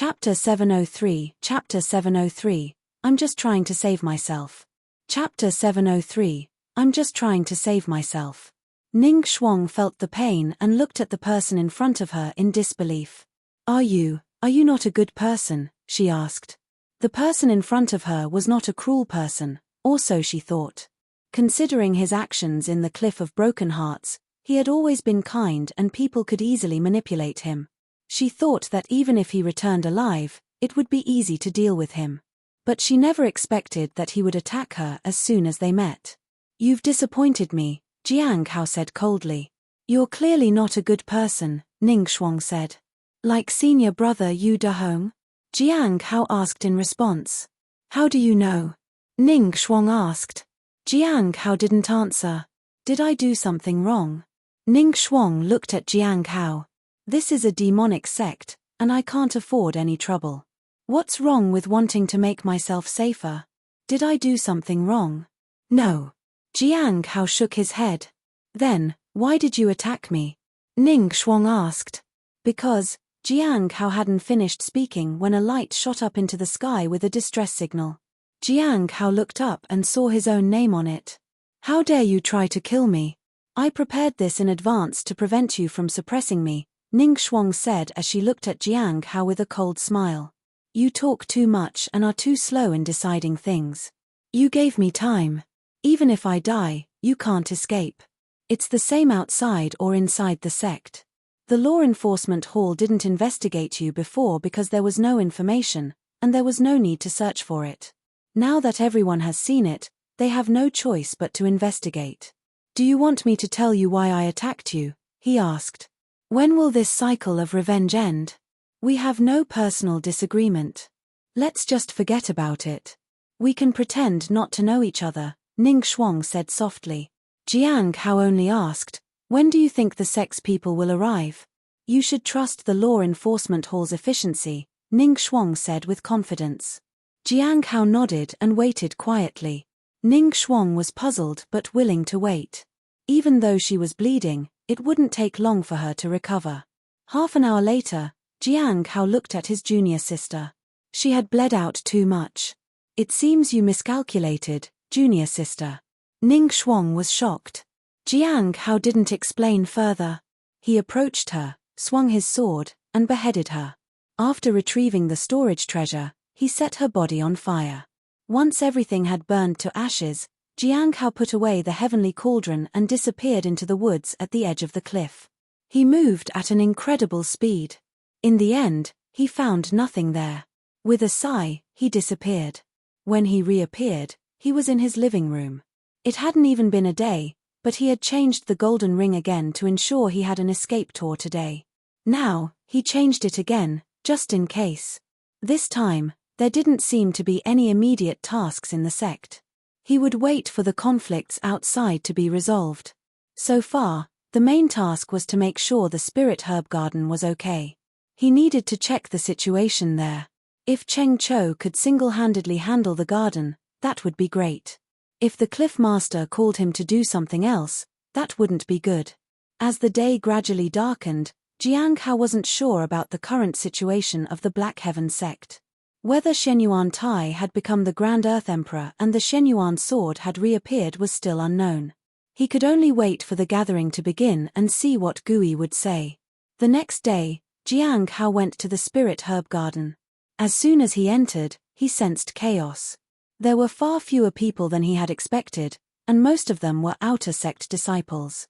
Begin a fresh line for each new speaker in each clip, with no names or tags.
Chapter 703. Chapter 703. I'm just trying to save myself. Chapter 703. I'm just trying to save myself. Ning Shuang felt the pain and looked at the person in front of her in disbelief. Are you not a good person? She asked. The person in front of her was not a cruel person, or so she thought. Considering his actions in the Cliff of Broken Hearts, he had always been kind and people could easily manipulate him. She thought that even if he returned alive, it would be easy to deal with him. But she never expected that he would attack her as soon as they met. You've disappointed me, Jiang Hao said coldly. You're clearly not a good person, Ning Shuang said. Like senior brother Yu Dahong? Jiang Hao asked in response. How do you know? Ning Shuang asked. Jiang Hao didn't answer. Did I do something wrong? Ning Shuang looked at Jiang Hao. This is a demonic sect, and I can't afford any trouble. What's wrong with wanting to make myself safer? Did I do something wrong? No. Jiang Hao shook his head. Then, why did you attack me? Ning Shuang asked. Because, Jiang Hao hadn't finished speaking when a light shot up into the sky with a distress signal. Jiang Hao looked up and saw his own name on it. How dare you try to kill me? I prepared this in advance to prevent you from suppressing me, Ning Shuang said as she looked at Jiang Hao with a cold smile. You talk too much and are too slow in deciding things. You gave me time. Even if I die, you can't escape. It's the same outside or inside the sect. The law enforcement hall didn't investigate you before because there was no information, and there was no need to search for it. Now that everyone has seen it, they have no choice but to investigate. Do you want me to tell you why I attacked you? He asked. When will this cycle of revenge end? We have no personal disagreement. Let's just forget about it. We can pretend not to know each other, Ning Shuang said softly. Jiang Hao only asked, when do you think the sect's people will arrive? You should trust the law enforcement hall's efficiency, Ning Shuang said with confidence. Jiang Hao nodded and waited quietly. Ning Shuang was puzzled but willing to wait. Even though she was bleeding, it wouldn't take long for her to recover. Half an hour later, Jiang Hao looked at his junior sister. She had bled out too much. It seems you miscalculated, junior sister. Ning Shuang was shocked. Jiang Hao didn't explain further. He approached her, swung his sword, and beheaded her. After retrieving the storage treasure, he set her body on fire. Once everything had burned to ashes, Jiang Hao put away the heavenly cauldron and disappeared into the woods at the edge of the cliff. He moved at an incredible speed. In the end, he found nothing there. With a sigh, he disappeared. When he reappeared, he was in his living room. It hadn't even been a day, but he had changed the golden ring again to ensure he had an escape tour today. Now, he changed it again, just in case. This time, there didn't seem to be any immediate tasks in the sect. He would wait for the conflicts outside to be resolved. So far, the main task was to make sure the spirit herb garden was okay. He needed to check the situation there. If Cheng Cho could single-handedly handle the garden, that would be great. If the cliff master called him to do something else, that wouldn't be good. As the day gradually darkened, Jiang Hao wasn't sure about the current situation of the Black Heaven sect. Whether Shenyuan Tai had become the Grand Earth Emperor and the Shenyuan sword had reappeared was still unknown. He could only wait for the gathering to begin and see what Gui would say. The next day, Jiang Hao went to the spirit herb garden. As soon as he entered, he sensed chaos. There were far fewer people than he had expected, and most of them were outer sect disciples.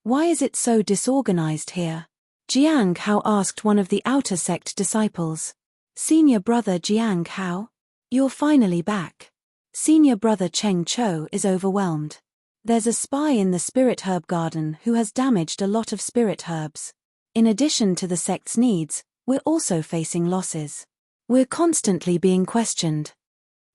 Why is it so disorganized here? Jiang Hao asked one of the outer sect disciples. Senior brother Jiang Hao? You're finally back. Senior brother Cheng Cho is overwhelmed. There's a spy in the spirit herb garden who has damaged a lot of spirit herbs. In addition to the sect's needs, we're also facing losses. We're constantly being questioned.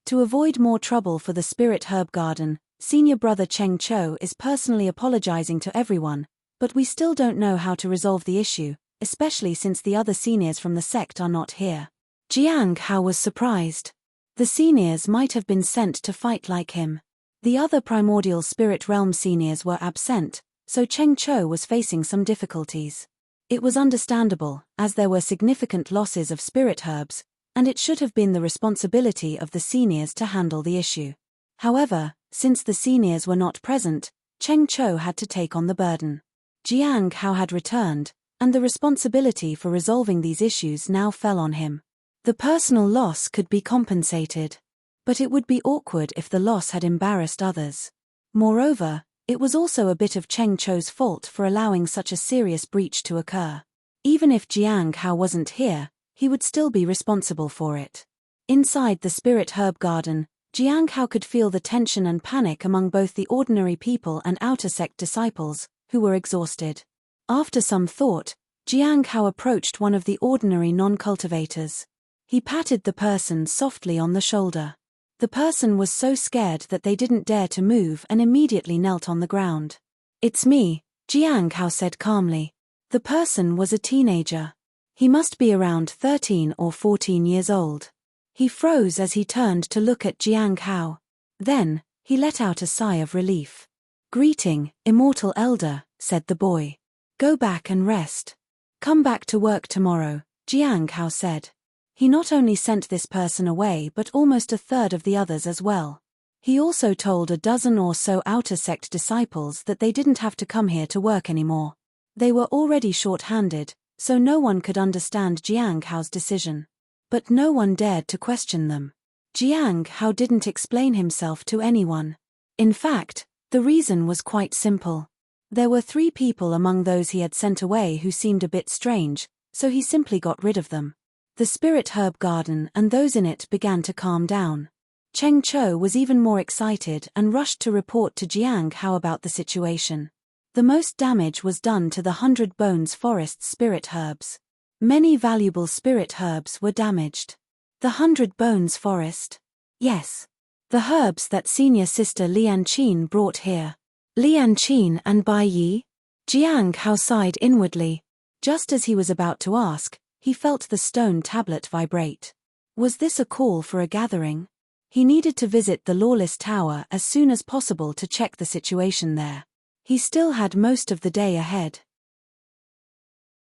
To avoid more trouble for the spirit herb garden, senior brother Cheng Cho is personally apologizing to everyone, but we still don't know how to resolve the issue, especially since the other seniors from the sect are not here. Jiang Hao was surprised. The seniors might have been sent to fight like him. The other primordial spirit realm seniors were absent, so Cheng Cho was facing some difficulties. It was understandable, as there were significant losses of spirit herbs, and it should have been the responsibility of the seniors to handle the issue. However, since the seniors were not present, Cheng Cho had to take on the burden. Jiang Hao had returned, and the responsibility for resolving these issues now fell on him. The personal loss could be compensated, but it would be awkward if the loss had embarrassed others. Moreover, it was also a bit of Cheng Cho's fault for allowing such a serious breach to occur. Even if Jiang Hao wasn't here, he would still be responsible for it. Inside the spirit herb garden, Jiang Hao could feel the tension and panic among both the ordinary people and outer sect disciples, who were exhausted. After some thought, Jiang Hao approached one of the ordinary non-cultivators. He patted the person softly on the shoulder. The person was so scared that they didn't dare to move and immediately knelt on the ground. "It's me," Jiang Hao said calmly. The person was a teenager. He must be around 13 or 14 years old. He froze as he turned to look at Jiang Hao. Then, he let out a sigh of relief. "Greeting, immortal elder," said the boy. "Go back and rest. Come back to work tomorrow," Jiang Hao said. He not only sent this person away but almost a third of the others as well. He also told a dozen or so outer sect disciples that they didn't have to come here to work anymore. They were already short-handed, so no one could understand Jiang Hao's decision. But no one dared to question them. Jiang Hao didn't explain himself to anyone. In fact, the reason was quite simple. There were 3 people among those he had sent away who seemed a bit strange, so he simply got rid of them. The spirit herb garden and those in it began to calm down. Cheng Cho was even more excited and rushed to report to Jiang Hao about the situation. The most damage was done to the 100 Bones Forest spirit herbs. Many valuable spirit herbs were damaged. The 100 Bones Forest? Yes. The herbs that senior sister Lian Qin brought here. Lian Qin and Bai Yi? Jiang Hao sighed inwardly. Just as he was about to ask, he felt the stone tablet vibrate. Was this a call for a gathering? He needed to visit the Lawless Tower as soon as possible to check the situation there. He still had most of the day ahead.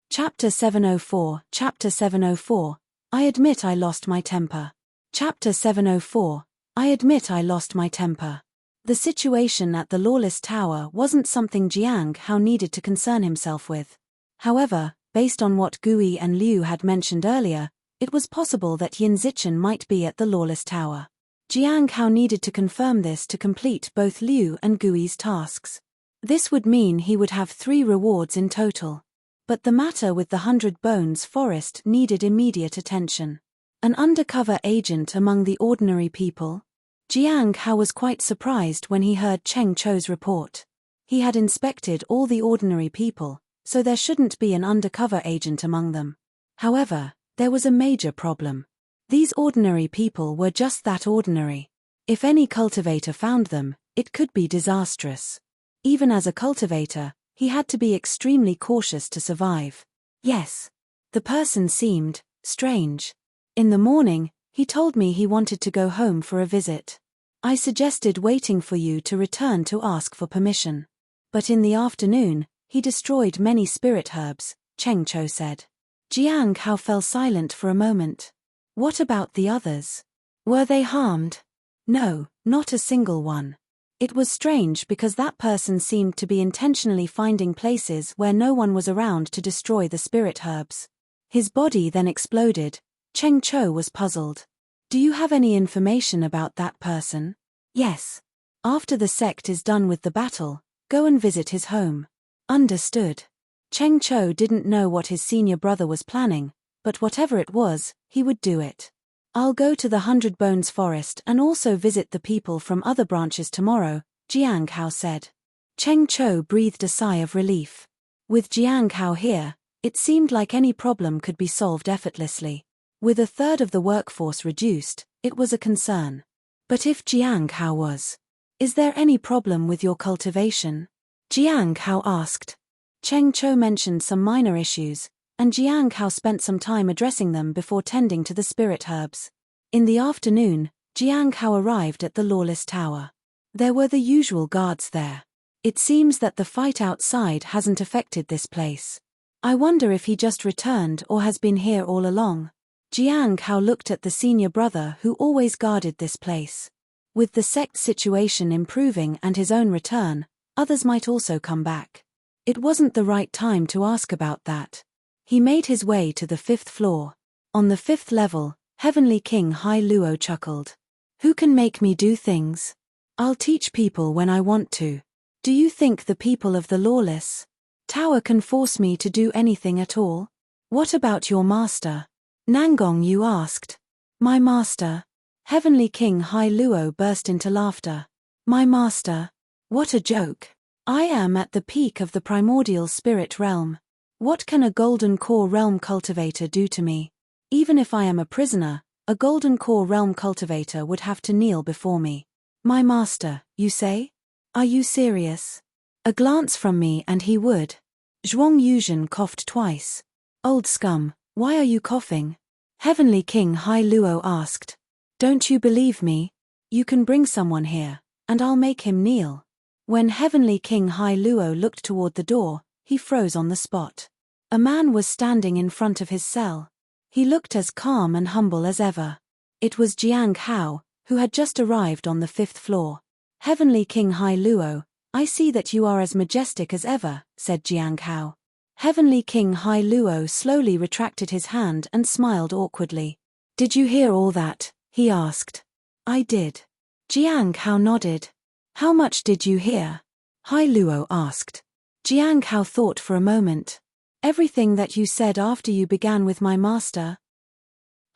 Chapter 704. Chapter 704. I admit I lost my temper. Chapter 704. I admit I lost my temper. The situation at the Lawless Tower wasn't something Jiang Hao needed to concern himself with. However, based on what Gui and Liu had mentioned earlier, it was possible that Yin Zichen might be at the Lawless Tower. Jiang Hao needed to confirm this to complete both Liu and Gui's tasks. This would mean he would have 3 rewards in total. But the matter with the 100 Bones Forest needed immediate attention. An undercover agent among the ordinary people? Jiang Hao was quite surprised when he heard Cheng Cho's report. He had inspected all the ordinary people, so there shouldn't be an undercover agent among them. However, there was a major problem. These ordinary people were just that ordinary. If any cultivator found them, it could be disastrous. Even as a cultivator, he had to be extremely cautious to survive. Yes. The person seemed strange. In the morning, he told me he wanted to go home for a visit. I suggested waiting for you to return to ask for permission. But in the afternoon, he destroyed many spirit herbs, Cheng Cho said. Jiang Hao fell silent for a moment. What about the others? Were they harmed? No, not a single one. It was strange because that person seemed to be intentionally finding places where no one was around to destroy the spirit herbs. His body then exploded. Cheng Cho was puzzled. Do you have any information about that person? Yes. After the sect is done with the battle, go and visit his home. Understood. Cheng Cho didn't know what his senior brother was planning, but whatever it was, he would do it. I'll go to the 100 Bones Forest and also visit the people from other branches tomorrow, Jiang Hao said. Cheng Cho breathed a sigh of relief. With Jiang Hao here, it seemed like any problem could be solved effortlessly. With a third of the workforce reduced, it was a concern. But if Jiang Hao was, is there any problem with your cultivation? Jiang Hao asked. Cheng Cho mentioned some minor issues, and Jiang Hao spent some time addressing them before tending to the spirit herbs. In the afternoon, Jiang Hao arrived at the Lawless Tower. There were the usual guards there. It seems that the fight outside hasn't affected this place. I wonder if he just returned or has been here all along. Jiang Hao looked at the senior brother who always guarded this place. With the sect situation improving and his own return, others might also come back. It wasn't the right time to ask about that. He made his way to the 5th floor. On the 5th level, Heavenly King Hai Luo chuckled. Who can make me do things? I'll teach people when I want to. Do you think the people of the lawless tower can force me to do anything at all? What about your master? Nangong Yu asked. My master? Heavenly King Hai Luo burst into laughter. My master? What a joke. I am at the peak of the primordial spirit realm. What can a golden core realm cultivator do to me? Even if I am a prisoner, a golden core realm cultivator would have to kneel before me. My master, you say? Are you serious? A glance from me and he would. Zhuang Yuzhen coughed twice. Old scum, why are you coughing? Heavenly King Hai Luo asked. Don't you believe me? You can bring someone here, and I'll make him kneel. When Heavenly King Hai Luo looked toward the door, he froze on the spot. A man was standing in front of his cell. He looked as calm and humble as ever. It was Jiang Hao, who had just arrived on the 5th floor. Heavenly King Hai Luo, I see that you are as majestic as ever, said Jiang Hao. Heavenly King Hai Luo slowly retracted his hand and smiled awkwardly. Did you hear all that? He asked. I did. Jiang Hao nodded. How much did you hear? Hai Luo asked. Jiang Hao thought for a moment. Everything that you said after you began with my master.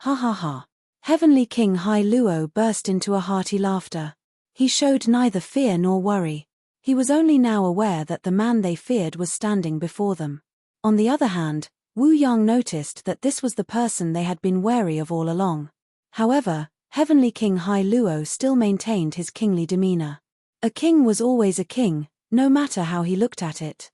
Ha ha ha. Heavenly King Hai Luo burst into a hearty laughter. He showed neither fear nor worry. He was only now aware that the man they feared was standing before them. On the other hand, Wu Yang noticed that this was the person they had been wary of all along. However, Heavenly King Hai Luo still maintained his kingly demeanor. A king was always a king, no matter how he looked at it.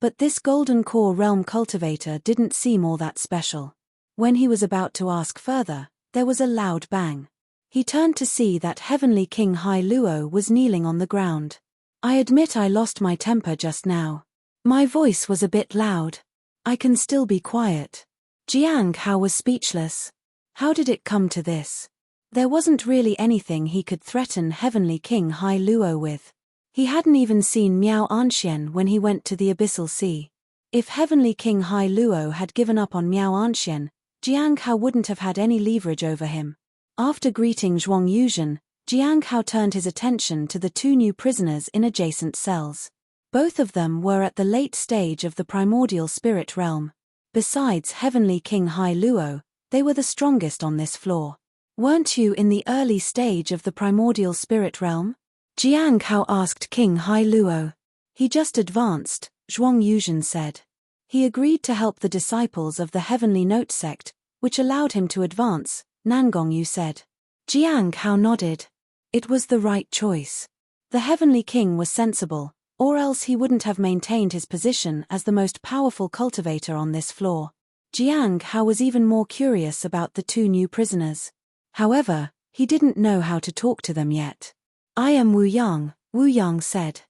But this golden core realm cultivator didn't seem all that special. When he was about to ask further, there was a loud bang. He turned to see that Heavenly King Hai Luo was kneeling on the ground. I admit I lost my temper just now. My voice was a bit loud. I can still be quiet. Jiang Hao was speechless. How did it come to this? There wasn't really anything he could threaten Heavenly King Hai Luo with. He hadn't even seen Miao Anxian when he went to the Abyssal Sea. If Heavenly King Hai Luo had given up on Miao Anxian, Jiang Hao wouldn't have had any leverage over him. After greeting Zhuang Yuzhen, Jiang Hao turned his attention to the 2 new prisoners in adjacent cells. Both of them were at the late stage of the primordial spirit realm. Besides Heavenly King Hai Luo, they were the strongest on this floor. Weren't you in the early stage of the primordial spirit realm? Jiang Hao asked King Hai Luo. He just advanced, Zhuang Yuzhen said. He agreed to help the disciples of the Heavenly Note sect, which allowed him to advance, Nangong Yu said. Jiang Hao nodded. It was the right choice. The Heavenly King was sensible, or else he wouldn't have maintained his position as the most powerful cultivator on this floor. Jiang Hao was even more curious about the 2 new prisoners. However, he didn't know how to talk to them yet. I am Wu Yang said.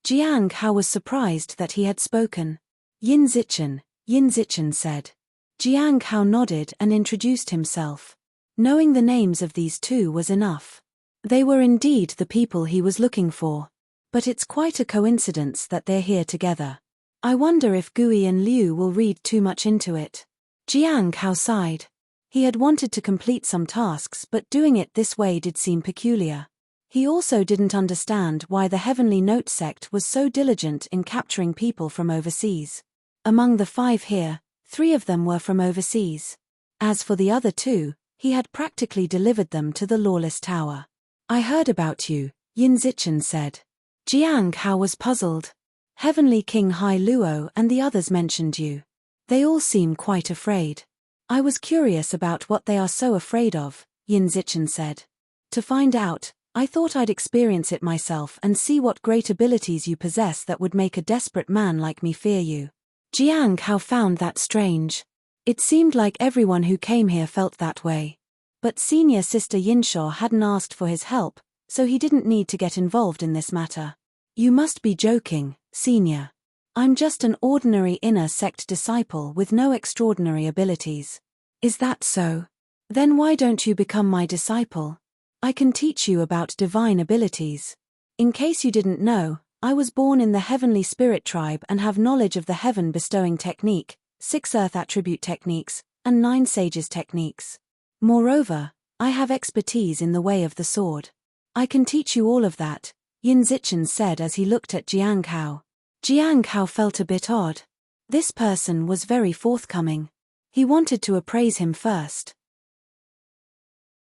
Jiang Hao was surprised that he had spoken. Yin Zichen said. Jiang Hao nodded and introduced himself. Knowing the names of these 2 was enough. They were indeed the people he was looking for. But it's quite a coincidence that they're here together. I wonder if Gui and Liu will read too much into it. Jiang Hao sighed. He had wanted to complete some tasks, but doing it this way did seem peculiar. He also didn't understand why the Heavenly Note sect was so diligent in capturing people from overseas. Among the 5 here, 3 of them were from overseas. As for the other 2, he had practically delivered them to the lawless tower. I heard about you, Yin Zichen said. Jiang Hao was puzzled. Heavenly King Hai Luo and the others mentioned you. They all seem quite afraid. I was curious about what they are so afraid of, Yin Zichen said. To find out, I thought I'd experience it myself and see what great abilities you possess that would make a desperate man like me fear you. Jiang Hao found that strange. It seemed like everyone who came here felt that way. But senior sister Yinshaw hadn't asked for his help, so he didn't need to get involved in this matter. You must be joking, senior. I'm just an ordinary inner sect disciple with no extraordinary abilities. Is that so? Then why don't you become my disciple? I can teach you about divine abilities. In case you didn't know, I was born in the heavenly spirit tribe and have knowledge of the heaven bestowing technique, 6 earth attribute techniques, and 9 sages techniques. Moreover, I have expertise in the way of the sword. I can teach you all of that, Yin Zichen said as he looked at Jiang Kao. Jiang Kao felt a bit odd. This person was very forthcoming. He wanted to appraise him first.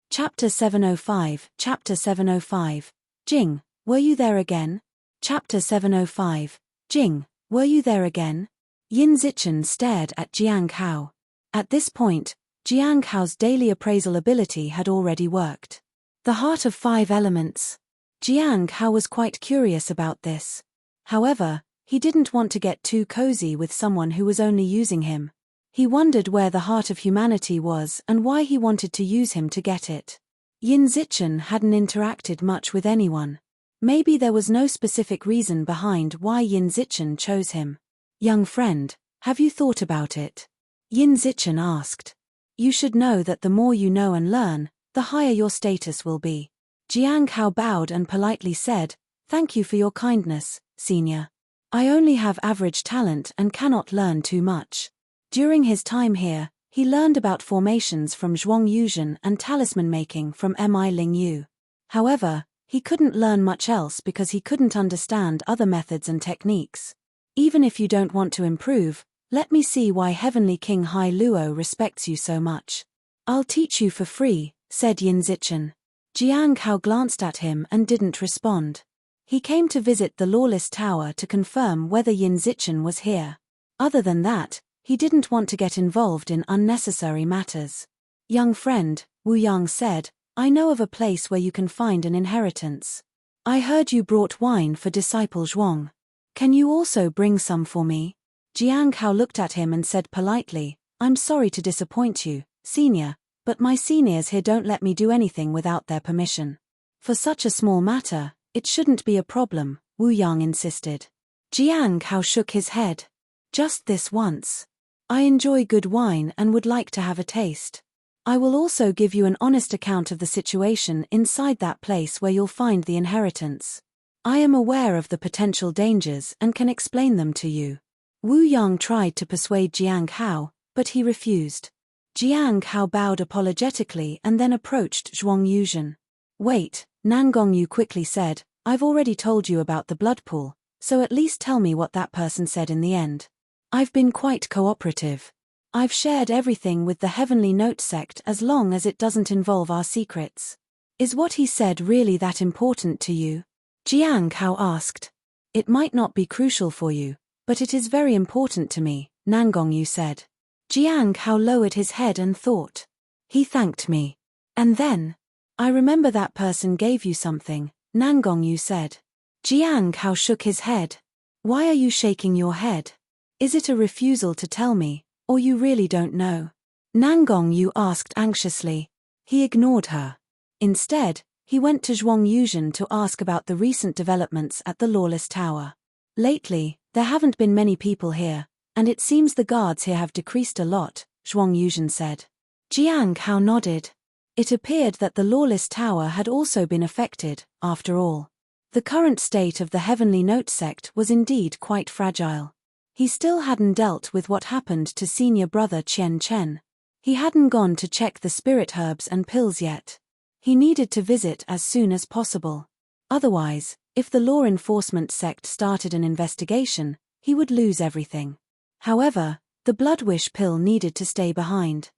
Chapter 705, Chapter 705. Jing, were you there again? Chapter 705. Jing, were you there again? Yin Zichen stared at Jiang Kao. At this point, Jiang Kao's daily appraisal ability had already worked. The heart of 5 elements. Jiang Kao was quite curious about this. However, he didn't want to get too cozy with someone who was only using him. He wondered where the heart of humanity was and why he wanted to use him to get it. Yin Zichen hadn't interacted much with anyone. Maybe there was no specific reason behind why Yin Zichen chose him. Young friend, have you thought about it? Yin Zichen asked. You should know that the more you know and learn, the higher your status will be. Jiang Kao bowed and politely said, Thank you for your kindness, senior. I only have average talent and cannot learn too much. During his time here, he learned about formations from Zhuang Yuzhen and talisman making from Mi Ling Yu. However, he couldn't learn much else because he couldn't understand other methods and techniques. Even if you don't want to improve, let me see why Heavenly King Hai Luo respects you so much. I'll teach you for free, said Yin Zichen. Jiang Kao glanced at him and didn't respond. He came to visit the Lawless Tower to confirm whether Yin Zichen was here. Other than that, he didn't want to get involved in unnecessary matters. Young friend, Wu Yang said, I know of a place where you can find an inheritance. I heard you brought wine for disciple Zhuang. Can you also bring some for me? Jiang Kao looked at him and said politely, I'm sorry to disappoint you, senior, but my seniors here don't let me do anything without their permission. For such a small matter, it shouldn't be a problem, Wu Yang insisted. Jiang Kao shook his head. Just this once. I enjoy good wine and would like to have a taste. I will also give you an honest account of the situation inside that place where you'll find the inheritance. I am aware of the potential dangers and can explain them to you. Wu Yang tried to persuade Jiang Kao, but he refused. Jiang Kao bowed apologetically and then approached Zhuang Yuzhen. Wait, Nangong Yu quickly said, I've already told you about the blood pool, so at least tell me what that person said in the end. I've been quite cooperative. I've shared everything with the Heavenly Note sect as long as it doesn't involve our secrets. Is what he said really that important to you? Jiang Kao asked. It might not be crucial for you, but it is very important to me, Nangong Yu said. Jiang Kao lowered his head and thought. He thanked me. And then? I remember that person gave you something, Nangong Yu said. Jiang Kao shook his head. Why are you shaking your head? Is it a refusal to tell me, or you really don't know? Nangong Yu asked anxiously. He ignored her. Instead, he went to Zhuang Yuzhen to ask about the recent developments at the Lawless Tower. Lately, there haven't been many people here, and it seems the guards here have decreased a lot, Zhuang Yuzhen said. Jiang Kao nodded. It appeared that the Lawless Tower had also been affected, after all. The current state of the Heavenly Note sect was indeed quite fragile. He still hadn't dealt with what happened to senior brother Qian Chen. He hadn't gone to check the spirit herbs and pills yet. He needed to visit as soon as possible. Otherwise, if the law enforcement sect started an investigation, he would lose everything. However, the blood wish pill needed to stay behind.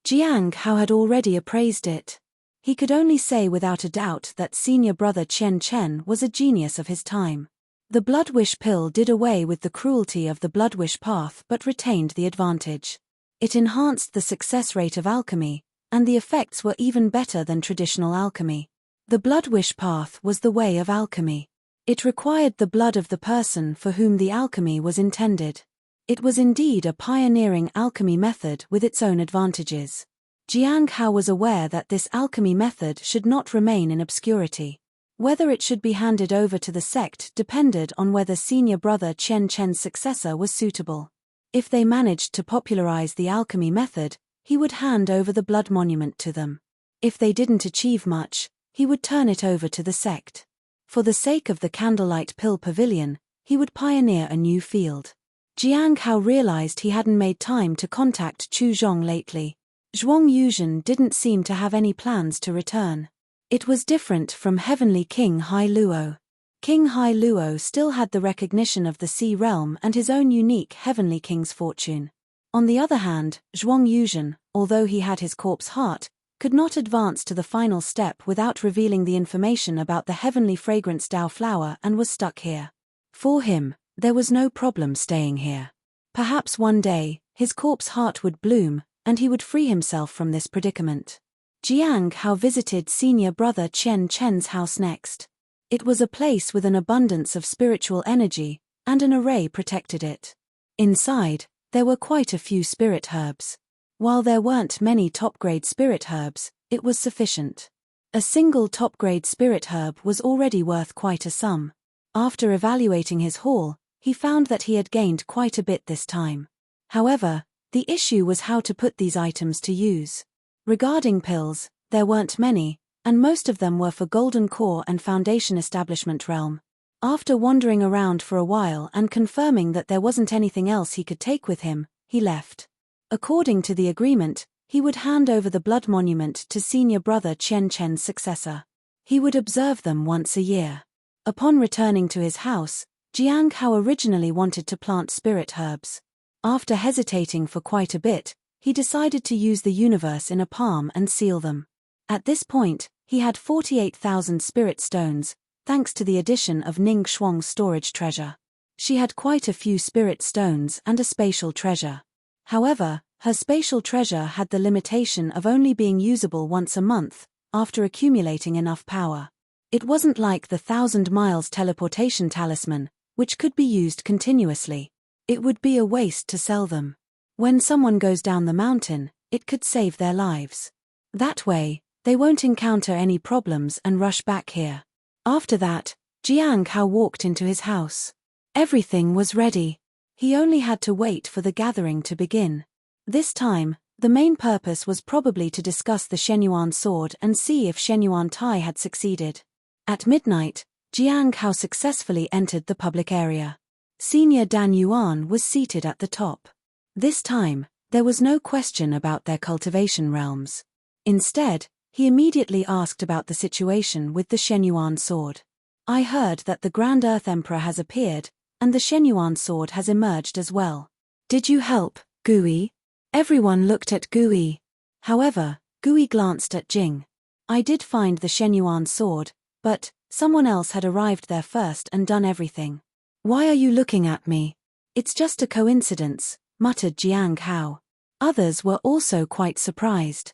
Jiang Kao had already appraised it. He could only say without a doubt that senior brother Qian Chen was a genius of his time. The blood wish pill did away with the cruelty of the blood wish path but retained the advantage. It enhanced the success rate of alchemy, and the effects were even better than traditional alchemy. The blood wish path was the way of alchemy. It required the blood of the person for whom the alchemy was intended. It was indeed a pioneering alchemy method with its own advantages. Jiang Kao was aware that this alchemy method should not remain in obscurity. Whether it should be handed over to the sect depended on whether senior brother Chen Chen's successor was suitable. If they managed to popularize the alchemy method, he would hand over the blood monument to them. If they didn't achieve much, he would turn it over to the sect. For the sake of the Candlelight Pill Pavilion, he would pioneer a new field. Jiang Hao realized he hadn't made time to contact Chu Zhong lately. Zhuang Yuzhen didn't seem to have any plans to return. It was different from Heavenly King Hai Luo. King Hai Luo still had the recognition of the Sea Realm and his own unique Heavenly King's fortune. On the other hand, Zhuang Yuzhen, although he had his corpse heart, could not advance to the final step without revealing the information about the heavenly fragrance Dao flower and was stuck here. For him, there was no problem staying here. Perhaps one day, his corpse heart would bloom, and he would free himself from this predicament. Jiang Hao visited senior brother Chen Chen's house next. It was a place with an abundance of spiritual energy, and an array protected it. Inside, there were quite a few spirit herbs. While there weren't many top-grade spirit herbs, it was sufficient. A single top-grade spirit herb was already worth quite a sum. After evaluating his haul, he found that he had gained quite a bit this time. However, the issue was how to put these items to use. Regarding pills, there weren't many, and most of them were for Golden Core and Foundation Establishment Realm. After wandering around for a while and confirming that there wasn't anything else he could take with him, he left. According to the agreement, he would hand over the blood monument to senior brother Chen Chen's successor. He would observe them once a year. Upon returning to his house, Jiang Hao originally wanted to plant spirit herbs. After hesitating for quite a bit, he decided to use the universe in a palm and seal them. At this point, he had 48,000 spirit stones, thanks to the addition of Ning Shuang's storage treasure. She had quite a few spirit stones and a spatial treasure. However, her spatial treasure had the limitation of only being usable once a month, after accumulating enough power. It wasn't like the 1,000 miles teleportation talisman, which could be used continuously. It would be a waste to sell them. When someone goes down the mountain, it could save their lives. That way, they won't encounter any problems and rush back here. After that, Jiang Hao walked into his house. Everything was ready. He only had to wait for the gathering to begin. This time, the main purpose was probably to discuss the Shenyuan sword and see if Shenyuan Tai had succeeded. At midnight, Jiang Hao successfully entered the public area. Senior Dan Yuan was seated at the top. This time, there was no question about their cultivation realms. Instead, he immediately asked about the situation with the Shenyuan sword. I heard that the Grand Earth Emperor has appeared, and the Shenyuan sword has emerged as well. Did you help, Gui? Everyone looked at Gui. However, Gui glanced at Jing. I did find the Shenyuan sword, but someone else had arrived there first and done everything. Why are you looking at me? It's just a coincidence, muttered Jiang Hao. Others were also quite surprised.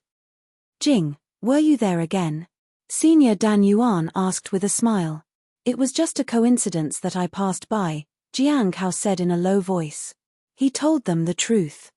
Jing, were you there again? Senior Dan Yuan asked with a smile. It was just a coincidence that I passed by, Jiang Hao said in a low voice. He told them the truth.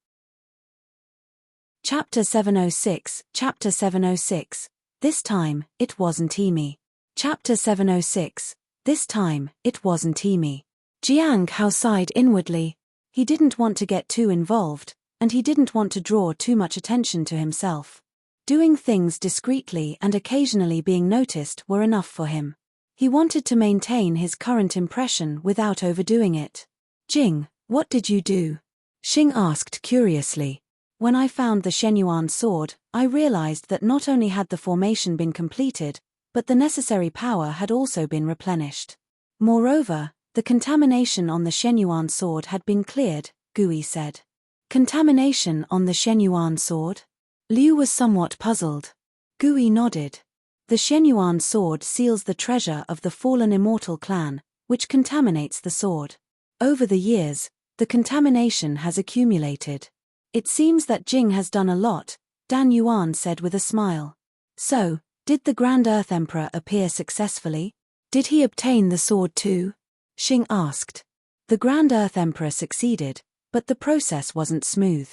Chapter 706, Chapter 706. This time, it wasn't Emi. Chapter 706. This time, it wasn't Emi. Jiang Hao sighed inwardly. He didn't want to get too involved, and he didn't want to draw too much attention to himself. Doing things discreetly and occasionally being noticed were enough for him. He wanted to maintain his current impression without overdoing it. Jing, what did you do? Xing asked curiously. When I found the Shenyuan sword, I realized that not only had the formation been completed, but the necessary power had also been replenished. Moreover, the contamination on the Shenyuan sword had been cleared, Gui said. Contamination on the Shenyuan sword? Liu was somewhat puzzled. Gui nodded. The Shenyuan sword seals the treasure of the fallen immortal clan, which contaminates the sword. Over the years, the contamination has accumulated. It seems that Jing has done a lot, Dan Yuan said with a smile. So, did the Grand Earth Emperor appear successfully? Did he obtain the sword too? Xing asked. The Grand Earth Emperor succeeded, but the process wasn't smooth.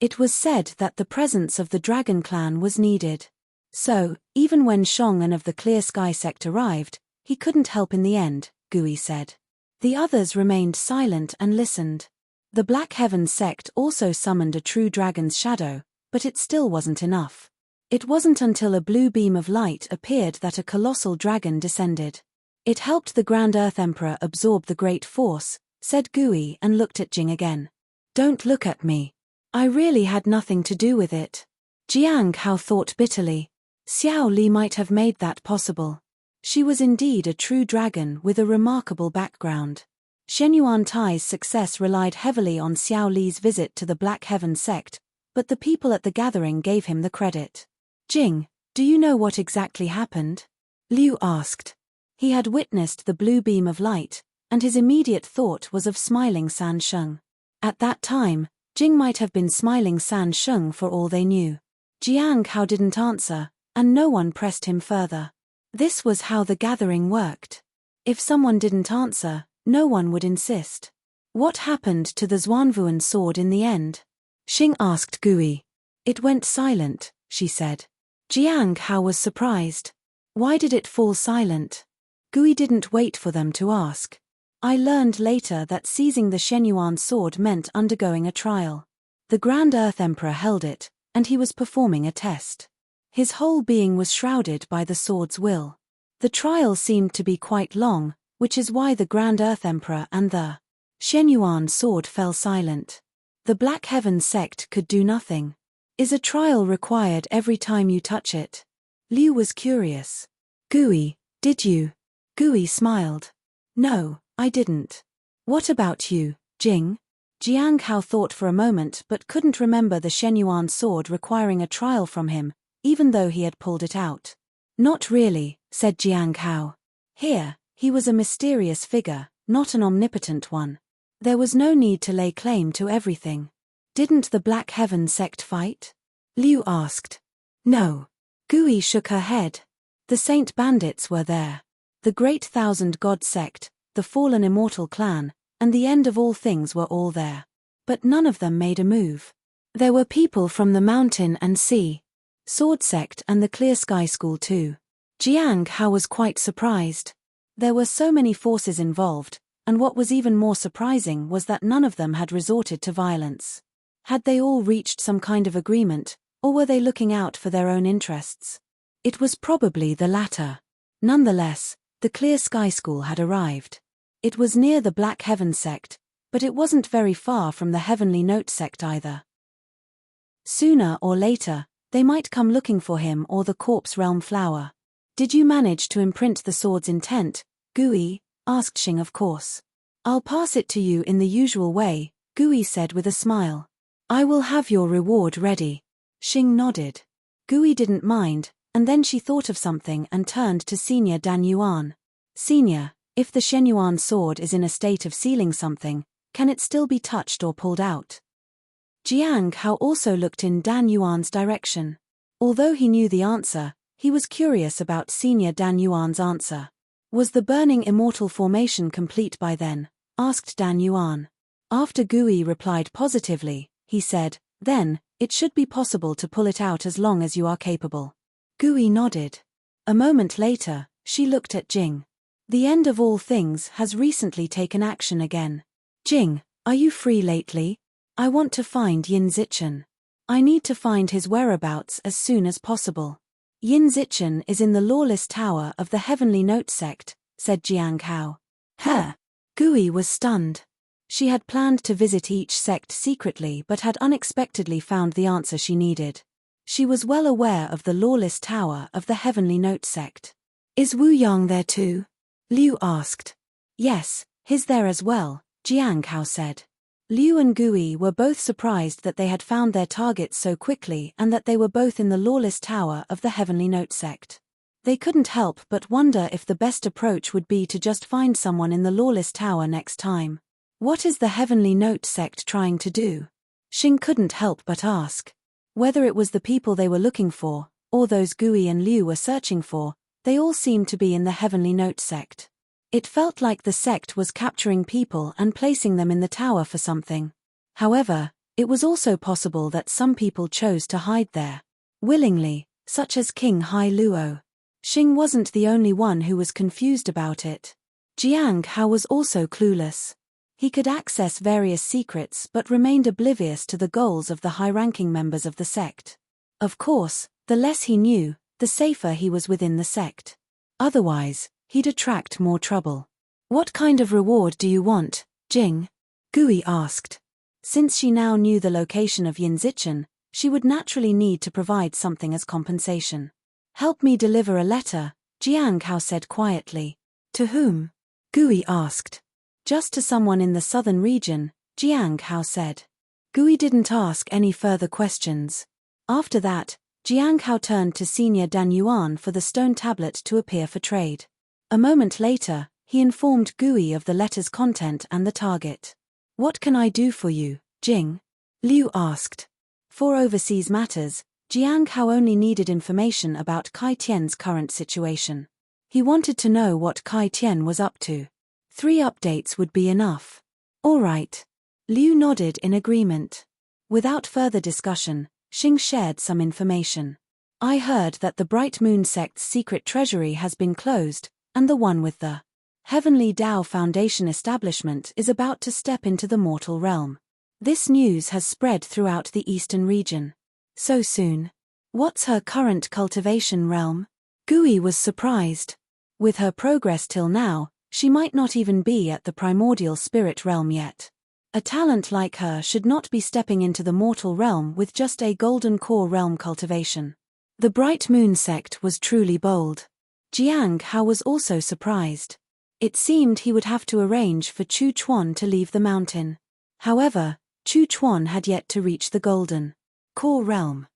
It was said that the presence of the Dragon Clan was needed. So, even when Shang and of the Clear Sky sect arrived, He couldn't help in the end, Gui said. The others remained silent and listened. The Black Heaven sect also summoned a true dragon's shadow, but it still wasn't enough. It wasn't until a blue beam of light appeared that a colossal dragon descended. It helped the Grand Earth Emperor absorb the great force, said Gui and looked at Jing again. Don't look at me. I really had nothing to do with it. Jiang Hao thought bitterly. Xiao Li might have made that possible. She was indeed a true dragon with a remarkable background. Shenyuan Tai's success relied heavily on Xiao Li's visit to the Black Heaven sect, but the people at the gathering gave him the credit. Jing, do you know what exactly happened? Liu asked. He had witnessed the blue beam of light, and his immediate thought was of smiling San Sheng. At that time, Jing might have been smiling San Sheng for all they knew. Jiang Hao didn't answer, and no one pressed him further. This was how the gathering worked. If someone didn't answer, no one would insist. What happened to the Xuanvuan sword in the end? Xing asked Gui. It went silent, she said. Jiang Hao was surprised. Why did it fall silent? Gui didn't wait for them to ask. I learned later that seizing the Shenyuan sword meant undergoing a trial. The Grand Earth Emperor held it, and he was performing a test. His whole being was shrouded by the sword's will. The trial seemed to be quite long, which is why the Grand Earth Emperor and the Shenyuan sword fell silent. The Black Heaven sect could do nothing. Is a trial required every time you touch it? Liu was curious. Gui, did you? Gui smiled. No, I didn't. What about you, Jing? Jiang Hao thought for a moment but couldn't remember the Shenyuan sword requiring a trial from him, even though he had pulled it out. Not really, said Jiang Hao. Here, he was a mysterious figure, not an omnipotent one. There was no need to lay claim to everything. Didn't the Black Heaven sect fight? Liu asked. No. Gui shook her head. The Saint Bandits were there. The Great Thousand God sect, the Fallen Immortal clan, and the End of All Things were all there. But none of them made a move. There were people from the Mountain and Sea, Sword sect and the Clear Sky School too. Jiang Hao was quite surprised. There were so many forces involved, and what was even more surprising was that none of them had resorted to violence. Had they all reached some kind of agreement, or were they looking out for their own interests? It was probably the latter. Nonetheless, the Clear Sky School had arrived. It was near the Black Heaven sect, but it wasn't very far from the Heavenly Note sect either. Sooner or later, they might come looking for him or the Corpse Realm flower. Did you manage to imprint the sword's intent, Gui? Asked Xing of course. I'll pass it to you in the usual way, Gui said with a smile. I will have your reward ready. Xing nodded. Gui didn't mind, and then she thought of something and turned to Senior Dan Yuan. Senior, if the Shenyuan sword is in a state of sealing something, can it still be touched or pulled out? Jiang Hao also looked in Dan Yuan's direction. Although he knew the answer, he was curious about Senior Dan Yuan's answer. Was the burning immortal formation complete by then? Asked Dan Yuan. After Gui replied positively, he said, then, it should be possible to pull it out as long as you are capable. Gui nodded. A moment later, she looked at Jing. The End of All Things has recently taken action again. Jing, are you free lately? I want to find Yin Zichen. I need to find his whereabouts as soon as possible. Yin Zichen is in the lawless tower of the Heavenly Note sect, said Jiang Hao. Huh. Gui was stunned. She had planned to visit each sect secretly but had unexpectedly found the answer she needed. She was well aware of the lawless tower of the Heavenly Note sect. Is Wu Yang there too? Liu asked. Yes, he's there as well, Jiang Hao said. Liu and Gui were both surprised that they had found their targets so quickly and that they were both in the lawless tower of the Heavenly Note sect. They couldn't help but wonder if the best approach would be to just find someone in the lawless tower next time. What is the Heavenly Note sect trying to do? Xing couldn't help but ask. Whether it was the people they were looking for, or those Gui and Liu were searching for, they all seemed to be in the Heavenly Note sect. It felt like the sect was capturing people and placing them in the tower for something. However, it was also possible that some people chose to hide there willingly, such as King Hai Luo. Xing wasn't the only one who was confused about it. Jiang Hao was also clueless. He could access various secrets but remained oblivious to the goals of the high-ranking members of the sect. Of course, the less he knew, the safer he was within the sect. Otherwise, he'd attract more trouble. What kind of reward do you want, Jing? Gui asked. Since she now knew the location of Yinzichen, she would naturally need to provide something as compensation. Help me deliver a letter, Jiang Hao said quietly. To whom? Gui asked. Just to someone in the southern region, Jiang Hao said. Gui didn't ask any further questions. After that, Jiang Hao turned to Senior Dan Yuan for the stone tablet to appear for trade. A moment later, he informed Gui of the letter's content and the target. What can I do for you, Jing? Liu asked. For overseas matters, Jiang Hao only needed information about Kai Tian's current situation. He wanted to know what Kai Tian was up to. 3 updates would be enough. All right. Liu nodded in agreement. Without further discussion, Xing shared some information. I heard that the Bright Moon sect's secret treasury has been closed, and the one with the Heavenly Tao Foundation establishment is about to step into the mortal realm. This news has spread throughout the eastern region. So soon? What's her current cultivation realm? Gui was surprised. With her progress till now, she might not even be at the primordial spirit realm yet. A talent like her should not be stepping into the mortal realm with just a golden core realm cultivation. The Bright Moon sect was truly bold. Jiang Hao was also surprised. It seemed he would have to arrange for Chu Chuan to leave the mountain. However, Chu Chuan had yet to reach the golden core realm.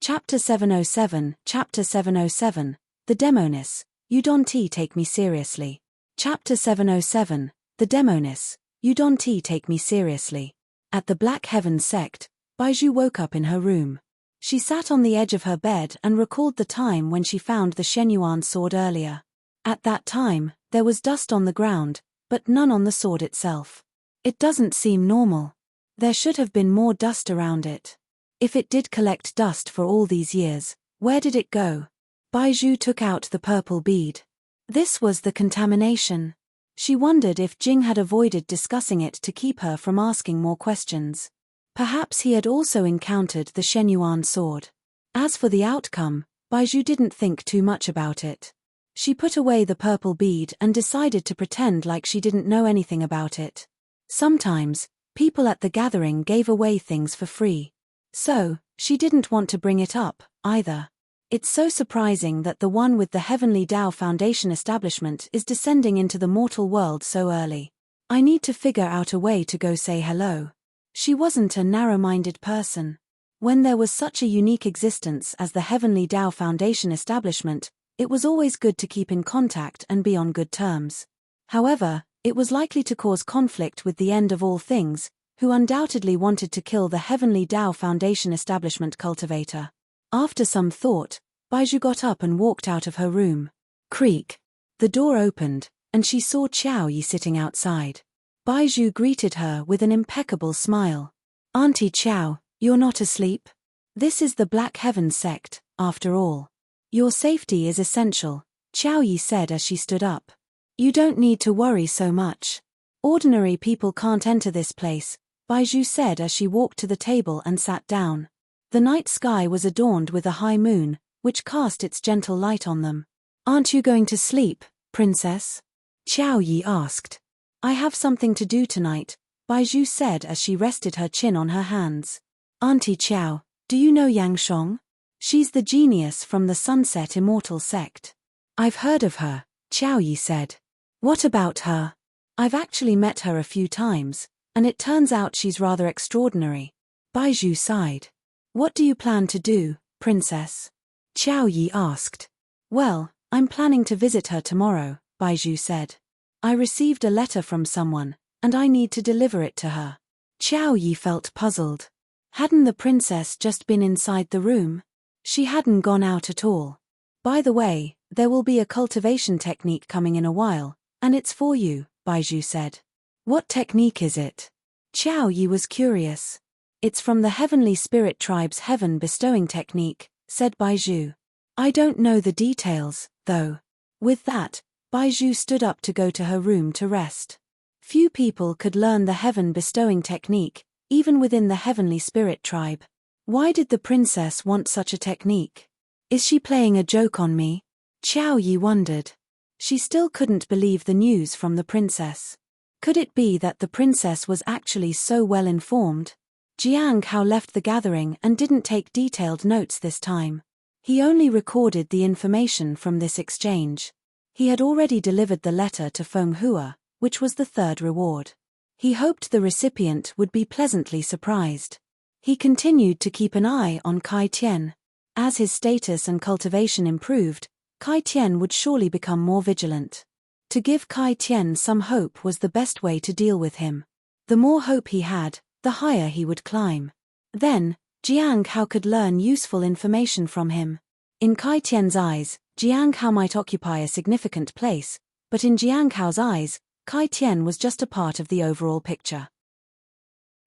Chapter 707, Chapter 707, The Demoness, You Don't Take Me Seriously. Chapter 707, The Demoness, You Don't Take Me Seriously. At the Black Heaven sect, Baizhu woke up in her room. She sat on the edge of her bed and recalled the time when she found the Shenyuan sword earlier. At that time, there was dust on the ground, but none on the sword itself. It doesn't seem normal. There should have been more dust around it. If it did collect dust for all these years, where did it go? Baizhu took out the purple bead. This was the contamination. She wondered if Jing had avoided discussing it to keep her from asking more questions. Perhaps he had also encountered the Shenyuan sword. As for the outcome, Baizhu didn't think too much about it. She put away the purple bead and decided to pretend like she didn't know anything about it. Sometimes, people at the gathering gave away things for free. So, she didn't want to bring it up, either. It's so surprising that the one with the Heavenly Tao Foundation establishment is descending into the mortal world so early. I need to figure out a way to go say hello. She wasn't a narrow-minded person. When there was such a unique existence as the Heavenly Tao Foundation establishment, it was always good to keep in contact and be on good terms. However, it was likely to cause conflict with the End of All Things, who undoubtedly wanted to kill the Heavenly Tao Foundation establishment cultivator. After some thought, Baizhu got up and walked out of her room. Creak. The door opened, and she saw Qiao Yi sitting outside. Baizhu greeted her with an impeccable smile. Auntie Qiao, you're not asleep? This is the Black Heaven sect, after all. Your safety is essential, Qiao Yi said as she stood up. You don't need to worry so much. Ordinary people can't enter this place, Baizhu said as she walked to the table and sat down. The night sky was adorned with a high moon, which cast its gentle light on them. Aren't you going to sleep, princess? Qiao Yi asked. I have something to do tonight, Baizhu said as she rested her chin on her hands. Auntie Qiao, do you know Yang Shong? She's the genius from the Sunset Immortal sect. I've heard of her, Qiao Yi said. What about her? I've actually met her a few times, and it turns out she's rather extraordinary. Baizhu sighed. What do you plan to do, princess? Qiao Yi asked. Well, I'm planning to visit her tomorrow, Baizhu said. I received a letter from someone, and I need to deliver it to her. Qiao Yi felt puzzled. Hadn't the princess just been inside the room? She hadn't gone out at all. By the way, there will be a cultivation technique coming in a while, and it's for you, Baizhu said. What technique is it? Qiao Yi was curious. It's from the Heavenly Spirit Tribe's heaven bestowing technique, said Baizhu. I don't know the details, though. With that, Baizhu stood up to go to her room to rest. Few people could learn the heaven-bestowing technique, even within the heavenly spirit tribe. Why did the princess want such a technique? Is she playing a joke on me? Qiao Yi wondered. She still couldn't believe the news from the princess. Could it be that the princess was actually so well informed? Jiang Hao left the gathering and didn't take detailed notes this time. He only recorded the information from this exchange. He had already delivered the letter to Feng Hua, which was the third reward. He hoped the recipient would be pleasantly surprised. He continued to keep an eye on Kai Tian. As his status and cultivation improved, Kai Tian would surely become more vigilant. To give Kai Tian some hope was the best way to deal with him. The more hope he had, the higher he would climb. Then, Jiang Hao could learn useful information from him. In Kai Tian's eyes, Jiang Hao might occupy a significant place, but in Jiang Hao's eyes, Kai Tian was just a part of the overall picture.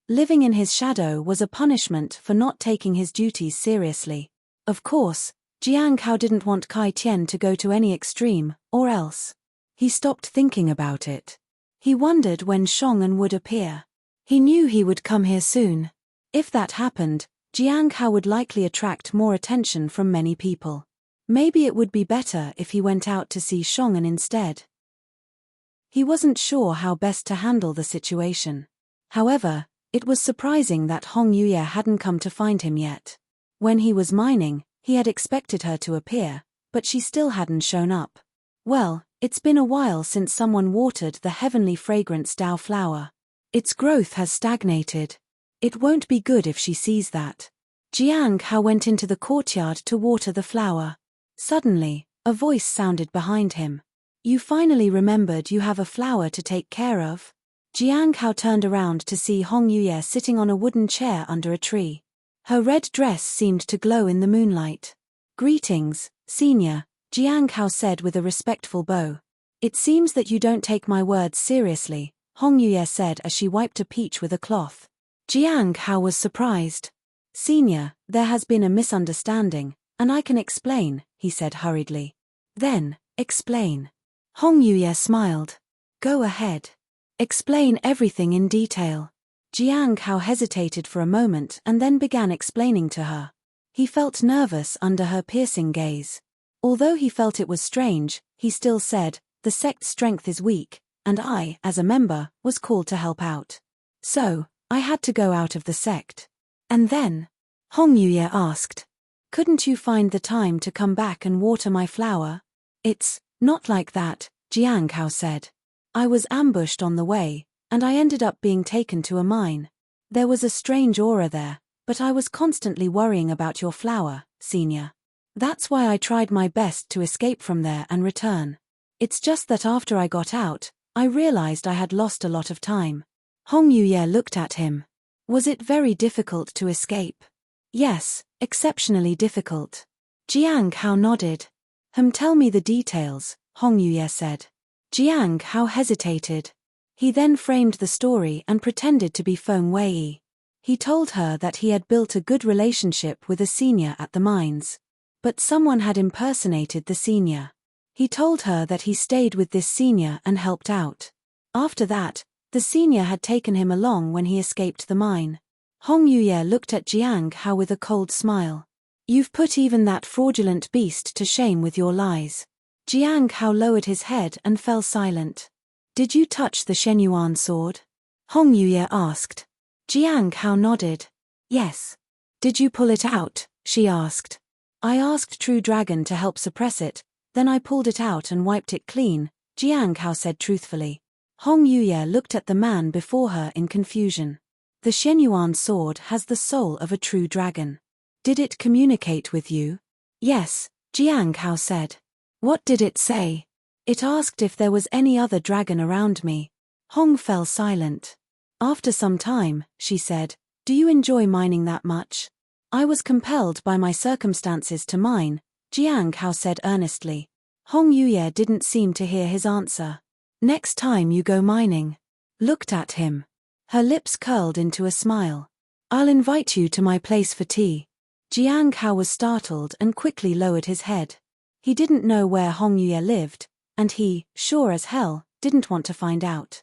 Living in his shadow was a punishment for not taking his duties seriously. Of course, Jiang Hao didn't want Kai Tian to go to any extreme, or else. He stopped thinking about it. He wondered when Shong'an would appear. He knew he would come here soon. If that happened, Jiang Hao would likely attract more attention from many people. Maybe it would be better if he went out to see Shong'an instead. He wasn't sure how best to handle the situation. However, it was surprising that Hong Yuye hadn't come to find him yet. When he was mining, he had expected her to appear, but she still hadn't shown up. Well, it's been a while since someone watered the heavenly fragrance Dao flower. Its growth has stagnated. It won't be good if she sees that. Jiang Hao went into the courtyard to water the flower. Suddenly, a voice sounded behind him. You finally remembered you have a flower to take care of? Jiang Hao turned around to see Hong Yuye sitting on a wooden chair under a tree. Her red dress seemed to glow in the moonlight. Greetings, senior, Jiang Hao said with a respectful bow. It seems that you don't take my words seriously, Hong Yuye said as she wiped a peach with a cloth. Jiang Hao was surprised. Senior, there has been a misunderstanding, and I can explain, he said hurriedly. Then, explain. Hong Yuye smiled. Go ahead. Explain everything in detail. Jiang Hao hesitated for a moment and then began explaining to her. He felt nervous under her piercing gaze. Although he felt it was strange, he still said, the sect's strength is weak, and I, as a member, was called to help out. So, I had to go out of the sect. And then? Hong Yuye asked. Couldn't you find the time to come back and water my flower? It's not like that, Jiang Hao said. I was ambushed on the way, and I ended up being taken to a mine. There was a strange aura there, but I was constantly worrying about your flower, senior. That's why I tried my best to escape from there and return. It's just that after I got out, I realized I had lost a lot of time. Hong Yuye looked at him. Was it very difficult to escape? Yes, exceptionally difficult. Jiang Hao nodded. Tell me the details, Hong Yuye said. Jiang Hao hesitated. He then framed the story and pretended to be Feng Wei. He told her that he had built a good relationship with a senior at the mines. But someone had impersonated the senior. He told her that he stayed with this senior and helped out. After that, the senior had taken him along when he escaped the mine. Hong Yuye looked at Jiang Hao with a cold smile. You've put even that fraudulent beast to shame with your lies. Jiang Hao lowered his head and fell silent. Did you touch the Shenyuan sword? Hong Yuye asked. Jiang Hao nodded. Yes. Did you pull it out? She asked. I asked True Dragon to help suppress it, then I pulled it out and wiped it clean, Jiang Hao said truthfully. Hong Yuye looked at the man before her in confusion. The Shenyuan sword has the soul of a true dragon. Did it communicate with you? Yes, Jiang Hao said. What did it say? It asked if there was any other dragon around me. Hong fell silent. After some time, she said, do you enjoy mining that much? I was compelled by my circumstances to mine, Jiang Hao said earnestly. Hong Yuye didn't seem to hear his answer. Next time you go mining. Looked at him. Her lips curled into a smile. I'll invite you to my place for tea. Jiang Hao was startled and quickly lowered his head. He didn't know where Hong Yuye lived, and he, sure as hell, didn't want to find out.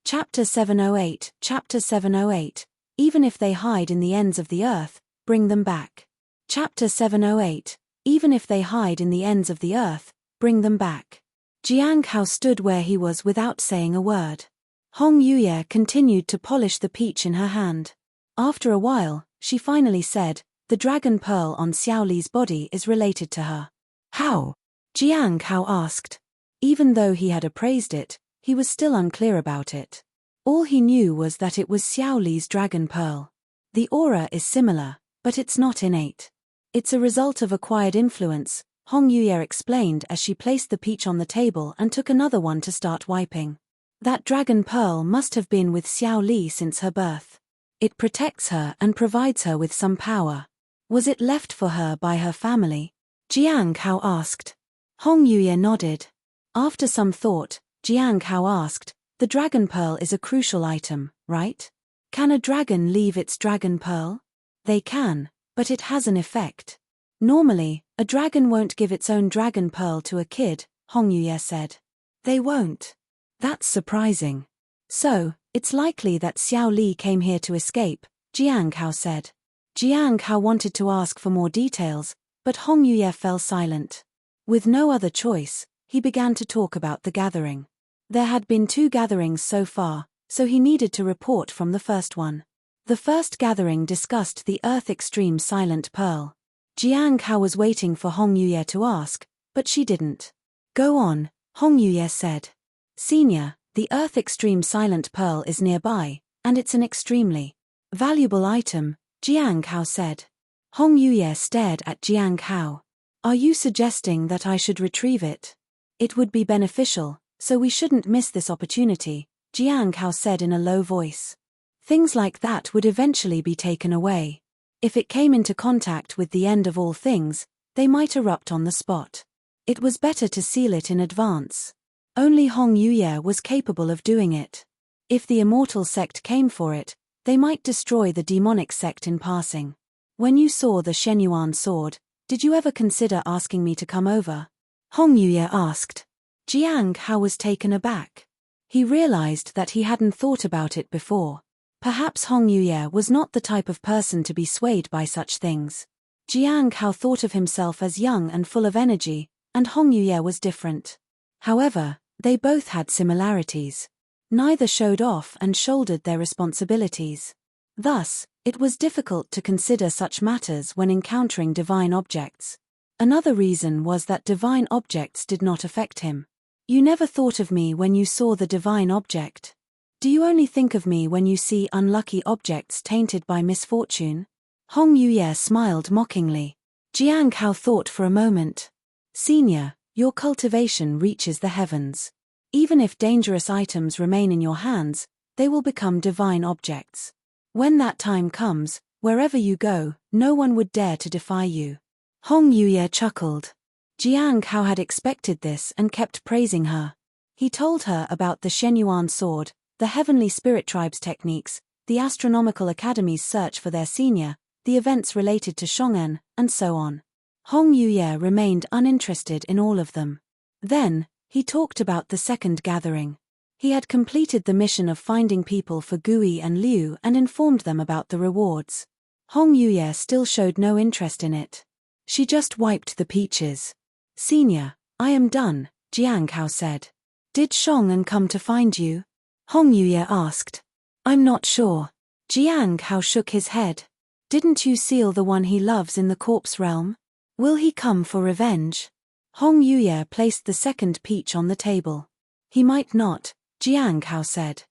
Chapter 708. Chapter 708. Even if they hide in the ends of the earth, bring them back. Chapter 708. Even if they hide in the ends of the earth, bring them back. Jiang Hao stood where he was without saying a word. Hong Yuye continued to polish the peach in her hand. After a while, she finally said, "The dragon pearl on Xiao Li's body is related to her." "How?" Jiang Hao asked. Even though he had appraised it, he was still unclear about it. All he knew was that it was Xiao Li's dragon pearl. The aura is similar, but it's not innate. It's a result of acquired influence, Hong Yuye explained as she placed the peach on the table and took another one to start wiping. That dragon pearl must have been with Xiao Li since her birth. It protects her and provides her with some power. Was it left for her by her family? Jiang Hao asked. Hong Yuye nodded. After some thought, Jiang Hao asked, "The dragon pearl is a crucial item, right? Can a dragon leave its dragon pearl?" "They can, but it has an effect. Normally, a dragon won't give its own dragon pearl to a kid," Hong Yuye said. "They won't? That's surprising. So, it's likely that Xiao Li came here to escape," Jiang Hao said. Jiang Hao wanted to ask for more details, but Hong Yuye fell silent. With no other choice, he began to talk about the gathering. There had been 2 gatherings so far, so he needed to report from the first one. The first gathering discussed the Earth Extreme Silent Pearl. Jiang Hao was waiting for Hong Yuye to ask, but she didn't. "Go on," Hong Yuye said. "Senior, the Earth Extreme Silent Pearl is nearby, and it's an extremely valuable item," Jiang Hao said. Hong Yuye stared at Jiang Hao. "Are you suggesting that I should retrieve it? It would be beneficial, so we shouldn't miss this opportunity," Jiang Hao said in a low voice. "Things like that would eventually be taken away. If it came into contact with the end of all things, they might erupt on the spot. It was better to seal it in advance. Only Hong Yuye was capable of doing it. If the immortal sect came for it, they might destroy the demonic sect in passing. When you saw the Shenyuan sword, did you ever consider asking me to come over?" Hong Yuye asked. Jiang Hao was taken aback. He realized that he hadn't thought about it before. Perhaps Hong Yuye was not the type of person to be swayed by such things. Jiang Hao thought of himself as young and full of energy, and Hong Yuye was different. However, they both had similarities. Neither showed off and shouldered their responsibilities. Thus, it was difficult to consider such matters when encountering divine objects. Another reason was that divine objects did not affect him. "You never thought of me when you saw the divine object. Do you only think of me when you see unlucky objects tainted by misfortune?" Hong Yuye smiled mockingly. Jiang Hao thought for a moment. "Senior, your cultivation reaches the heavens. Even if dangerous items remain in your hands, they will become divine objects. When that time comes, wherever you go, no one would dare to defy you." Hong Yuye chuckled. Jiang Hao had expected this and kept praising her. He told her about the Shenyuan sword, the Heavenly Spirit Tribe's techniques, the Astronomical Academy's search for their senior, the events related to Shong'an, and so on. Hong Yuye remained uninterested in all of them. Then, he talked about the second gathering. He had completed the mission of finding people for Gui and Liu and informed them about the rewards. Hong Yuye still showed no interest in it. She just wiped the peaches. "Senior, I am done," Jiang Hao said. "Did Shong'an come to find you?" Hong Yuye asked. "I'm not sure." Jiang Hao shook his head. "Didn't you seal the one he loves in the corpse realm? Will he come for revenge?" Hong Yuye placed the second peach on the table. "He might not," Jiang Hao said.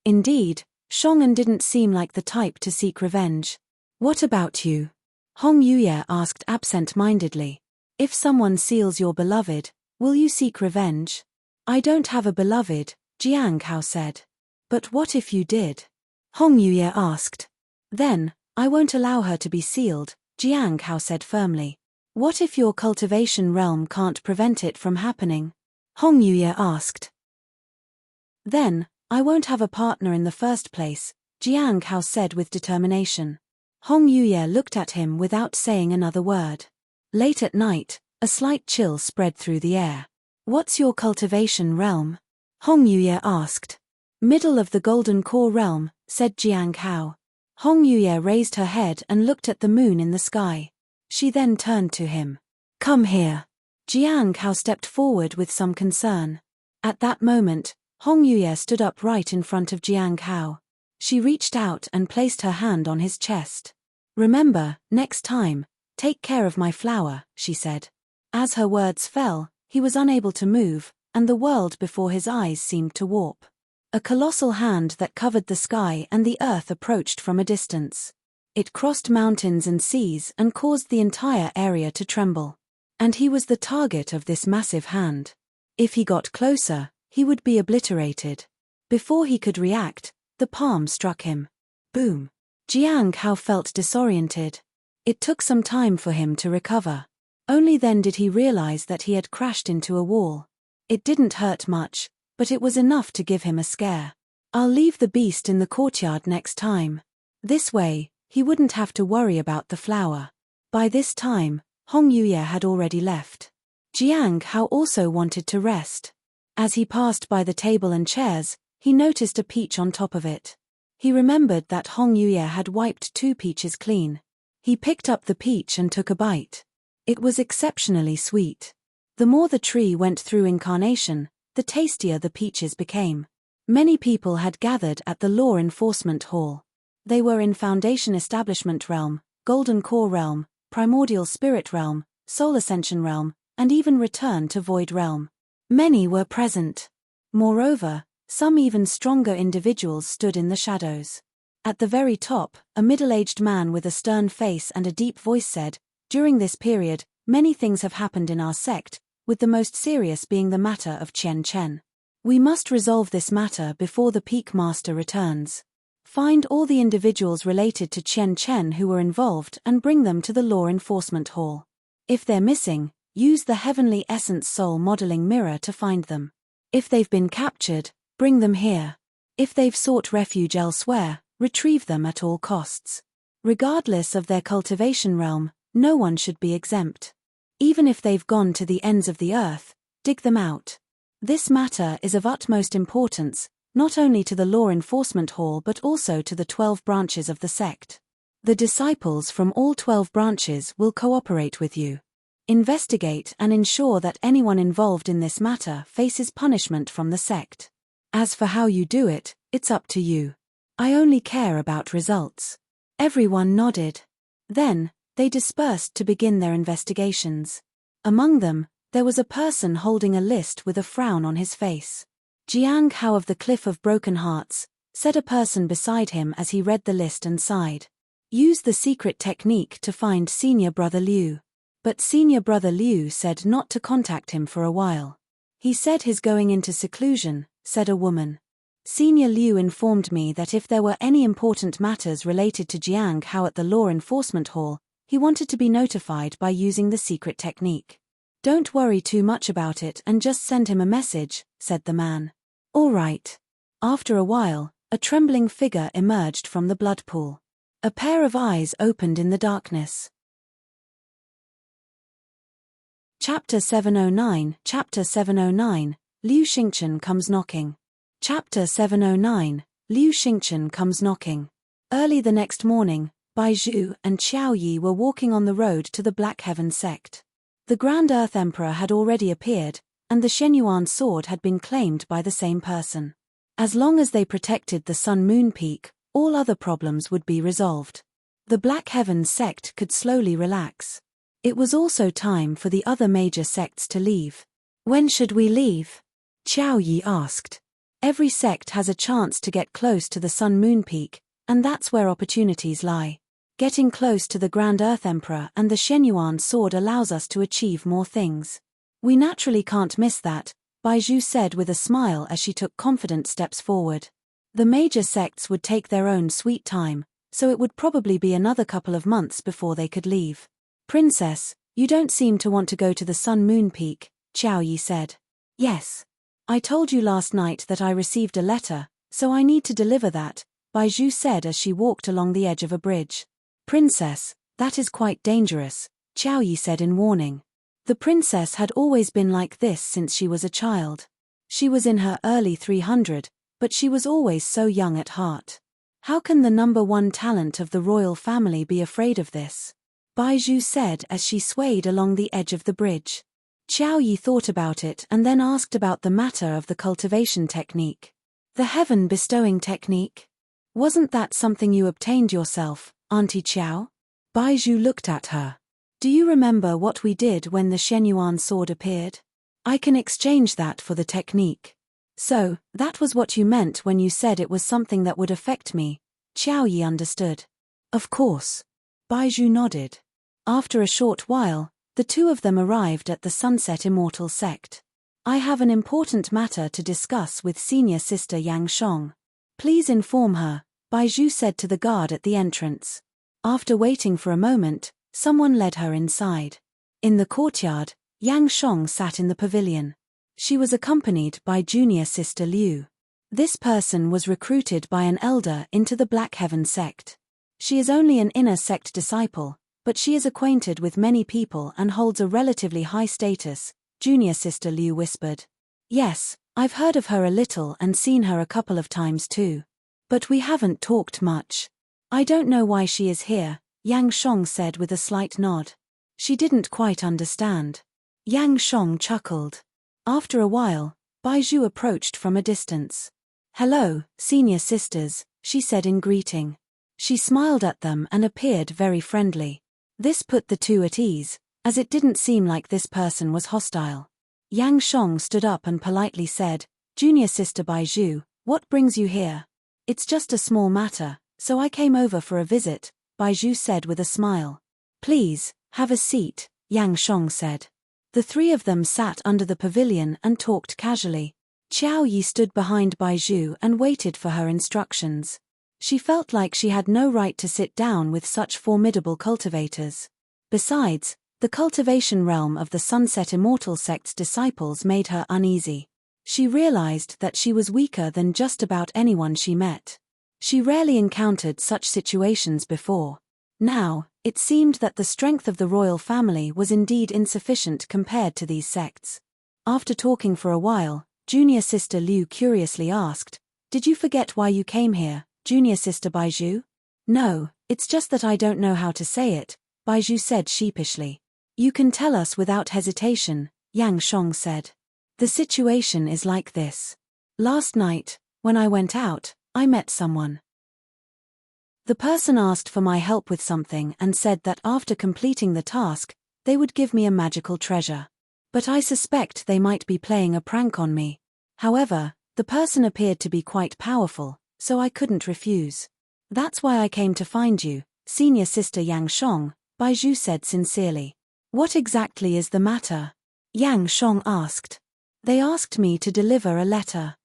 Indeed, Shong'an didn't seem like the type to seek revenge. "What about you?" Hong Yuye asked absent-mindedly. "If someone seals your beloved, will you seek revenge?" "I don't have a beloved," Jiang Hao said. "But what if you did?" Hong Yuye asked. "Then, I won't allow her to be sealed," Jiang Hao said firmly. "What if your cultivation realm can't prevent it from happening?" Hong Yuye asked. "Then, I won't have a partner in the first place," Jiang Hao said with determination. Hong Yuye looked at him without saying another word. Late at night, a slight chill spread through the air. What's your cultivation realm? Hong Yuye asked. Middle of the golden core realm, said Jiang Hao. Hong Yuye raised her head and looked at the moon in the sky. She then turned to him. Come here. Jiang Hao stepped forward with some concern. At that moment, Hong Yuye stood up right in front of Jiang Hao. She reached out and placed her hand on his chest. Remember, next time, take care of my flower, she said. As her words fell, he was unable to move, and the world before his eyes seemed to warp. A colossal hand that covered the sky and the earth approached from a distance. It crossed mountains and seas and caused the entire area to tremble. And he was the target of this massive hand. If he got closer, he would be obliterated. Before he could react, the palm struck him. Boom. Jiang Hao felt disoriented. It took some time for him to recover. Only then did he realize that he had crashed into a wall. It didn't hurt much, but it was enough to give him a scare. I'll leave the beast in the courtyard next time. This way, he wouldn't have to worry about the flower. By this time, Hong Yuye had already left. Jiang Hao also wanted to rest. As he passed by the table and chairs, he noticed a peach on top of it. He remembered that Hong Yuye had wiped 2 peaches clean. He picked up the peach and took a bite. It was exceptionally sweet. The more the tree went through incarnation, the tastier the peaches became. Many people had gathered at the Law Enforcement Hall. They were in Foundation Establishment Realm, Golden Core Realm, Primordial Spirit Realm, Soul Ascension Realm, and even Return to Void Realm. Many were present. Moreover, some even stronger individuals stood in the shadows. At the very top, a middle-aged man with a stern face and a deep voice said, "During this period, many things have happened in our sect, with the most serious being the matter of Chen Chen. We must resolve this matter before the Peak Master returns. Find all the individuals related to Chen Chen who were involved and bring them to the Law Enforcement Hall. If they're missing, use the Heavenly Essence Soul Modeling Mirror to find them. If they've been captured, bring them here. If they've sought refuge elsewhere, retrieve them at all costs. Regardless of their cultivation realm, no one should be exempt. Even if they've gone to the ends of the earth, dig them out. This matter is of utmost importance, not only to the Law Enforcement Hall but also to the 12 branches of the sect. The disciples from all 12 branches will cooperate with you. Investigate and ensure that anyone involved in this matter faces punishment from the sect. As for how you do it, it's up to you. I only care about results." Everyone nodded. Then, they dispersed to begin their investigations. Among them, there was a person holding a list with a frown on his face. Jiang Hao of the Cliff of Broken Hearts, said a person beside him as he read the list and sighed. Use the secret technique to find Senior Brother Liu. But Senior Brother Liu said not to contact him for a while. He said he's going into seclusion, said a woman. Senior Liu informed me that if there were any important matters related to Jiang Hao at the Law Enforcement Hall, he wanted to be notified by using the secret technique. Don't worry too much about it and just send him a message, said the man. All right. After a while, a trembling figure emerged from the blood pool. A pair of eyes opened in the darkness. Chapter 709, Chapter 709, Liu Xingchen comes knocking. Chapter 709, Liu Xingchen comes knocking. Early the next morning, Bai Zhu and Qiao Yi were walking on the road to the Black Heaven sect. The Grand Earth Emperor had already appeared, and the Shenyuan sword had been claimed by the same person. As long as they protected the Sun-Moon Peak, all other problems would be resolved. The Black Heaven sect could slowly relax. It was also time for the other major sects to leave. When should we leave? Qiao Yi asked. Every sect has a chance to get close to the Sun-Moon Peak, and that's where opportunities lie. Getting close to the Grand Earth Emperor and the Shenyuan sword allows us to achieve more things. We naturally can't miss that, Bai Zhu said with a smile as she took confident steps forward. The major sects would take their own sweet time, so it would probably be another couple of months before they could leave. Princess, you don't seem to want to go to the Sun-Moon Peak, Qiao Yi said. Yes. I told you last night that I received a letter, so I need to deliver that, Baizhu said as she walked along the edge of a bridge. Princess, that is quite dangerous, Qiao Yi said in warning. The princess had always been like this since she was a child. She was in her early 300, but she was always so young at heart. How can the number one talent of the royal family be afraid of this? Baizhu said as she swayed along the edge of the bridge. Qiao Yi thought about it and then asked about the matter of the cultivation technique. The heaven-bestowing technique? Wasn't that something you obtained yourself, Auntie Qiao? Baizhu looked at her. Do you remember what we did when the Shenyuan sword appeared? I can exchange that for the technique. So, that was what you meant when you said it was something that would affect me. Qiao Yi understood. Of course. Baizhu nodded. After a short while, the two of them arrived at the Sunset Immortal sect. I have an important matter to discuss with senior sister Yang Shong. Please inform her, Baizhu said to the guard at the entrance. After waiting for a moment, someone led her inside. In the courtyard, Yang Shong sat in the pavilion. She was accompanied by junior sister Liu. This person was recruited by an elder into the Black Heaven sect. She is only an inner sect disciple, but she is acquainted with many people and holds a relatively high status, junior sister Liu whispered. Yes, I've heard of her a little and seen her a couple of times too. But we haven't talked much. I don't know why she is here, Yang Shong said with a slight nod. She didn't quite understand. Yang Shong chuckled. After a while, Baizhu approached from a distance. Hello, senior sisters, she said in greeting. She smiled at them and appeared very friendly. This put the two at ease, as it didn't seem like this person was hostile. Yang Shong stood up and politely said, Junior sister Baizhu, what brings you here? It's just a small matter, so I came over for a visit, Baizhu said with a smile. Please, have a seat, Yang Shong said. The three of them sat under the pavilion and talked casually. Qiao Yi stood behind Baizhu and waited for her instructions. She felt like she had no right to sit down with such formidable cultivators. Besides, the cultivation realm of the Sunset Immortal sect's disciples made her uneasy. She realized that she was weaker than just about anyone she met. She rarely encountered such situations before. Now, it seemed that the strength of the royal family was indeed insufficient compared to these sects. After talking for a while, junior sister Liu curiously asked, Did you forget why you came here, junior sister Baizhu? No, it's just that I don't know how to say it, Baizhu said sheepishly. You can tell us without hesitation, Yang Shong said. The situation is like this. Last night, when I went out, I met someone. The person asked for my help with something and said that after completing the task, they would give me a magical treasure. But I suspect they might be playing a prank on me. However, the person appeared to be quite powerful, so I couldn't refuse. That's why I came to find you, senior sister Yang Shong, Baizhu said sincerely. What exactly is the matter? Yang Shong asked. They asked me to deliver a letter.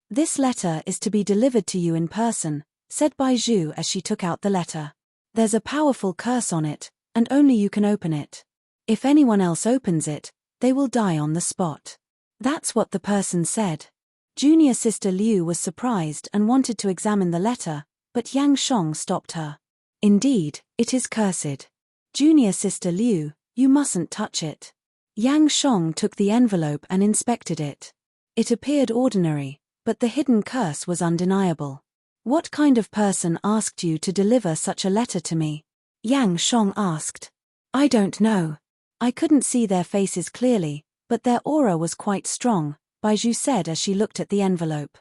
This letter is to be delivered to you in person, said Baizhu as she took out the letter. There's a powerful curse on it, and only you can open it. If anyone else opens it, they will die on the spot. That's what the person said. Junior sister Liu was surprised and wanted to examine the letter, but Yang Shong stopped her. Indeed, it is cursed. Junior sister Liu, you mustn't touch it. Yang Shong took the envelope and inspected it. It appeared ordinary, but the hidden curse was undeniable. What kind of person asked you to deliver such a letter to me? Yang Shong asked. I don't know. I couldn't see their faces clearly, but their aura was quite strong, Baizhu said as she looked at the envelope.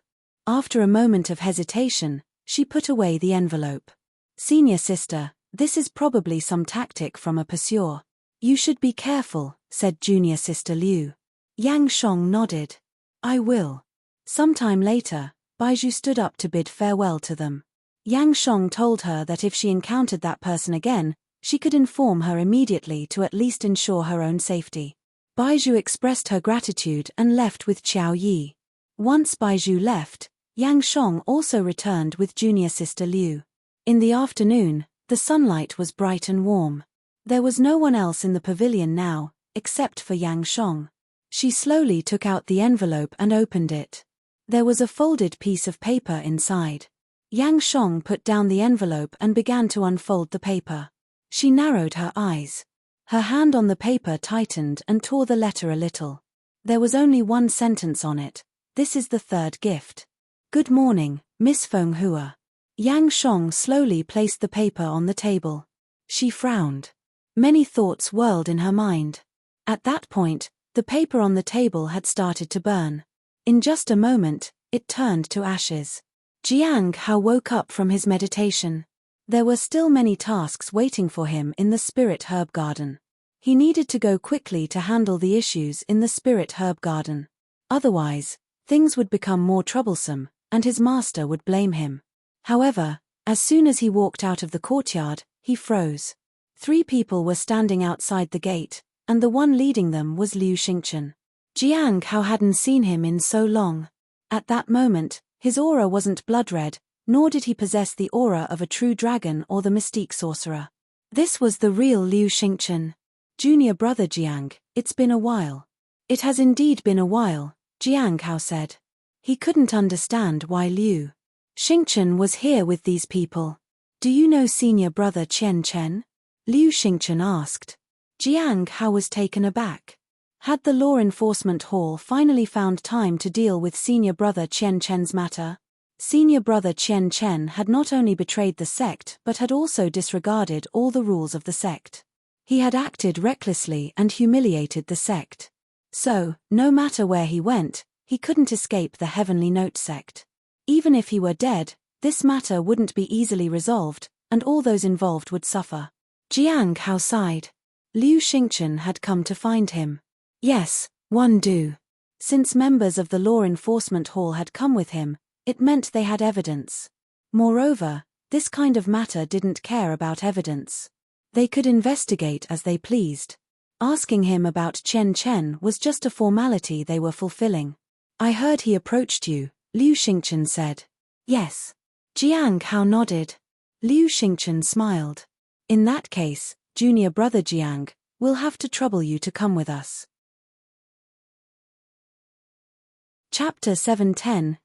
After a moment of hesitation, she put away the envelope. Senior sister, this is probably some tactic from a pursuer. You should be careful, said junior sister Liu. Yang Shong nodded. I will. Sometime later, Baizhu stood up to bid farewell to them. Yang Shong told her that if she encountered that person again, she could inform her immediately to at least ensure her own safety. Baizhu expressed her gratitude and left with Qiao Yi. Once Baizhu left, Yang Shong also returned with junior sister Liu. In the afternoon, the sunlight was bright and warm. There was no one else in the pavilion now, except for Yang Shong. She slowly took out the envelope and opened it. There was a folded piece of paper inside. Yang Shong put down the envelope and began to unfold the paper. She narrowed her eyes. Her hand on the paper tightened and tore the letter a little. There was only one sentence on it. This is the third gift. Good morning, Miss Feng Hua. Yang Shong slowly placed the paper on the table. She frowned. Many thoughts whirled in her mind. At that point, the paper on the table had started to burn. In just a moment, it turned to ashes. Jiang Hao woke up from his meditation. There were still many tasks waiting for him in the spirit herb garden. He needed to go quickly to handle the issues in the spirit herb garden. Otherwise, things would become more troublesome, and his master would blame him. However, as soon as he walked out of the courtyard, he froze. 3 people were standing outside the gate, and the one leading them was Liu Xingchen. Jiang Hao hadn't seen him in so long. At that moment, his aura wasn't blood red, nor did he possess the aura of a true dragon or the mystique sorcerer. This was the real Liu Xingchen. Junior brother Jiang, it's been a while. It has indeed been a while, Jiang Hao said. He couldn't understand why Liu Xingchen was here with these people. Do you know senior brother Qian Chen? Liu Xingchen asked. Jiang Hao was taken aback. Had the law enforcement hall finally found time to deal with senior brother Qian Chen's matter? Senior brother Qian Chen had not only betrayed the sect but had also disregarded all the rules of the sect. He had acted recklessly and humiliated the sect. So, no matter where he went, he couldn't escape the Heavenly Note sect. Even if he were dead, this matter wouldn't be easily resolved, and all those involved would suffer. Jiang Hao sighed. Liu Xingchen had come to find him. Yes, one do. Since members of the law enforcement hall had come with him, it meant they had evidence. Moreover, this kind of matter didn't care about evidence. They could investigate as they pleased. Asking him about Qian Chen was just a formality they were fulfilling. I heard he approached you, Liu Xingchen said. Yes. Jiang Hao nodded. Liu Xingchen smiled. In that case, junior brother Jiang, we'll have to trouble you to come with us. Chapter 710,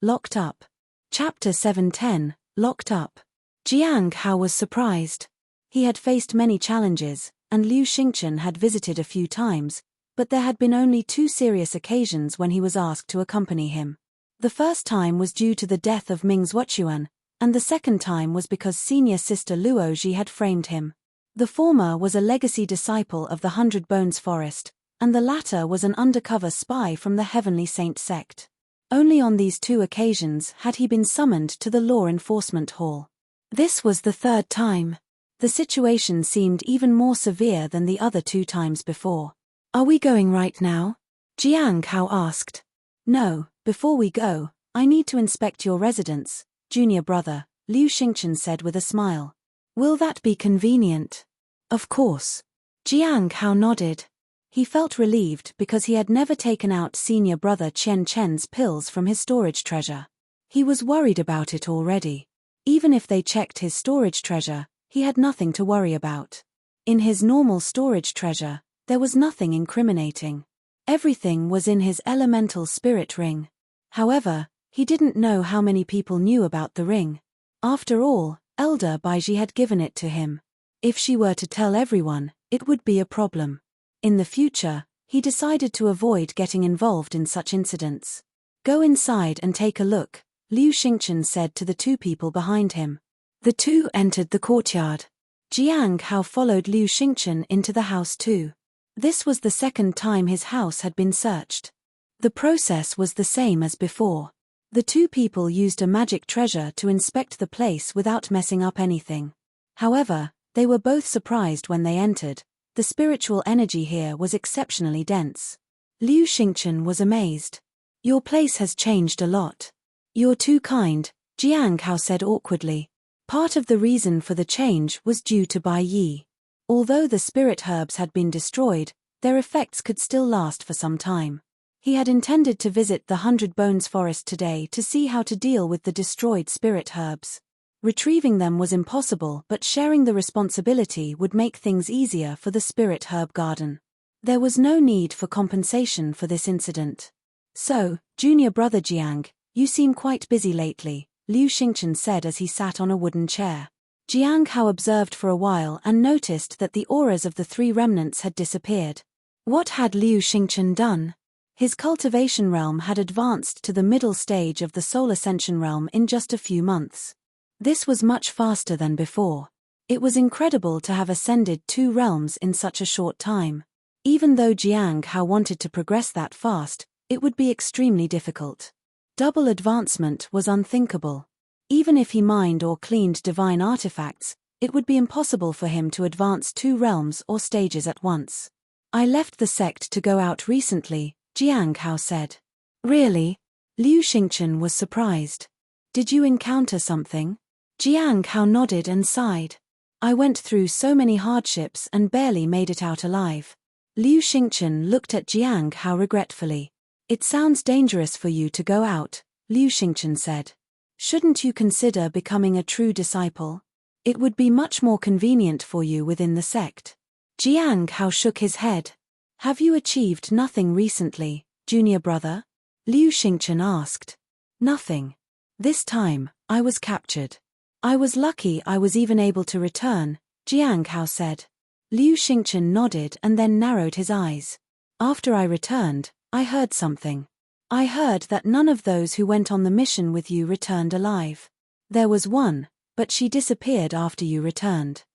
Locked Up. Chapter 710, Locked Up. Jiang Hao was surprised. He had faced many challenges, and Liu Xingchen had visited a few times, but there had been only 2 serious occasions when he was asked to accompany him. The first time was due to the death of Ming Zhuochuan, and the second time was because senior sister Luo Ji had framed him. The former was a legacy disciple of the 100 Bones Forest, and the latter was an undercover spy from the Heavenly Saint sect. Only on these 2 occasions had he been summoned to the law enforcement hall. This was the 3rd time. The situation seemed even more severe than the other 2 times before. Are we going right now? Jiang Hao asked. No, before we go, I need to inspect your residence, junior brother, Liu Xingchen said with a smile. Will that be convenient? Of course. Jiang Hao nodded. He felt relieved because he had never taken out senior brother Qian Chen's pills from his storage treasure. He was worried about it already. Even if they checked his storage treasure, he had nothing to worry about. In his normal storage treasure, there was nothing incriminating. Everything was in his elemental spirit ring. However, he didn't know how many people knew about the ring. After all, Elder Baiji had given it to him. If she were to tell everyone, it would be a problem. In the future, he decided to avoid getting involved in such incidents. Go inside and take a look, Liu Xingchen said to the 2 people behind him. The 2 entered the courtyard. Jiang Hao followed Liu Xingchen into the house too. This was the 2nd time his house had been searched. The process was the same as before. The 2 people used a magic treasure to inspect the place without messing up anything. However, they were both surprised when they entered. The spiritual energy here was exceptionally dense. Liu Xingchen was amazed. Your place has changed a lot. You're too kind, Jiang Hao said awkwardly. Part of the reason for the change was due to Bai Yi. Although the spirit herbs had been destroyed, their effects could still last for some time. He had intended to visit the 100 Bones Forest today to see how to deal with the destroyed spirit herbs. Retrieving them was impossible, but sharing the responsibility would make things easier for the spirit herb garden. There was no need for compensation for this incident. So, junior brother Jiang, You seem quite busy lately, Liu Xingchen said as he sat on a wooden chair. Jiang Hao observed for a while and noticed that the auras of the three remnants had disappeared. What had Liu Xingchen done? His cultivation realm had advanced to the middle stage of the soul ascension realm in just a few months. This was much faster than before. It was incredible to have ascended 2 realms in such a short time. Even though Jiang Hao wanted to progress that fast, it would be extremely difficult. Double advancement was unthinkable. Even if he mined or cleaned divine artifacts, it would be impossible for him to advance 2 realms or stages at once. I left the sect to go out recently, Jiang Hao said. Really? Liu Xingchen was surprised. Did you encounter something? Jiang Hao nodded and sighed. I went through so many hardships and barely made it out alive. Liu Xingchen looked at Jiang Hao regretfully. It sounds dangerous for you to go out, Liu Xingchen said. Shouldn't you consider becoming a true disciple? It would be much more convenient for you within the sect. Jiang Hao shook his head. Have you achieved nothing recently, junior brother? Liu Xingchen asked. Nothing. This time, I was captured. I was lucky I was even able to return, Jiang Hao said. Liu Xingchen nodded and then narrowed his eyes. After I returned, I heard something. I heard that none of those who went on the mission with you returned alive. There was one, but she disappeared after you returned.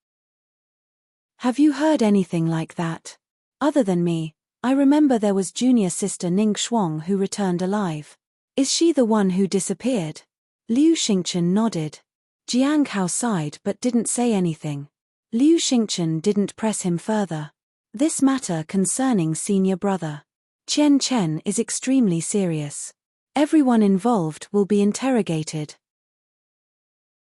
Have you heard anything like that? Other than me, I remember there was junior sister Ning Shuang who returned alive. Is she the one who disappeared? Liu Xingchen nodded. Jiang Hao sighed but didn't say anything. Liu Xingchen didn't press him further. This matter concerning senior brother Chen Chen is extremely serious. Everyone involved will be interrogated.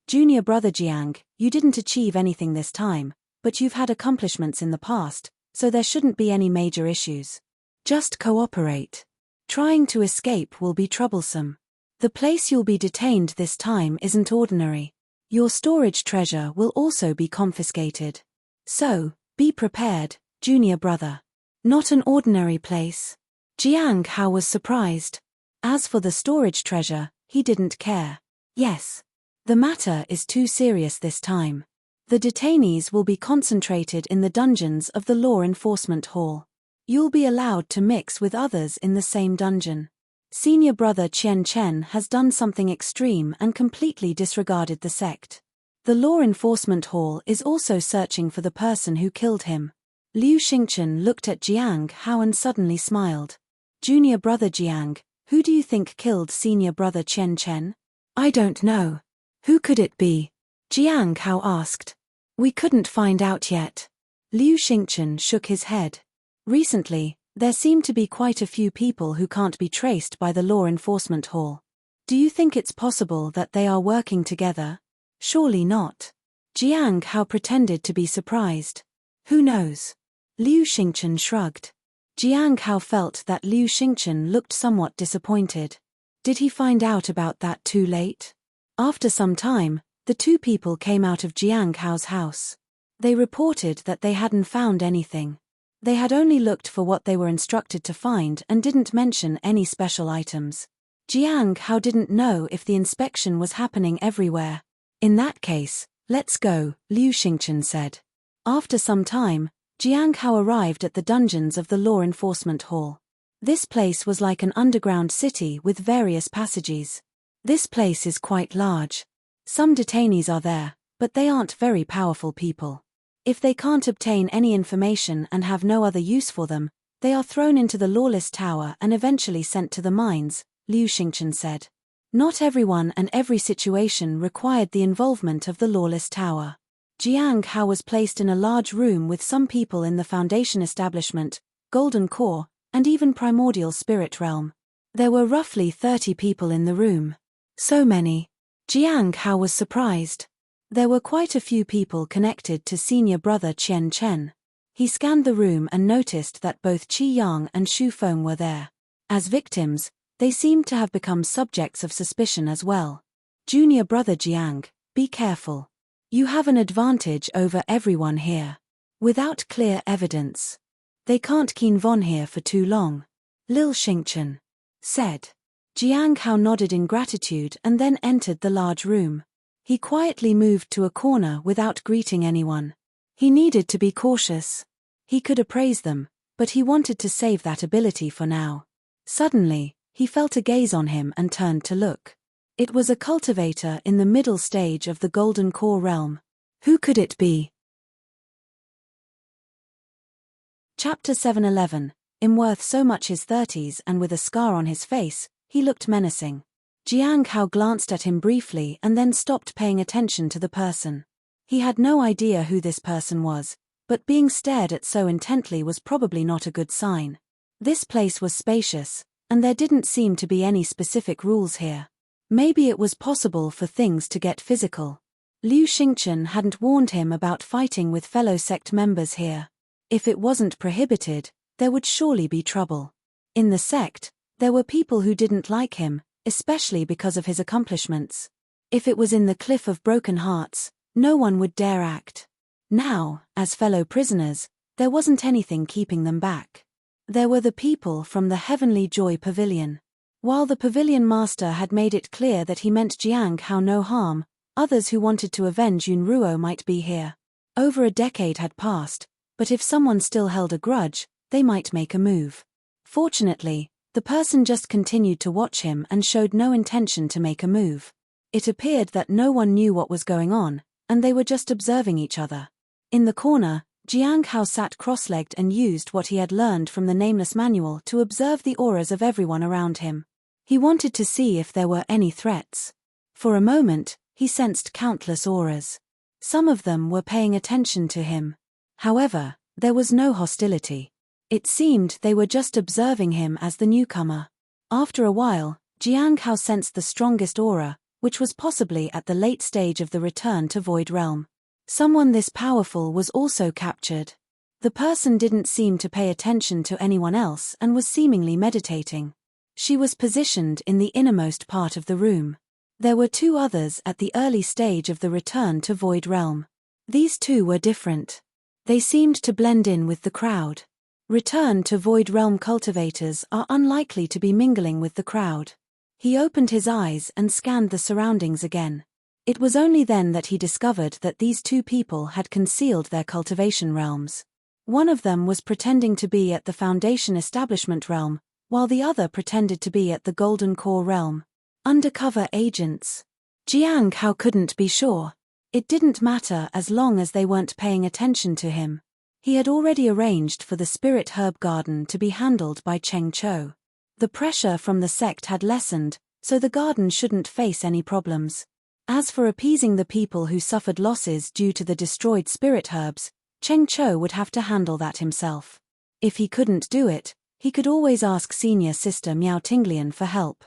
Junior brother Jiang, you didn't achieve anything this time, but you've had accomplishments in the past, so there shouldn't be any major issues. Just cooperate. Trying to escape will be troublesome. The place you'll be detained this time isn't ordinary. Your storage treasure will also be confiscated. So, be prepared, junior brother. Not an ordinary place. Jiang Hao was surprised. As for the storage treasure, he didn't care. Yes. The matter is too serious this time. The detainees will be concentrated in the dungeons of the Law Enforcement Hall. You'll be allowed to mix with others in the same dungeon. Senior brother Chen Chen has done something extreme and completely disregarded the sect. The Law Enforcement Hall is also searching for the person who killed him. Liu Xingchen looked at Jiang Hao and suddenly smiled. Junior brother Jiang, who do you think killed senior brother Chen Chen? I don't know. Who could it be? Jiang Hao asked. We couldn't find out yet. Liu Xingchen shook his head. Recently, there seem to be quite a few people who can't be traced by the Law Enforcement Hall. Do you think it's possible that they are working together? Surely not. Jiang Hao pretended to be surprised. Who knows? Liu Xingchen shrugged. Jiang Hao felt that Liu Xingchen looked somewhat disappointed. Did he find out about that too late? After some time, the 2 people came out of Jiang Hao's house. They reported that they hadn't found anything. They had only looked for what they were instructed to find and didn't mention any special items. Jiang Hao didn't know if the inspection was happening everywhere. In that case, let's go, Liu Xingchen said. After some time, Jiang Hao arrived at the dungeons of the Law Enforcement Hall. This place was like an underground city with various passages. This place is quite large. Some detainees are there, but they aren't very powerful people. If they can't obtain any information and have no other use for them, they are thrown into the lawless tower and eventually sent to the mines, Liu Xingchen said. Not everyone and every situation required the involvement of the lawless tower. Jiang Hao was placed in a large room with some people in the Foundation Establishment, Golden Core, and even Primordial Spirit Realm. There were roughly 30 people in the room. So many. Jiang Hao was surprised. There were quite a few people connected to senior brother Chen Chen. He scanned the room and noticed that both Qi Yang and Xu Feng were there. As victims, they seemed to have become subjects of suspicion as well. Junior brother Jiang, be careful. You have an advantage over everyone here. Without clear evidence. They can't keep on here for too long. Liu Xingchen said. Jiang Hao nodded in gratitude and then entered the large room. He quietly moved to a corner without greeting anyone. He needed to be cautious. He could appraise them, but he wanted to save that ability for now. Suddenly, he felt a gaze on him and turned to look. It was a cultivator in the middle stage of the Golden Core realm. Who could it be? Chapter 711. Worth so much his 30s and with a scar on his face, he looked menacing. Jiang Hao glanced at him briefly and then stopped paying attention to the person. He had no idea who this person was, but being stared at so intently was probably not a good sign. This place was spacious, and there didn't seem to be any specific rules here. Maybe it was possible for things to get physical. Liu Xingchen hadn't warned him about fighting with fellow sect members here. If it wasn't prohibited, there would surely be trouble. In the sect, there were people who didn't like him, especially because of his accomplishments. If it was in the Cliff of Broken Hearts, no one would dare act. Now, as fellow prisoners, there wasn't anything keeping them back. There were the people from the Heavenly Joy Pavilion. While the pavilion master had made it clear that he meant Jiang Hao no harm, others who wanted to avenge Yunruo might be here. Over a decade had passed, but if someone still held a grudge, they might make a move. Fortunately, the person just continued to watch him and showed no intention to make a move. It appeared that no one knew what was going on, and they were just observing each other. In the corner, Jiang Hao sat cross-legged and used what he had learned from the Nameless Manual to observe the auras of everyone around him. He wanted to see if there were any threats. For a moment, he sensed countless auras. Some of them were paying attention to him. However, there was no hostility. It seemed they were just observing him as the newcomer. After a while, Jiang Hao sensed the strongest aura, which was possibly at the late stage of the return to Void Realm. Someone this powerful was also captured. The person didn't seem to pay attention to anyone else and was seemingly meditating. She was positioned in the innermost part of the room. There were two others at the early stage of the return to Void Realm. These two were different. They seemed to blend in with the crowd. Return to Void Realm cultivators are unlikely to be mingling with the crowd. He opened his eyes and scanned the surroundings again. It was only then that he discovered that these two people had concealed their cultivation realms. One of them was pretending to be at the Foundation Establishment realm, while the other pretended to be at the Golden Core realm. Undercover agents. Jiang Hao couldn't be sure. It didn't matter as long as they weren't paying attention to him. He had already arranged for the Spirit Herb Garden to be handled by Cheng Chou. The pressure from the sect had lessened, so the garden shouldn't face any problems. As for appeasing the people who suffered losses due to the destroyed spirit herbs, Cheng Chou would have to handle that himself. If he couldn't do it, he could always ask Senior Sister Miao Tinglian for help.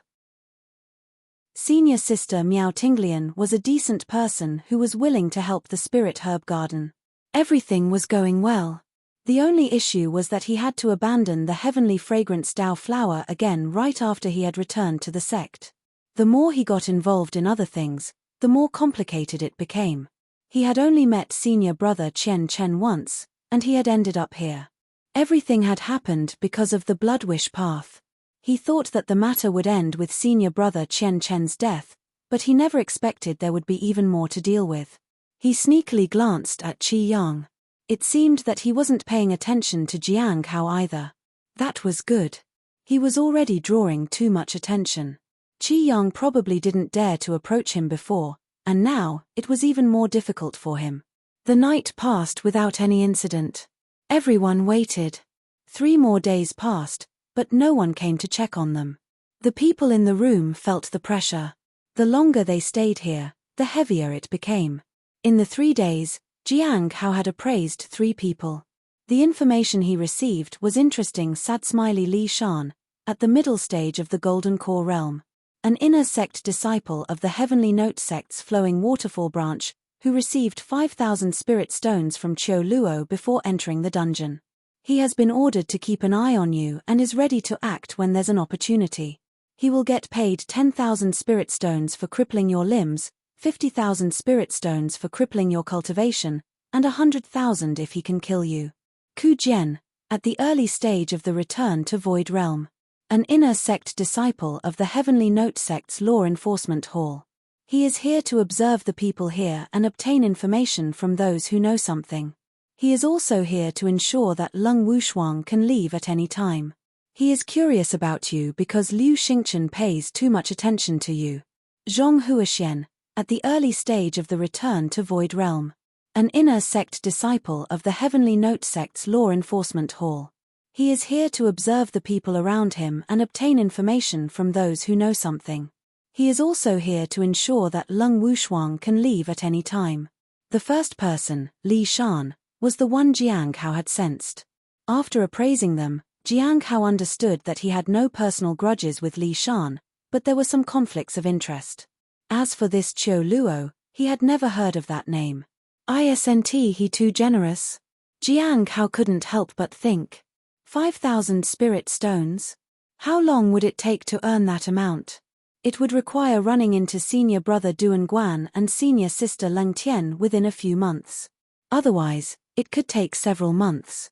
Senior Sister Miao Tinglian was a decent person who was willing to help the Spirit Herb Garden. Everything was going well. The only issue was that he had to abandon the heavenly fragrance Dao flower again right after he had returned to the sect. The more he got involved in other things, the more complicated it became. He had only met senior brother Chen Chen once, and he had ended up here. Everything had happened because of the blood wish path. He thought that the matter would end with senior brother Chen Chen's death, but he never expected there would be even more to deal with. He sneakily glanced at Qi Yang. It seemed that he wasn't paying attention to Jiang Hao either. That was good. He was already drawing too much attention. Qi Yang probably didn't dare to approach him before, and now, it was even more difficult for him. The night passed without any incident. Everyone waited. 3 more days passed, but no one came to check on them. The people in the room felt the pressure. The longer they stayed here, the heavier it became. In the 3 days, Jiang Hao had appraised 3 people. The information he received was interesting. Sad Smiley Li Shan, at the middle stage of the Golden Core realm. An inner sect disciple of the Heavenly Note sect's Flowing Waterfall branch, who received 5,000 spirit stones from Qiu Luo before entering the dungeon. He has been ordered to keep an eye on you and is ready to act when there's an opportunity. He will get paid 10,000 spirit stones for crippling your limbs, 50,000 spirit stones for crippling your cultivation, and 100,000 if he can kill you. Ku Jian, at the early stage of the return to Void Realm. an inner sect disciple of the Heavenly Note sect's law enforcement hall. He is here to observe the people here and obtain information from those who know something. He is also here to ensure that Leng Wushuang can leave at any time. He is curious about you because Liu Xingchen pays too much attention to you. Zhong Huaxian, at the early stage of the return to Void Realm. An inner sect disciple of the Heavenly Note sect's law enforcement hall. He is here to observe the people around him and obtain information from those who know something. He is also here to ensure that Leng Wushuang can leave at any time. The first person, Li Shan, was the one Jiang Hao had sensed. After appraising them, Jiang Hao understood that he had no personal grudges with Li Shan, but there were some conflicts of interest. As for this Qiu Luo, he had never heard of that name. Isn't he too generous? Jiang Hao couldn't help but think. 5,000 spirit stones? How long would it take to earn that amount? It would require running into senior brother Duan Guan and senior sister Leng Tian within a few months. Otherwise, it could take several months.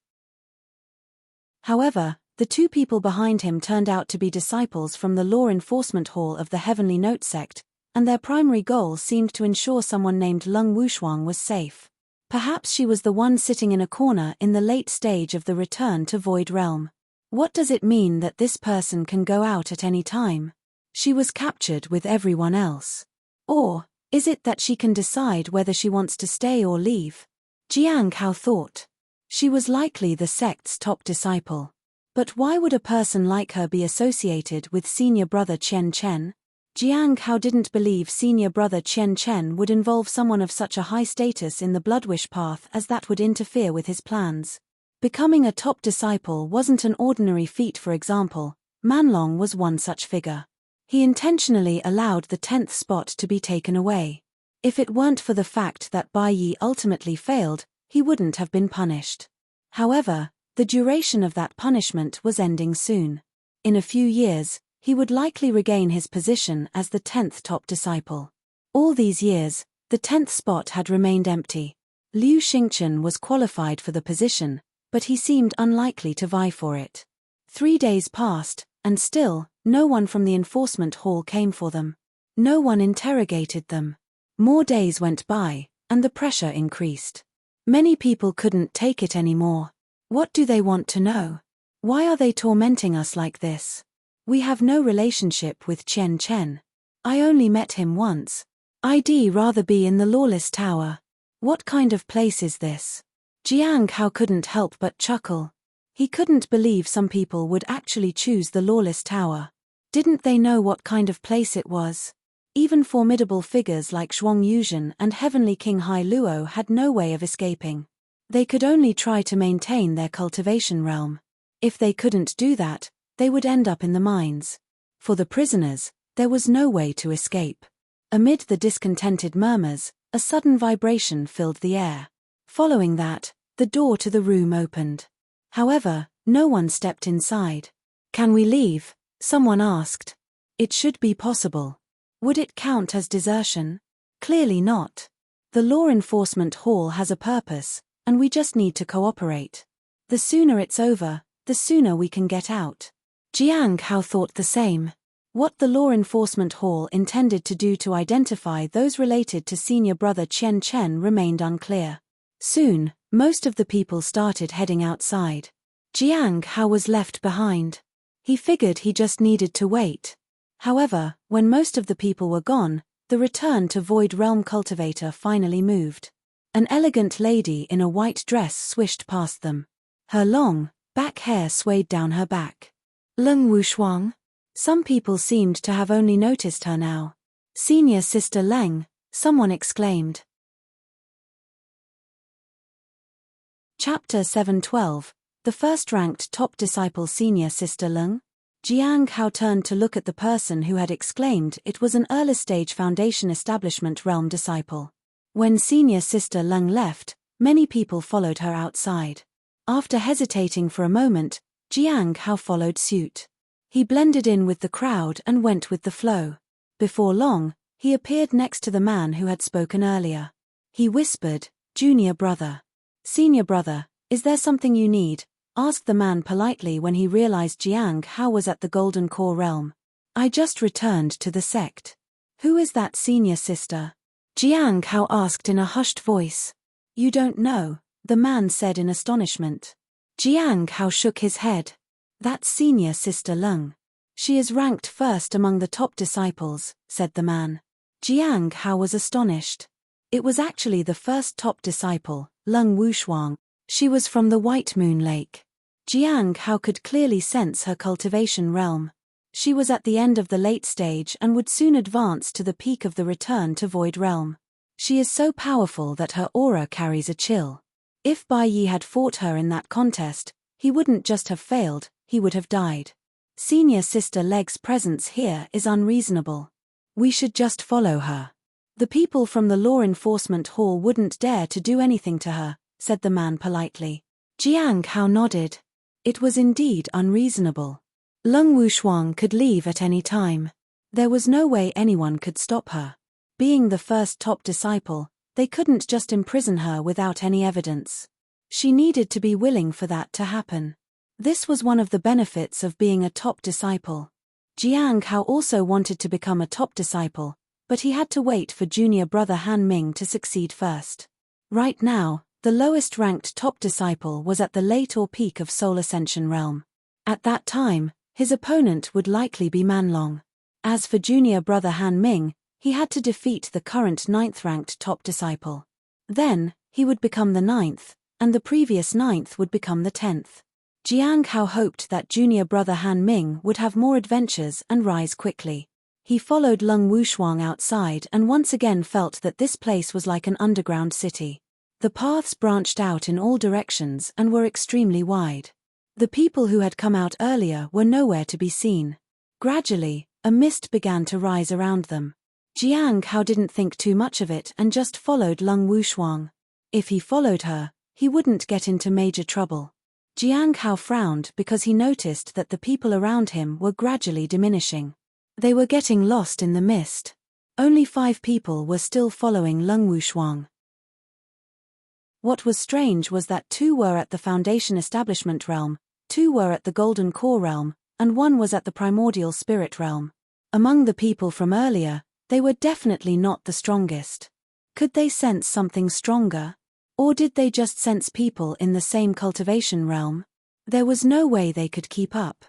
However, the two people behind him turned out to be disciples from the law enforcement hall of the Heavenly Note sect, and their primary goal seemed to ensure someone named Leng Wushuang was safe. Perhaps she was the one sitting in a corner in the late stage of the return to Void Realm. What does it mean that this person can go out at any time? She was captured with everyone else. Or, is it that she can decide whether she wants to stay or leave? Jiang Hao thought. She was likely the sect's top disciple. But why would a person like her be associated with senior brother Chen Chen? Jiang Hao didn't believe senior brother Chen Chen would involve someone of such a high status in the Bloodwish path, as that would interfere with his plans. Becoming a top disciple wasn't an ordinary feat. For example, Manlong was one such figure. He intentionally allowed the 10th spot to be taken away. If it weren't for the fact that Bai Yi ultimately failed, he wouldn't have been punished. However, the duration of that punishment was ending soon. In a few years, he would likely regain his position as the 10th top disciple. All these years, the 10th spot had remained empty. Liu Xingchen was qualified for the position, but he seemed unlikely to vie for it. 3 days passed, and still, no one from the enforcement hall came for them. No one interrogated them. More days went by, and the pressure increased. Many people couldn't take it anymore. What do they want to know? Why are they tormenting us like this? We have no relationship with Chen Chen. I only met him once. I'd rather be in the Lawless Tower. What kind of place is this? Jiang Hao couldn't help but chuckle. He couldn't believe some people would actually choose the Lawless Tower. Didn't they know what kind of place it was? Even formidable figures like Zhuang Yuzhen and Heavenly King Hai Luo had no way of escaping. They could only try to maintain their cultivation realm. If they couldn't do that, they would end up in the mines. For the prisoners, there was no way to escape. Amid the discontented murmurs, a sudden vibration filled the air. Following that, the door to the room opened. However, no one stepped inside. "Can we leave?" someone asked. It should be possible. Would it count as desertion? Clearly not. The law enforcement hall has a purpose, and we just need to cooperate. The sooner it's over, the sooner we can get out. Jiang Hao thought the same. What the law enforcement hall intended to do to identify those related to senior brother Chen Chen remained unclear. Soon, most of the people started heading outside. Jiang Hao was left behind. He figured he just needed to wait. However, when most of the people were gone, the return to Void Realm Cultivator finally moved. An elegant lady in a white dress swished past them. Her long, back hair swayed down her back. Leng Wushuang? Some people seemed to have only noticed her now. "Senior Sister Leng," someone exclaimed. Chapter 712, The first-ranked top disciple Senior Sister Leng. Jiang Hao turned to look at the person who had exclaimed it was an early-stage Foundation Establishment Realm disciple. When Senior Sister Leng left, many people followed her outside. After hesitating for a moment, Jiang Hao followed suit. He blended in with the crowd and went with the flow. Before long, he appeared next to the man who had spoken earlier. He whispered, "Junior brother. Senior brother, is there something you need?" asked the man politely when he realized Jiang Hao was at the Golden Core realm. I just returned to the sect. Who is that senior sister? Jiang Hao asked in a hushed voice. You don't know, the man said in astonishment. Jiang Hao shook his head. That's senior sister Leng. She is ranked first among the top disciples, said the man. Jiang Hao was astonished. It was actually the first top disciple, Leng Wushuang. She was from the White Moon Lake. Jiang Hao could clearly sense her cultivation realm. She was at the end of the late stage and would soon advance to the peak of the return to Void realm. She is so powerful that her aura carries a chill. If Bai Yi had fought her in that contest, he wouldn't just have failed, he would have died. Senior Sister Leg's presence here is unreasonable. We should just follow her. The people from the law enforcement hall wouldn't dare to do anything to her, said the man politely. Jiang Hao nodded. It was indeed unreasonable. Leng Wushuang could leave at any time. There was no way anyone could stop her. Being the first top disciple, they couldn't just imprison her without any evidence. She needed to be willing for that to happen. This was one of the benefits of being a top disciple. Jiang Hao also wanted to become a top disciple, but he had to wait for junior brother Han Ming to succeed first. Right now, the lowest ranked top disciple was at the late or peak of Soul Ascension realm. At that time, his opponent would likely be Manlong. As for junior brother Han Ming, he had to defeat the current 9th ranked top disciple. Then, he would become the 9th, and the previous 9th would become the 10th. Jiang Hao hoped that junior brother Han Ming would have more adventures and rise quickly. He followed Leng Wushuang outside and once again felt that this place was like an underground city. The paths branched out in all directions and were extremely wide. The people who had come out earlier were nowhere to be seen. Gradually, a mist began to rise around them. Jiang Hao didn't think too much of it and just followed Leng Wushuang. If he followed her, he wouldn't get into major trouble. Jiang Hao frowned because he noticed that the people around him were gradually diminishing. They were getting lost in the mist. Only 5 people were still following Leng Wushuang. What was strange was that 2 were at the Foundation Establishment realm, 2 were at the Golden Core realm, and 1 was at the Primordial Spirit realm. Among the people from earlier, they were definitely not the strongest. Could they sense something stronger? Or did they just sense people in the same cultivation realm? There was no way they could keep up.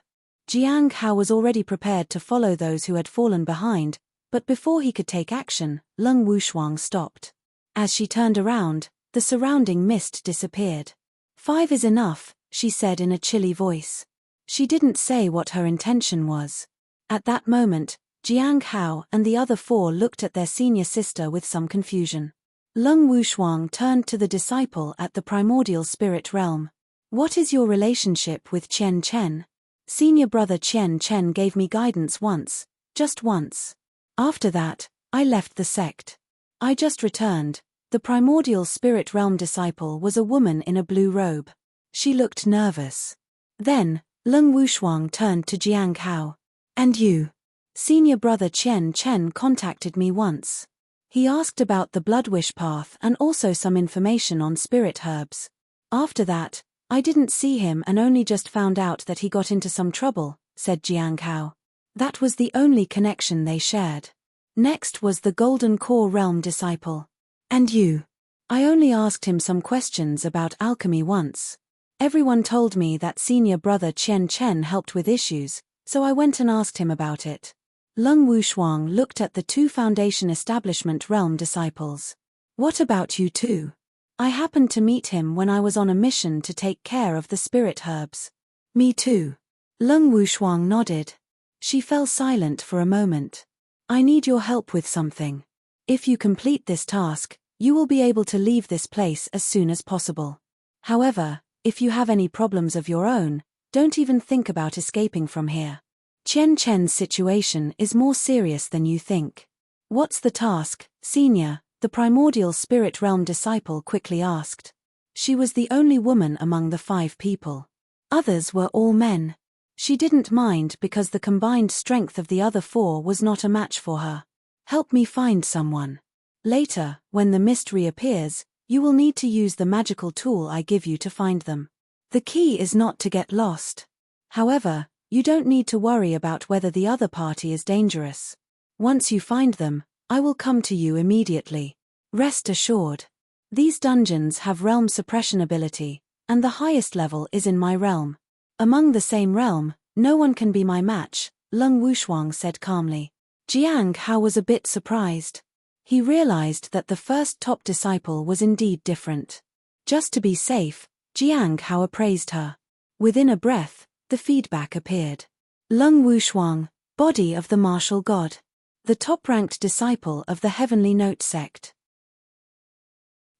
Jiang Hao was already prepared to follow those who had fallen behind, but before he could take action, Leng Wushuang stopped. As she turned around, the surrounding mist disappeared. 5 is enough, she said in a chilly voice. She didn't say what her intention was. At that moment, Jiang Hao and the other 4 looked at their senior sister with some confusion. Leng Wushuang turned to the disciple at the Primordial Spirit realm. What is your relationship with Qian Chen? Senior brother Qian Chen gave me guidance once, just once. After that, I left the sect. I just returned. The Primordial Spirit realm disciple was a woman in a blue robe. She looked nervous. Then, Leng Wushuang turned to Jiang Hao. And you? Senior brother Qian Chen contacted me once. He asked about the Blood Wish path and also some information on spirit herbs. After that, I didn't see him and only just found out that he got into some trouble, said Jiang Hao. That was the only connection they shared. Next was the Golden Core realm disciple. And you? I only asked him some questions about alchemy once. Everyone told me that senior brother Qian Chen helped with issues, so I went and asked him about it. Leng Wushuang looked at the 2 Foundation Establishment realm disciples. What about you 2? I happened to meet him when I was on a mission to take care of the spirit herbs. Me too. Leng Wushuang nodded. She fell silent for a moment. I need your help with something. If you complete this task, you will be able to leave this place as soon as possible. However, if you have any problems of your own, don't even think about escaping from here. Qian Chen's situation is more serious than you think. What's the task, Senior? The Primordial Spirit Realm disciple quickly asked. She was the only woman among the 5 people. Others were all men. She didn't mind because the combined strength of the other 4 was not a match for her. Help me find someone. Later, when the mist reappears, you will need to use the magical tool I give you to find them. The key is not to get lost. However, you don't need to worry about whether the other party is dangerous. Once you find them, I will come to you immediately. Rest assured. These dungeons have realm suppression ability, and the highest level is in my realm. Among the same realm, no one can be my match, Lung Wushuang said calmly. Jiang Hao was a bit surprised. He realized that the first top disciple was indeed different. Just to be safe, Jiang Hao appraised her. Within a breath, the feedback appeared. Lung Wushuang, body of the martial god. The top-ranked disciple of the Heavenly Note sect.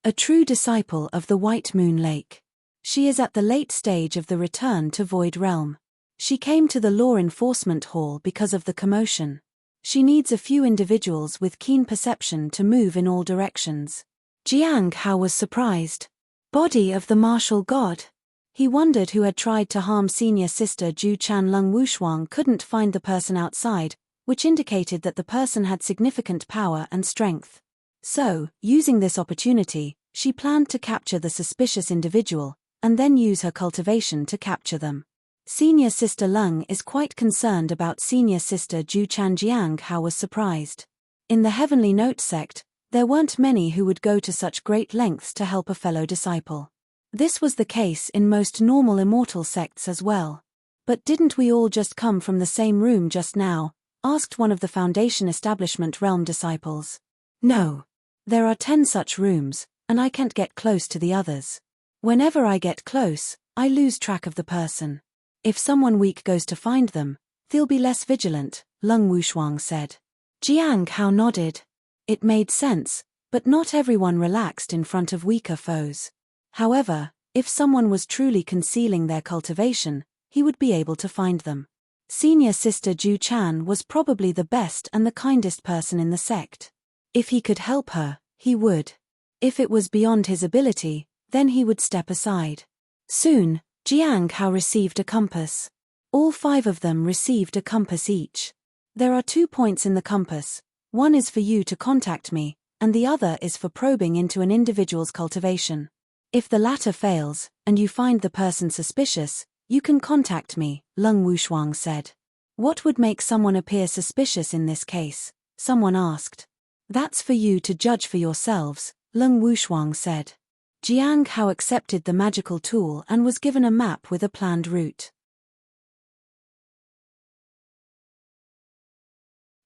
A true disciple of the White Moon Lake. She is at the late stage of the return to Void Realm. She came to the Law Enforcement Hall because of the commotion. She needs a few individuals with keen perception to move in all directions. Jiang Hao was surprised. Body of the martial god. He wondered who had tried to harm senior sister Ju Chan. Lung Wushuang couldn't find the person outside, which indicated that the person had significant power and strength. So, using this opportunity, she planned to capture the suspicious individual, and then use her cultivation to capture them. Senior sister Lung is quite concerned about senior sister Ju Chan. Jiang Hao was surprised. In the Heavenly Note sect, there weren't many who would go to such great lengths to help a fellow disciple. This was the case in most normal immortal sects as well. But didn't we all just come from the same room just now? Asked one of the Foundation Establishment Realm disciples. No. There are 10 such rooms, and I can't get close to the others. Whenever I get close, I lose track of the person. If someone weak goes to find them, they'll be less vigilant, Lung Wushuang said. Jiang Hao nodded. It made sense, but not everyone relaxed in front of weaker foes. However, if someone was truly concealing their cultivation, he would be able to find them. Senior sister Ju Chan was probably the best and the kindest person in the sect. If he could help her, he would. If it was beyond his ability, then he would step aside. Soon, Jiang Hao received a compass. All 5 of them received a compass each. There are 2 points in the compass. One is for you to contact me, and the other is for probing into an individual's cultivation. If the latter fails, and you find the person suspicious, you can contact me, Lung Wushuang said. What would make someone appear suspicious in this case? Someone asked. That's for you to judge for yourselves, Lung Wushuang said. Jiang Hao accepted the magical tool and was given a map with a planned route.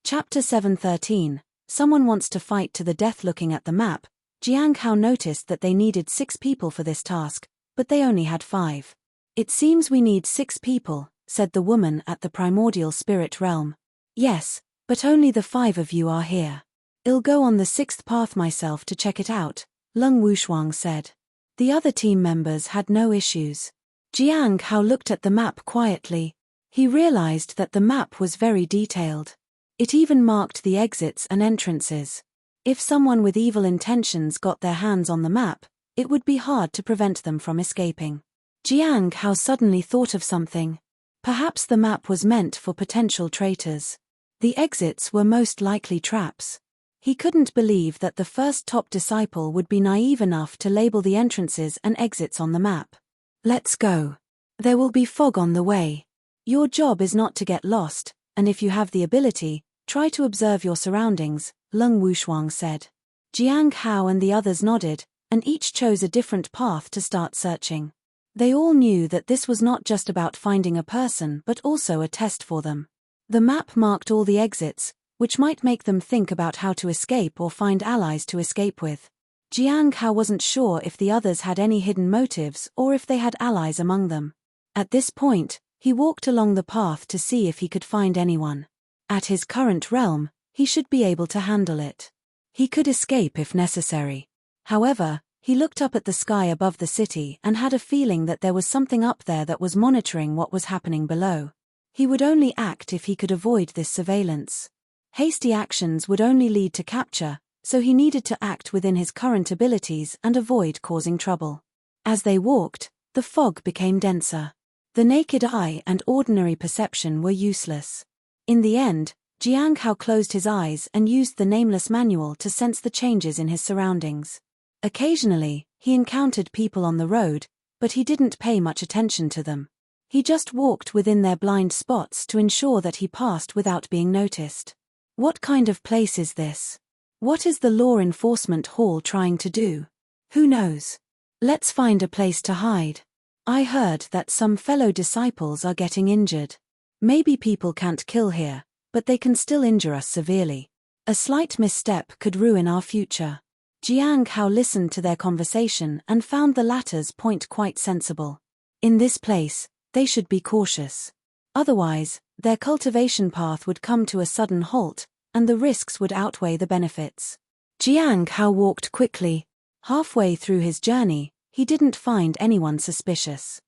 Chapter 7:13. Someone wants to fight to the death. Looking at the map, Jiang Hao noticed that they needed 6 people for this task, but they only had 5. It seems we need 6 people, said the woman at the primordial spirit realm. Yes, but only the 5 of you are here. I'll go on the 6th path myself to check it out, Lung Wushuang said. The other team members had no issues. Jiang Hao looked at the map quietly. He realized that the map was very detailed. It even marked the exits and entrances. If someone with evil intentions got their hands on the map, it would be hard to prevent them from escaping. Jiang Hao suddenly thought of something. Perhaps the map was meant for potential traitors. The exits were most likely traps. He couldn't believe that the first top disciple would be naive enough to label the entrances and exits on the map. Let's go. There will be fog on the way. Your job is not to get lost, and if you have the ability, try to observe your surroundings, Lung Wushuang said. Jiang Hao and the others nodded, and each chose a different path to start searching. They all knew that this was not just about finding a person but also a test for them. The map marked all the exits, which might make them think about how to escape or find allies to escape with. Jiang Hao wasn't sure if the others had any hidden motives or if they had allies among them. At this point, he walked along the path to see if he could find anyone. At his current realm, he should be able to handle it. He could escape if necessary. However, he looked up at the sky above the city and had a feeling that there was something up there that was monitoring what was happening below. He would only act if he could avoid this surveillance. Hasty actions would only lead to capture, so he needed to act within his current abilities and avoid causing trouble. As they walked, the fog became denser. The naked eye and ordinary perception were useless. In the end, Jiang Hao closed his eyes and used the nameless manual to sense the changes in his surroundings. Occasionally, he encountered people on the road, but he didn't pay much attention to them. He just walked within their blind spots to ensure that he passed without being noticed. What kind of place is this? What is the law enforcement hall trying to do? Who knows? Let's find a place to hide. I heard that some fellow disciples are getting injured. Maybe people can't kill here, but they can still injure us severely. A slight misstep could ruin our future. Jiang Hao listened to their conversation and found the latter's point quite sensible. In this place, they should be cautious. Otherwise, their cultivation path would come to a sudden halt, and the risks would outweigh the benefits. Jiang Hao walked quickly. Halfway through his journey, he didn't find anyone suspicious.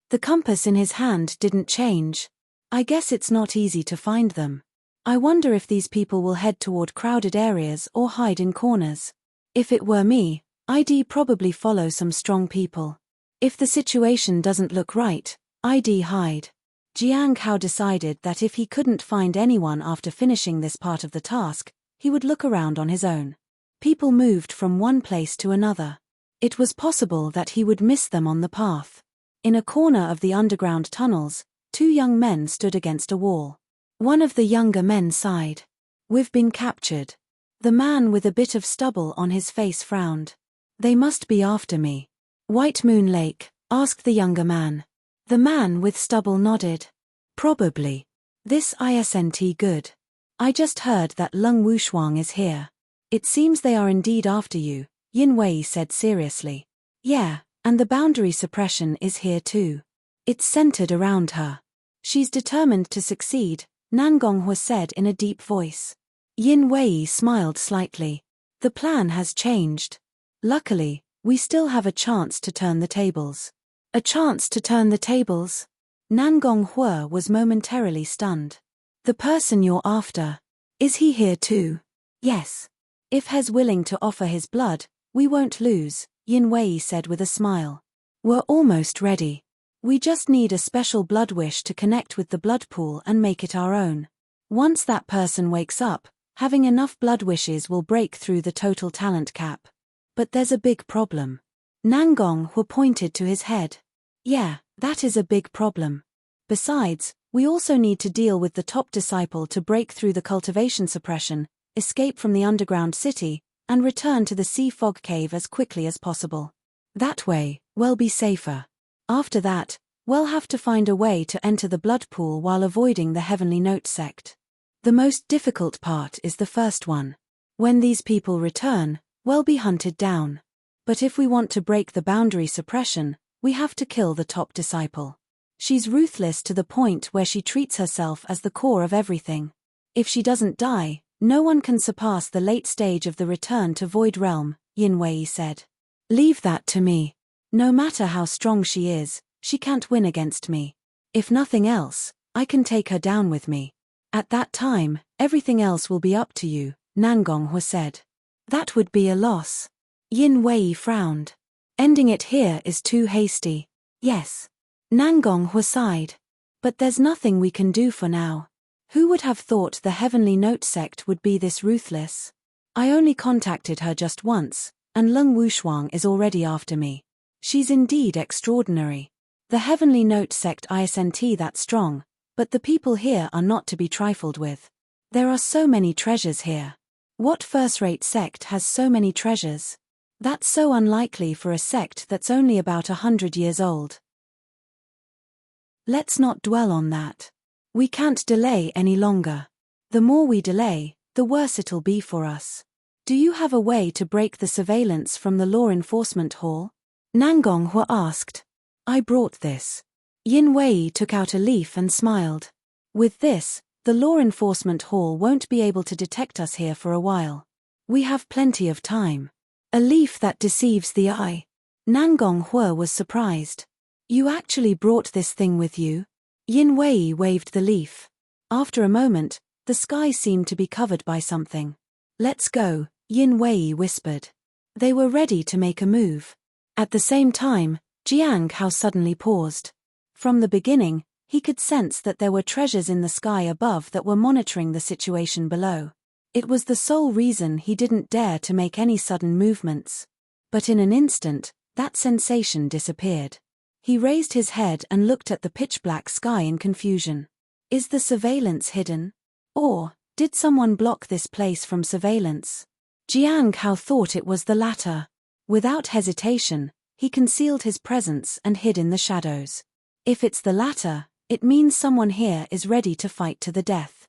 The compass in his hand didn't change. I guess it's not easy to find them. I wonder if these people will head toward crowded areas or hide in corners. If it were me, I'd probably follow some strong people. If the situation doesn't look right, I'd hide. Jiang Hao decided that if he couldn't find anyone after finishing this part of the task, he would look around on his own. People moved from one place to another. It was possible that he would miss them on the path. In a corner of the underground tunnels, two young men stood against a wall. One of the younger men sighed. "We've been captured." The man with a bit of stubble on his face frowned. "They must be after me." "White Moon Lake?" asked the younger man. The man with stubble nodded. "Probably. This isn't good. I just heard that Lung Wushuang is here." "It seems they are indeed after you," Yin Wei said seriously. "Yeah, and the boundary suppression is here too. It's centered around her. She's determined to succeed," Nan Gonghua said in a deep voice. Yin Wei smiled slightly. "The plan has changed. Luckily, we still have a chance to turn the tables." "A chance to turn the tables?" Nan Gonghua was momentarily stunned. "The person you're after. Is he here too?" "Yes. If he's willing to offer his blood, we won't lose," Yin Wei said with a smile. "We're almost ready. We just need a special blood wish to connect with the blood pool and make it our own. Once that person wakes up, having enough blood wishes will break through the total talent cap. But there's a big problem." Nan Gonghua pointed to his head. "Yeah, that is a big problem. Besides, we also need to deal with the top disciple to break through the cultivation suppression, escape from the underground city, and return to the sea fog cave as quickly as possible. That way, we'll be safer. After that, we'll have to find a way to enter the blood pool while avoiding the Heavenly Note sect. The most difficult part is the first one. When these people return, we'll be hunted down. But if we want to break the boundary suppression, we have to kill the top disciple. She's ruthless to the point where she treats herself as the core of everything. If she doesn't die, no one can surpass the late stage of the return to Void Realm," Yin Wei said. "Leave that to me. No matter how strong she is, she can't win against me. If nothing else, I can take her down with me. At that time, everything else will be up to you," Nan Gonghua said. "That would be a loss." Yin Wei frowned. "Ending it here is too hasty." "Yes." Nan Gonghua sighed. "But there's nothing we can do for now. Who would have thought the Heavenly Note sect would be this ruthless? I only contacted her just once, and Lung Wushuang is already after me. She's indeed extraordinary. The Heavenly Note sect isn't that strong, but the people here are not to be trifled with. There are so many treasures here. What first-rate sect has so many treasures? That's so unlikely for a sect that's only about 100 years old. Let's not dwell on that. We can't delay any longer. The more we delay, the worse it'll be for us. Do you have a way to break the surveillance from the law enforcement hall?" Nan Gonghua asked. "I brought this." Yin Wei took out a leaf and smiled. "With this, the law enforcement hall won't be able to detect us here for a while. We have plenty of time." "A leaf that deceives the eye." Nan Gonghua was surprised. "You actually brought this thing with you?" Yin Wei waved the leaf. After a moment, the sky seemed to be covered by something. "Let's go," Yin Wei whispered. They were ready to make a move. At the same time, Jiang Hao suddenly paused. From the beginning, he could sense that there were treasures in the sky above that were monitoring the situation below. It was the sole reason he didn't dare to make any sudden movements. But in an instant, That sensation disappeared. He raised his head and looked at the pitch-black sky in confusion. Is the surveillance hidden? Or, did someone block this place from surveillance? Jiang Hao thought it was the latter. Without hesitation, he concealed his presence and hid in the shadows. If it's the latter, it means someone here is ready to fight to the death.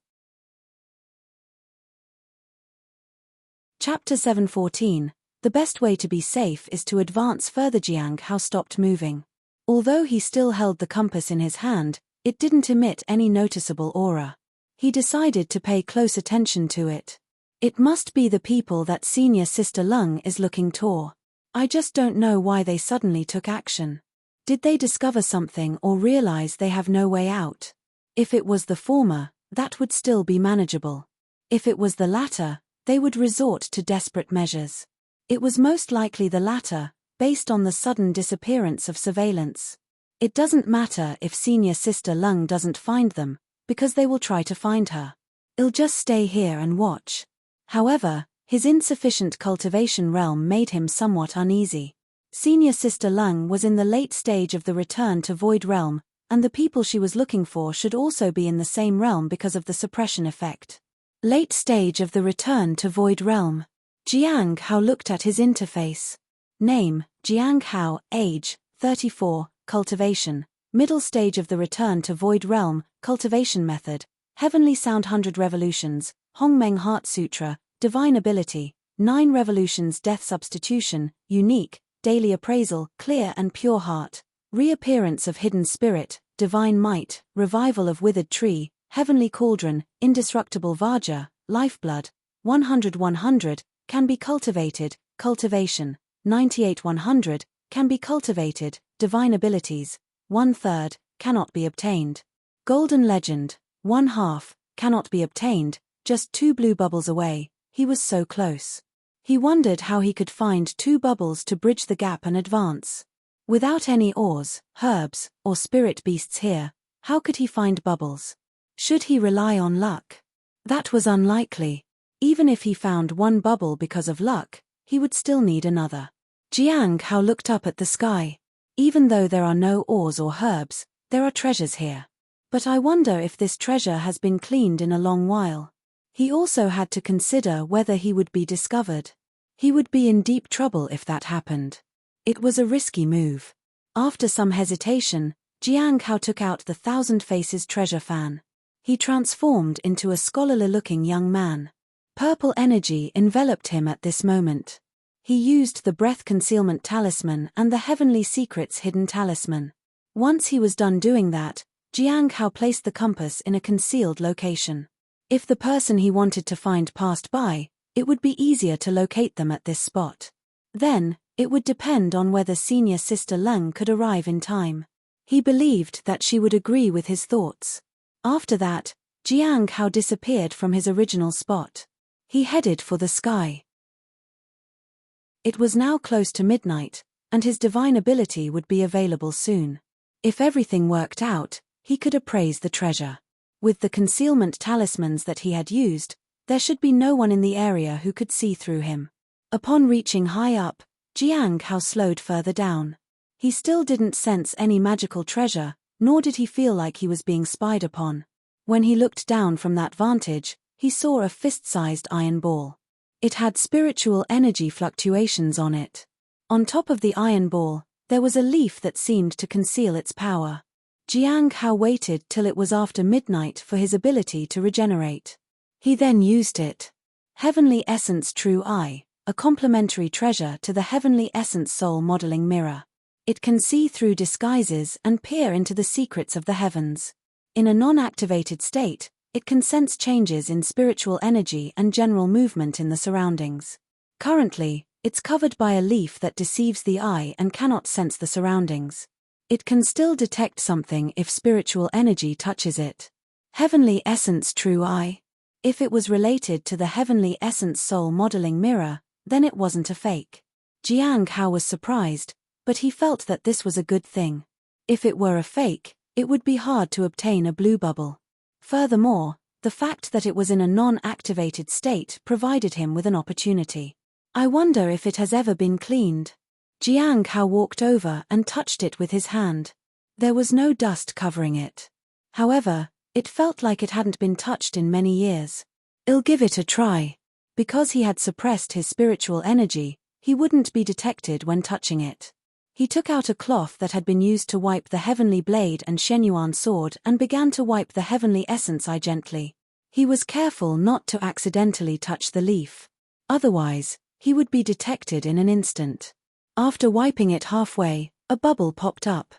Chapter 7:14. The best way to be safe is to advance further. Jiang Hao stopped moving. Although he still held the compass in his hand, it didn't emit any noticeable aura. He decided to pay close attention to it. It must be the people that senior sister Lung is looking for. I just don't know why they suddenly took action. Did they discover something or realize they have no way out? If it was the former, that would still be manageable. If it was the latter, they would resort to desperate measures. It was most likely the latter, based on the sudden disappearance of surveillance. It doesn't matter if senior sister Lung doesn't find them, because they will try to find her. I'll just stay here and watch. However, his insufficient cultivation realm made him somewhat uneasy. Senior sister Lung was in the late stage of the return to void realm, and the people she was looking for should also be in the same realm because of the suppression effect. Late stage of the return to void realm. Jiang Hao looked at his interface. Name, Jiang Hao, age, 34, cultivation, middle stage of the return to void realm, cultivation method, heavenly sound 100 revolutions, Hongmeng Heart Sutra, divine ability, 9 revolutions death substitution, unique, daily appraisal, clear and pure heart, reappearance of hidden spirit, divine might, revival of withered tree, heavenly cauldron, indestructible Vaja, lifeblood, 100 can be cultivated, cultivation, 98 can be cultivated, divine abilities, 1/3, cannot be obtained. Golden legend, 1/2, cannot be obtained, just 2 blue bubbles away, he was so close. He wondered how he could find 2 bubbles to bridge the gap and advance. Without any ores, herbs, or spirit beasts here, how could he find bubbles? Should he rely on luck? That was unlikely. Even if he found 1 bubble because of luck, he would still need another. Jiang Hao looked up at the sky. Even though there are no ores or herbs, there are treasures here. But I wonder if this treasure has been cleaned in a long while. He also had to consider whether he would be discovered. He would be in deep trouble if that happened. It was a risky move. After some hesitation, Jiang Hao took out the 1,000 Faces treasure fan. He transformed into a scholarly-looking young man. Purple energy enveloped him at this moment. He used the breath concealment talisman and the heavenly secrets hidden talisman. Once he was done doing that, Jiang Hao placed the compass in a concealed location. If the person he wanted to find passed by, it would be easier to locate them at this spot. Then, it would depend on whether senior sister Lung could arrive in time. He believed that she would agree with his thoughts. After that, Jiang Hao disappeared from his original spot. He headed for the sky. It was now close to midnight, and his divine ability would be available soon. If everything worked out, he could appraise the treasure. With the concealment talismans that he had used, there should be no one in the area who could see through him. Upon reaching high up, Jiang Hao slowed further down. He still didn't sense any magical treasure, nor did he feel like he was being spied upon. When he looked down from that vantage, he saw a fist-sized iron ball. It had spiritual energy fluctuations on it. On top of the iron ball, there was a leaf that seemed to conceal its power. Jiang Hao waited till it was after midnight for his ability to regenerate. He then used it. Heavenly Essence True Eye, a complementary treasure to the Heavenly Essence Soul Modeling Mirror. It can see through disguises and peer into the secrets of the heavens. In a non-activated state, it can sense changes in spiritual energy and general movement in the surroundings. Currently, it's covered by a leaf that deceives the eye and cannot sense the surroundings. It can still detect something if spiritual energy touches it. Heavenly Essence True Eye. If it was related to the Heavenly Essence Soul Modeling Mirror, then it wasn't a fake. Jiang Hao was surprised, but he felt that this was a good thing. If it were a fake, it would be hard to obtain a blue bubble. Furthermore, the fact that it was in a non-activated state provided him with an opportunity. I wonder if it has ever been cleaned. Jiang Hao walked over and touched it with his hand. There was no dust covering it. However, it felt like it hadn't been touched in many years. "I'll give it a try." Because he had suppressed his spiritual energy, he wouldn't be detected when touching it. He took out a cloth that had been used to wipe the heavenly blade and Shenyuan sword and began to wipe the heavenly essence eye gently. He was careful not to accidentally touch the leaf. Otherwise, he would be detected in an instant. After wiping it halfway, a bubble popped up.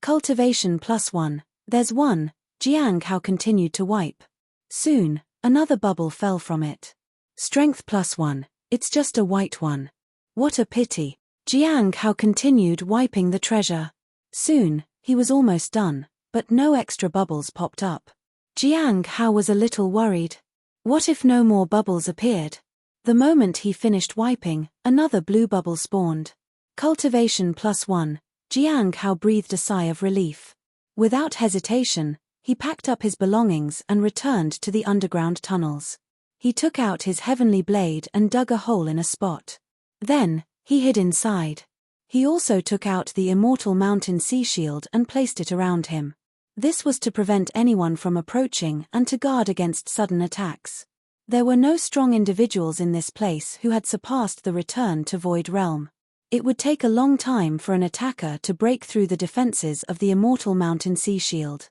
Cultivation +1, there's one, Jiang Hao continued to wipe. Soon, another bubble fell from it. Strength +1, it's just a white one. What a pity. Jiang Hao continued wiping the treasure. Soon, he was almost done, but no extra bubbles popped up. Jiang Hao was a little worried. What if no more bubbles appeared? The moment he finished wiping, another blue bubble spawned. Cultivation +1, Jiang Hao breathed a sigh of relief. Without hesitation, he packed up his belongings and returned to the underground tunnels. He took out his heavenly blade and dug a hole in a spot. Then, he hid inside. He also took out the immortal mountain sea shield and placed it around him. This was to prevent anyone from approaching and to guard against sudden attacks. There were no strong individuals in this place who had surpassed the return to Void Realm. It would take a long time for an attacker to break through the defenses of the immortal mountain sea shield.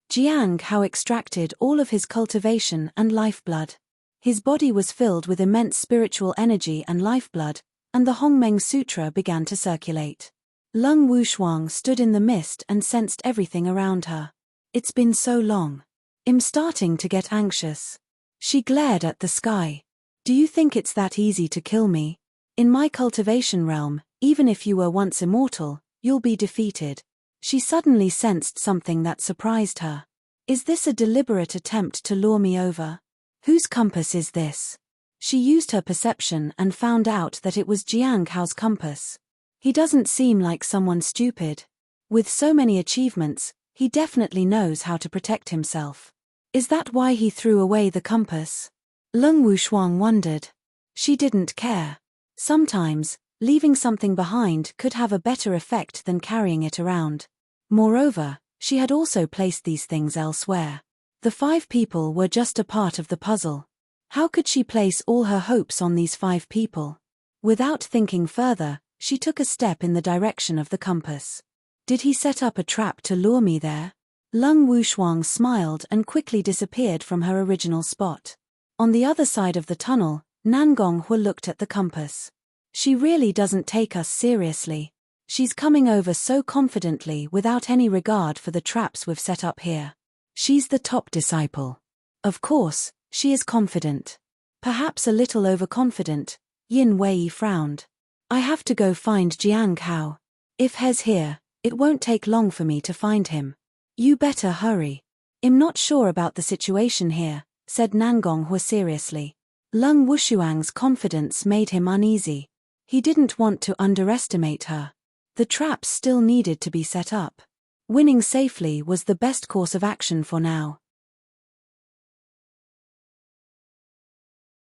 Jiang Hao extracted all of his cultivation and lifeblood. His body was filled with immense spiritual energy and lifeblood, and the Hongmeng Sutra began to circulate. Lung Wushuang stood in the mist and sensed everything around her. It's been so long. I'm starting to get anxious. She glared at the sky. Do you think it's that easy to kill me? In my cultivation realm, even if you were once immortal, you'll be defeated. She suddenly sensed something that surprised her. Is this a deliberate attempt to lure me over? Whose compass is this? She used her perception and found out that it was Jiang Hao's compass. He doesn't seem like someone stupid. With so many achievements, he definitely knows how to protect himself. Is that why he threw away the compass? Lung Wushuang wondered. She didn't care. Sometimes, leaving something behind could have a better effect than carrying it around. Moreover, she had also placed these things elsewhere. The 5 people were just a part of the puzzle. How could she place all her hopes on these 5 people? Without thinking further, she took a step in the direction of the compass. Did he set up a trap to lure me there? Lung Wushuang smiled and quickly disappeared from her original spot. On the other side of the tunnel, Nangong looked at the compass. She really doesn't take us seriously. She's coming over so confidently without any regard for the traps we've set up here. She's the top disciple. Of course, she is confident. Perhaps a little overconfident. Yin Wei frowned. I have to go find Jiang Hao. If He's here, it won't take long for me to find him. You better hurry. I'm not sure about the situation here, said Nangong seriously. Lung Wushuang's confidence made him uneasy. He didn't want to underestimate her. The traps still needed to be set up. Winning safely was the best course of action for now.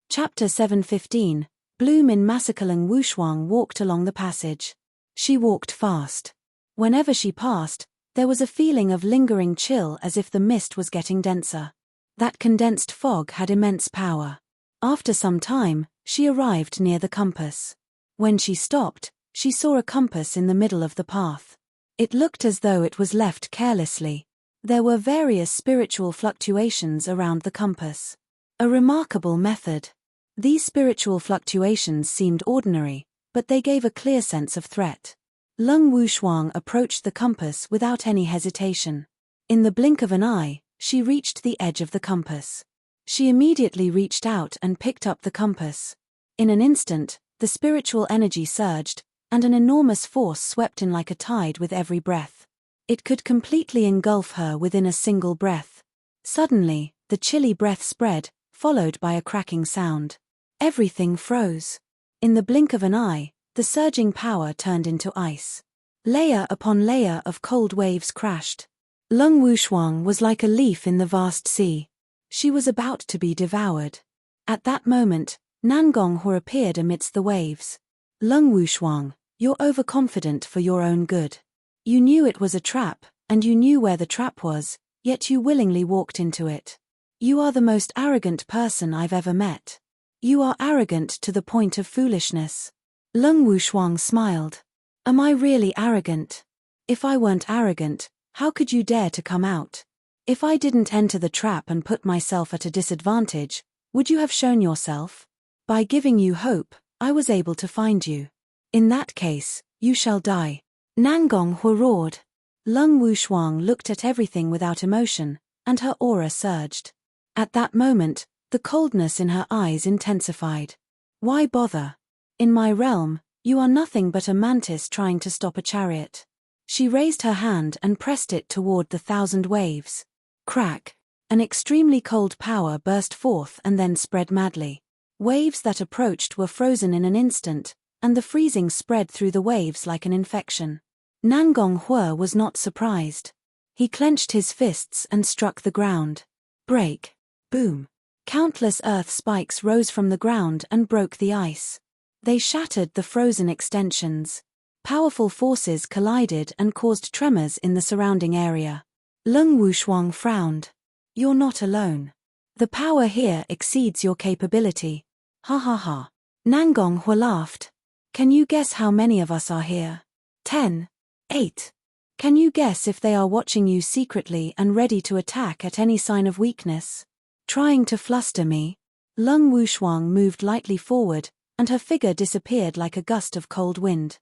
Chapter 7:15. Bloom in Massacling Wushuang walked along the passage. She walked fast. Whenever she passed, there was a feeling of lingering chill as if the mist was getting denser. That condensed fog had immense power. After some time, she arrived near the compass. When she stopped, she saw a compass in the middle of the path. It looked as though it was left carelessly. There were various spiritual fluctuations around the compass. A remarkable method. These spiritual fluctuations seemed ordinary, but they gave a clear sense of threat. Lung Wushuang approached the compass without any hesitation. In the blink of an eye, she reached the edge of the compass. She immediately reached out and picked up the compass. In an instant, the spiritual energy surged, and an enormous force swept in like a tide with every breath. It could completely engulf her within a single breath. Suddenly, the chilly breath spread, followed by a cracking sound. Everything froze. In the blink of an eye, the surging power turned into ice. Layer upon layer of cold waves crashed. Lung Wushuang was like a leaf in the vast sea. She was about to be devoured. At that moment, Nangong appeared amidst the waves. Lung Wushuang, you're overconfident for your own good. You knew it was a trap, and you knew where the trap was, yet you willingly walked into it. You are the most arrogant person I've ever met. You are arrogant to the point of foolishness. Lung Wushuang smiled. Am I really arrogant? If I weren't arrogant, how could you dare to come out? If I didn't enter the trap and put myself at a disadvantage, would you have shown yourself? By giving you hope, I was able to find you. In that case, you shall die. Nangong Hua roared. Lung Wushuang looked at everything without emotion, and her aura surged. At that moment, the coldness in her eyes intensified. Why bother? In my realm, you are nothing but a mantis trying to stop a chariot. She raised her hand and pressed it toward the 1,000 waves. Crack! An extremely cold power burst forth and then spread madly. Waves that approached were frozen in an instant, and the freezing spread through the waves like an infection. Nangong Hua was not surprised. He clenched his fists and struck the ground. Break! Boom! Countless earth spikes rose from the ground and broke the ice. They shattered the frozen extensions. Powerful forces collided and caused tremors in the surrounding area. Lung Wushuang frowned. You're not alone. The power here exceeds your capability. Ha ha ha. Nangong Hua laughed. Can you guess how many of us are here? 10. 8. Can you guess if they are watching you secretly and ready to attack at any sign of weakness? Trying to fluster me? Lung Wushuang moved lightly forward, and her figure disappeared like a gust of cold wind.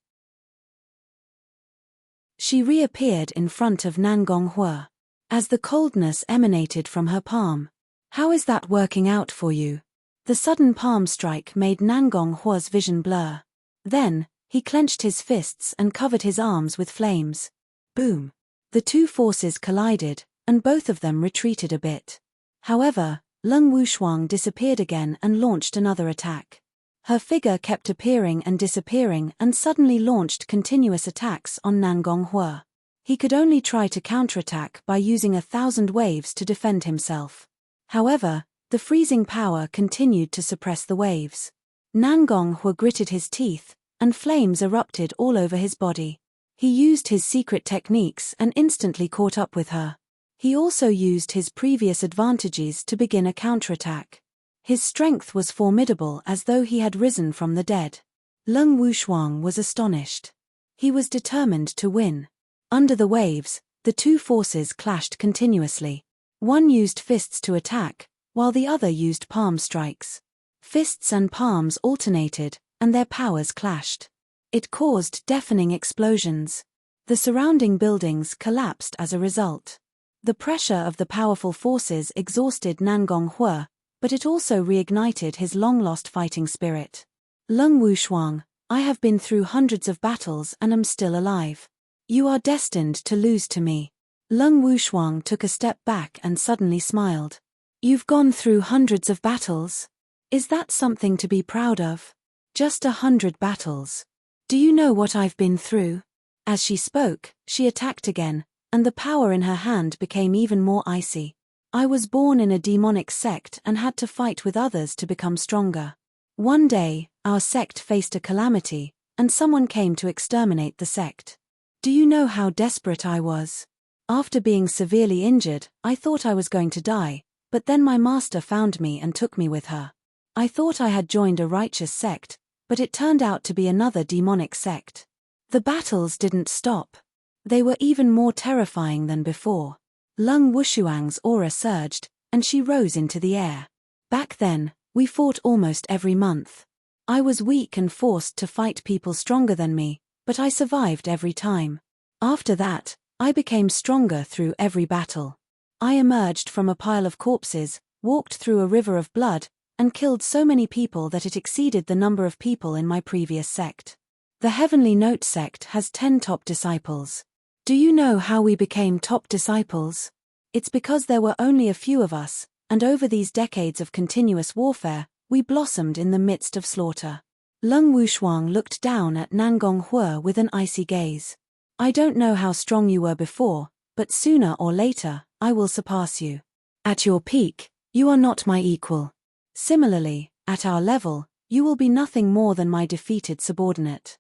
She reappeared in front of Nangong Hua. As the coldness emanated from her palm. How is that working out for you? The sudden palm strike made Nangong Hua's vision blur. Then, he clenched his fists and covered his arms with flames. Boom! The two forces collided, and both of them retreated a bit. However, Lung Wushuang disappeared again and launched another attack. Her figure kept appearing and disappearing and suddenly launched continuous attacks on Nangong Hua. He could only try to counterattack by using 1,000 waves to defend himself. However, the freezing power continued to suppress the waves. Nangong Hua gritted his teeth, and flames erupted all over his body. He used his secret techniques and instantly caught up with her. He also used his previous advantages to begin a counterattack. His strength was formidable as though he had risen from the dead. Lung Wushuang was astonished. He was determined to win. Under the waves, the two forces clashed continuously. One used fists to attack, while the other used palm strikes. Fists and palms alternated, and their powers clashed. It caused deafening explosions. The surrounding buildings collapsed as a result. The pressure of the powerful forces exhausted Nangong Hua, but it also reignited his long-lost fighting spirit. Lung Wushuang, I have been through hundreds of battles and am still alive. You are destined to lose to me. Lung Wushuang took a step back and suddenly smiled. You've gone through hundreds of battles? Is that something to be proud of? Just 100 battles. Do you know what I've been through? As she spoke, she attacked again, and the power in her hand became even more icy. I was born in a demonic sect and had to fight with others to become stronger. One day, our sect faced a calamity, and someone came to exterminate the sect. Do you know how desperate I was? After being severely injured, I thought I was going to die, but then my master found me and took me with her. I thought I had joined a righteous sect, but it turned out to be another demonic sect. The battles didn't stop. They were even more terrifying than before. Lung Wushuang's aura surged, and she rose into the air. Back then, we fought almost every month. I was weak and forced to fight people stronger than me, but I survived every time. After that, I became stronger through every battle. I emerged from a pile of corpses, walked through a river of blood, and killed so many people that it exceeded the number of people in my previous sect. The Heavenly Note sect has 10 top disciples. Do you know how we became top disciples? It's because there were only a few of us, and over these decades of continuous warfare, we blossomed in the midst of slaughter. Lung Wushuang looked down at Nangong Hua with an icy gaze. I don't know how strong you were before, but sooner or later, I will surpass you. At your peak, you are not my equal. Similarly, at our level, You will be nothing more than my defeated subordinate.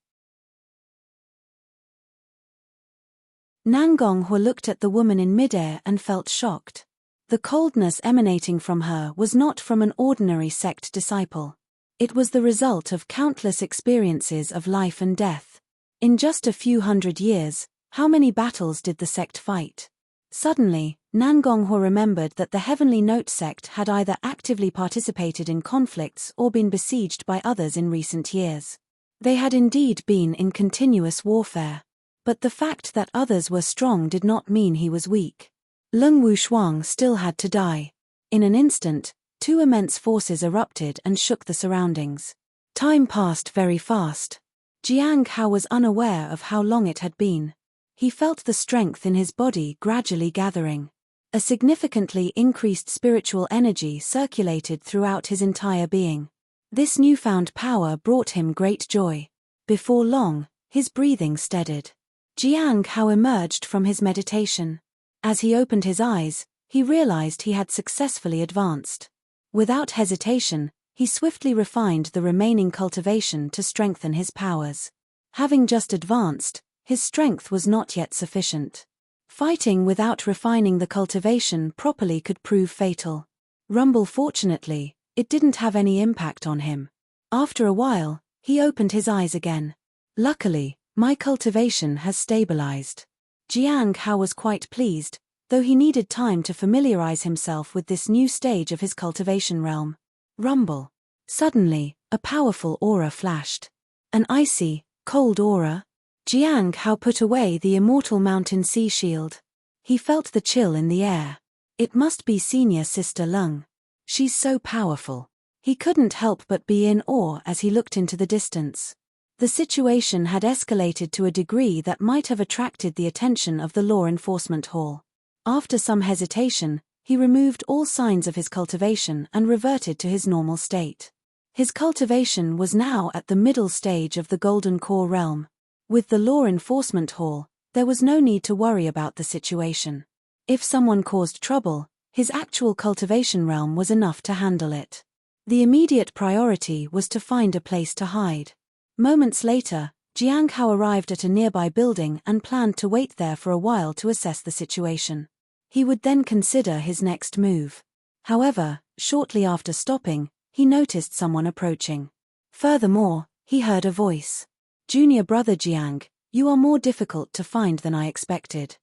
Nangonghua looked at the woman in midair and felt shocked. The coldness emanating from her was not from an ordinary sect disciple. It was the result of countless experiences of life and death. In just a few hundred years, how many battles did the sect fight? Suddenly, Nangonghua remembered that the Heavenly Note sect had either actively participated in conflicts or been besieged by others in recent years. They had indeed been in continuous warfare. But the fact that others were strong did not mean he was weak. Leng Wushuang still had to die. In an instant, two immense forces erupted and shook the surroundings. Time passed very fast. Jiang Hao was unaware of how long it had been. He felt the strength in his body gradually gathering. A significantly increased spiritual energy circulated throughout his entire being. This newfound power brought him great joy. Before long, his breathing steadied. Jiang Hao emerged from his meditation. As he opened his eyes, he realized he had successfully advanced. Without hesitation, he swiftly refined the remaining cultivation to strengthen his powers. Having just advanced, his strength was not yet sufficient. Fighting without refining the cultivation properly could prove fatal. Rumble, fortunately, it didn't have any impact on him. After a while, he opened his eyes again. Luckily, my cultivation has stabilized. Jiang Hao was quite pleased, though he needed time to familiarize himself with this new stage of his cultivation realm. Rumble. Suddenly, a powerful aura flashed. An icy, cold aura. Jiang Hao put away the immortal mountain sea shield. He felt the chill in the air. It must be senior sister Leng. She's so powerful. He couldn't help but be in awe as he looked into the distance. The situation had escalated to a degree that might have attracted the attention of the law enforcement hall. After some hesitation, he removed all signs of his cultivation and reverted to his normal state. His cultivation was now at the middle stage of the Golden Core realm. With the law enforcement hall, there was no need to worry about the situation. If someone caused trouble, his actual cultivation realm was enough to handle it. The immediate priority was to find a place to hide. Moments later, Jiang Hao arrived at a nearby building and planned to wait there for a while to assess the situation. He would then consider his next move. However, shortly after stopping, he noticed someone approaching. Furthermore, he heard a voice. "Junior brother Jiang, you are more difficult to find than I expected."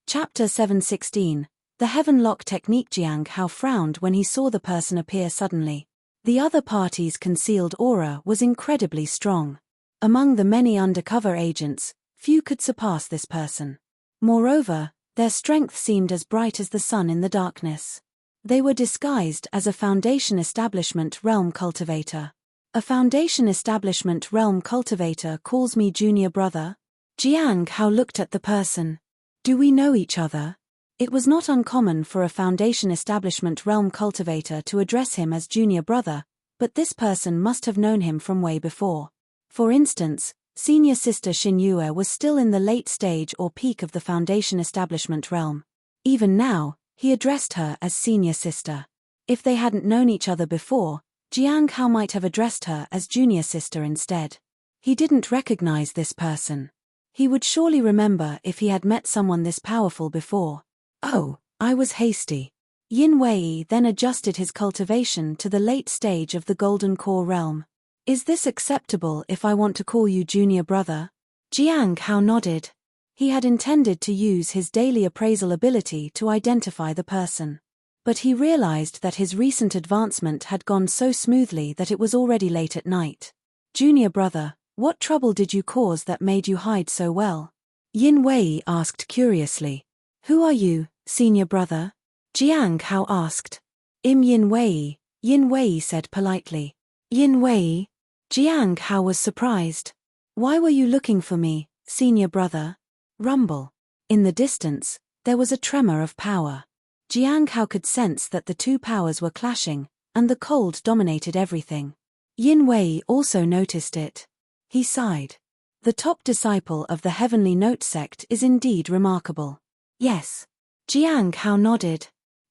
Chapter 716. The Heaven Lock Technique. Jiang Hao frowned when he saw the person appear suddenly. The other party's concealed aura was incredibly strong. Among the many undercover agents, few could surpass this person. Moreover, their strength seemed as bright as the sun in the darkness. They were disguised as a Foundation Establishment Realm Cultivator. A Foundation Establishment Realm Cultivator calls me junior brother? Jiang Hao looked at the person. Do we know each other? It was not uncommon for a Foundation Establishment Realm Cultivator to address him as junior brother, but this person must have known him from way before. For instance, senior sister Xinyue was still in the late stage or peak of the Foundation Establishment realm. Even now, he addressed her as senior sister. If they hadn't known each other before, Jiang Hao might have addressed her as junior sister instead. He didn't recognize this person. He would surely remember if he had met someone this powerful before. Oh, I was hasty. Yin Wei then adjusted his cultivation to the late stage of the Golden Core realm. Is this acceptable if I want to call you junior brother? Jiang Hao nodded. He had intended to use his daily appraisal ability to identify the person. But he realized that his recent advancement had gone so smoothly that it was already late at night. Junior brother, what trouble did you cause that made you hide so well? Yin Wei asked curiously. Who are you, senior brother? Jiang Hao asked. Yin Wei said politely. Yin Wei? Jiang Hao was surprised. Why were you looking for me, senior brother? Rumble. In the distance, there was a tremor of power. Jiang Hao could sense that the two powers were clashing, and the cold dominated everything. Yin Wei also noticed it. He sighed. The top disciple of the Heavenly Note sect is indeed remarkable. Yes. Jiang Hao nodded.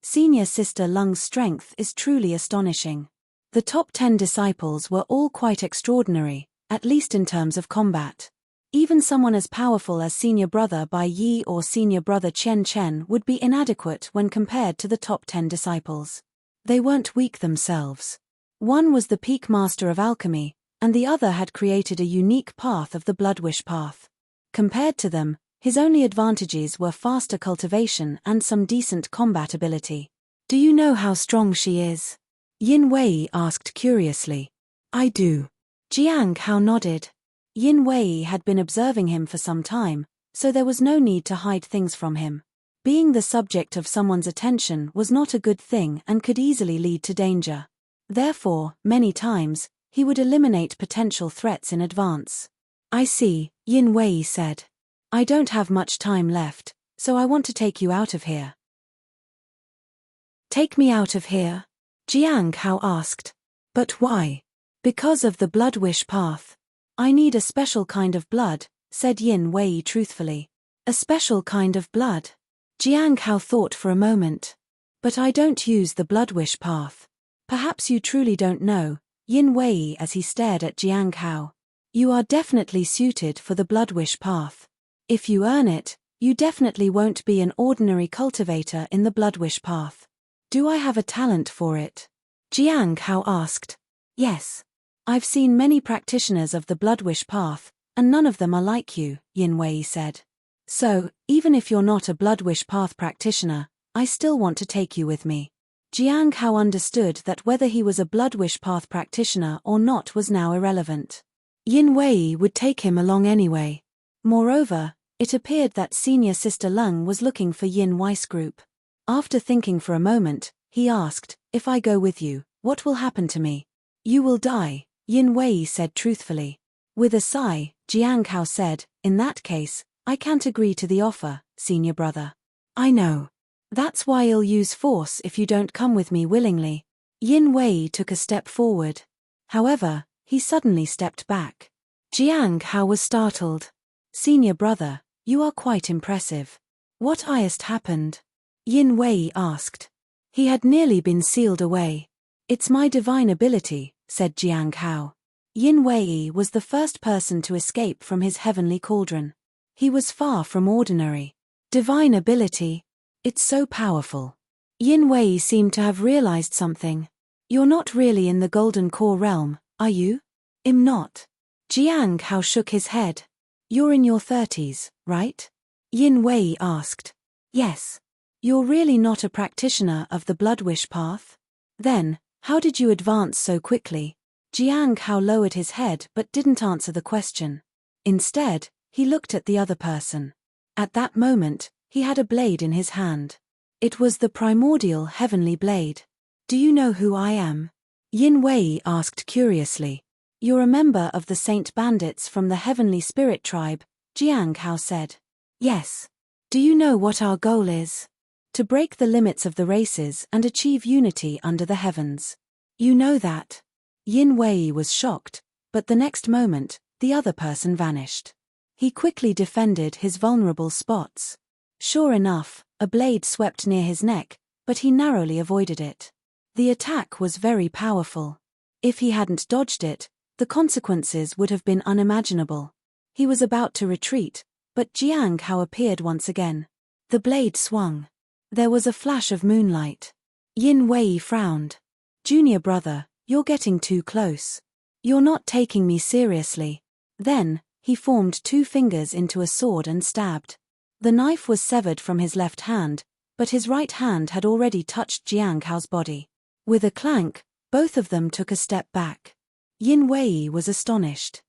Senior Sister Lung's strength is truly astonishing. The top 10 disciples were all quite extraordinary, at least in terms of combat. Even someone as powerful as Senior Brother Bai Yi or Senior Brother Chen Chen would be inadequate when compared to the top 10 disciples. They weren't weak themselves. One was the peak master of alchemy, and the other had created a unique path of the Bloodwish path. Compared to them, his only advantages were faster cultivation and some decent combat ability. "Do you know how strong she is?" Yin Wei asked curiously. "I do." Jiang Hao nodded. Yin Wei had been observing him for some time, so there was no need to hide things from him. Being the subject of someone's attention was not a good thing and could easily lead to danger. Therefore, many times, he would eliminate potential threats in advance. "I see," Yin Wei said. "I don't have much time left, so I want to take you out of here." "Take me out of here?" Jiang Hao asked. "But why?" "Because of the Bloodwish path. I need a special kind of blood," said Yin Wei truthfully. "A special kind of blood?" Jiang Hao thought for a moment. "But I don't use the Bloodwish path." "Perhaps you truly don't know," Yin Wei as he stared at Jiang Hao. "You are definitely suited for the Bloodwish path. If you earn it, you definitely won't be an ordinary cultivator in the Bloodwish path." "Do I have a talent for it?" Jiang Hao asked. "Yes. I've seen many practitioners of the Bloodwish path, and none of them are like you," Yin Wei said. "So, even if you're not a Bloodwish path practitioner, I still want to take you with me." Jiang Hao understood that whether he was a Bloodwish path practitioner or not was now irrelevant. Yin Wei would take him along anyway. Moreover, it appeared that Senior Sister Lung was looking for Yin Wei's group. After thinking for a moment, he asked, "If I go with you, what will happen to me?" "You will die," Yin Wei said truthfully. With a sigh, Jiang Hao said, "In that case, I can't agree to the offer, Senior Brother." "I know. That's why I'll use force if you don't come with me willingly." Yin Wei took a step forward. However, he suddenly stepped back. Jiang Hao was startled. "Senior Brother, you are quite impressive. What highest happened?" Yin Wei asked. He had nearly been sealed away. "It's my divine ability," said Jiang Hao. Yin Wei was the first person to escape from his heavenly cauldron. He was far from ordinary. Divine ability. It's so powerful. Yin Wei seemed to have realized something. "You're not really in the Golden Core realm, are you?" "I'm not." Jiang Hao shook his head. "You're in your 30s, right?" Yin Wei asked. "Yes." "You're really not a practitioner of the Bloodwish path? Then, how did you advance so quickly?" Jiang Hao lowered his head but didn't answer the question. Instead, he looked at the other person. At that moment, he had a blade in his hand. It was the primordial heavenly blade. "Do you know who I am?" Yin Wei asked curiously. "You're a member of the Saint Bandits from the Heavenly Spirit Tribe," Jiang Hao said. "Yes." "Do you know what our goal is?" "To break the limits of the races and achieve unity under the heavens." "You know that?" Yin Wei was shocked, but the next moment, the other person vanished. He quickly defended his vulnerable spots. Sure enough, a blade swept near his neck, but he narrowly avoided it. The attack was very powerful. If he hadn't dodged it, the consequences would have been unimaginable. He was about to retreat, but Jiang Hao appeared once again. The blade swung. There was a flash of moonlight. Yin Wei frowned. "Junior Brother, you're getting too close. You're not taking me seriously." Then, he formed 2 fingers into a sword and stabbed. The knife was severed from his left hand, but his right hand had already touched Jiang Hao's body. With a clank, both of them took a step back. Yin Wei was astonished.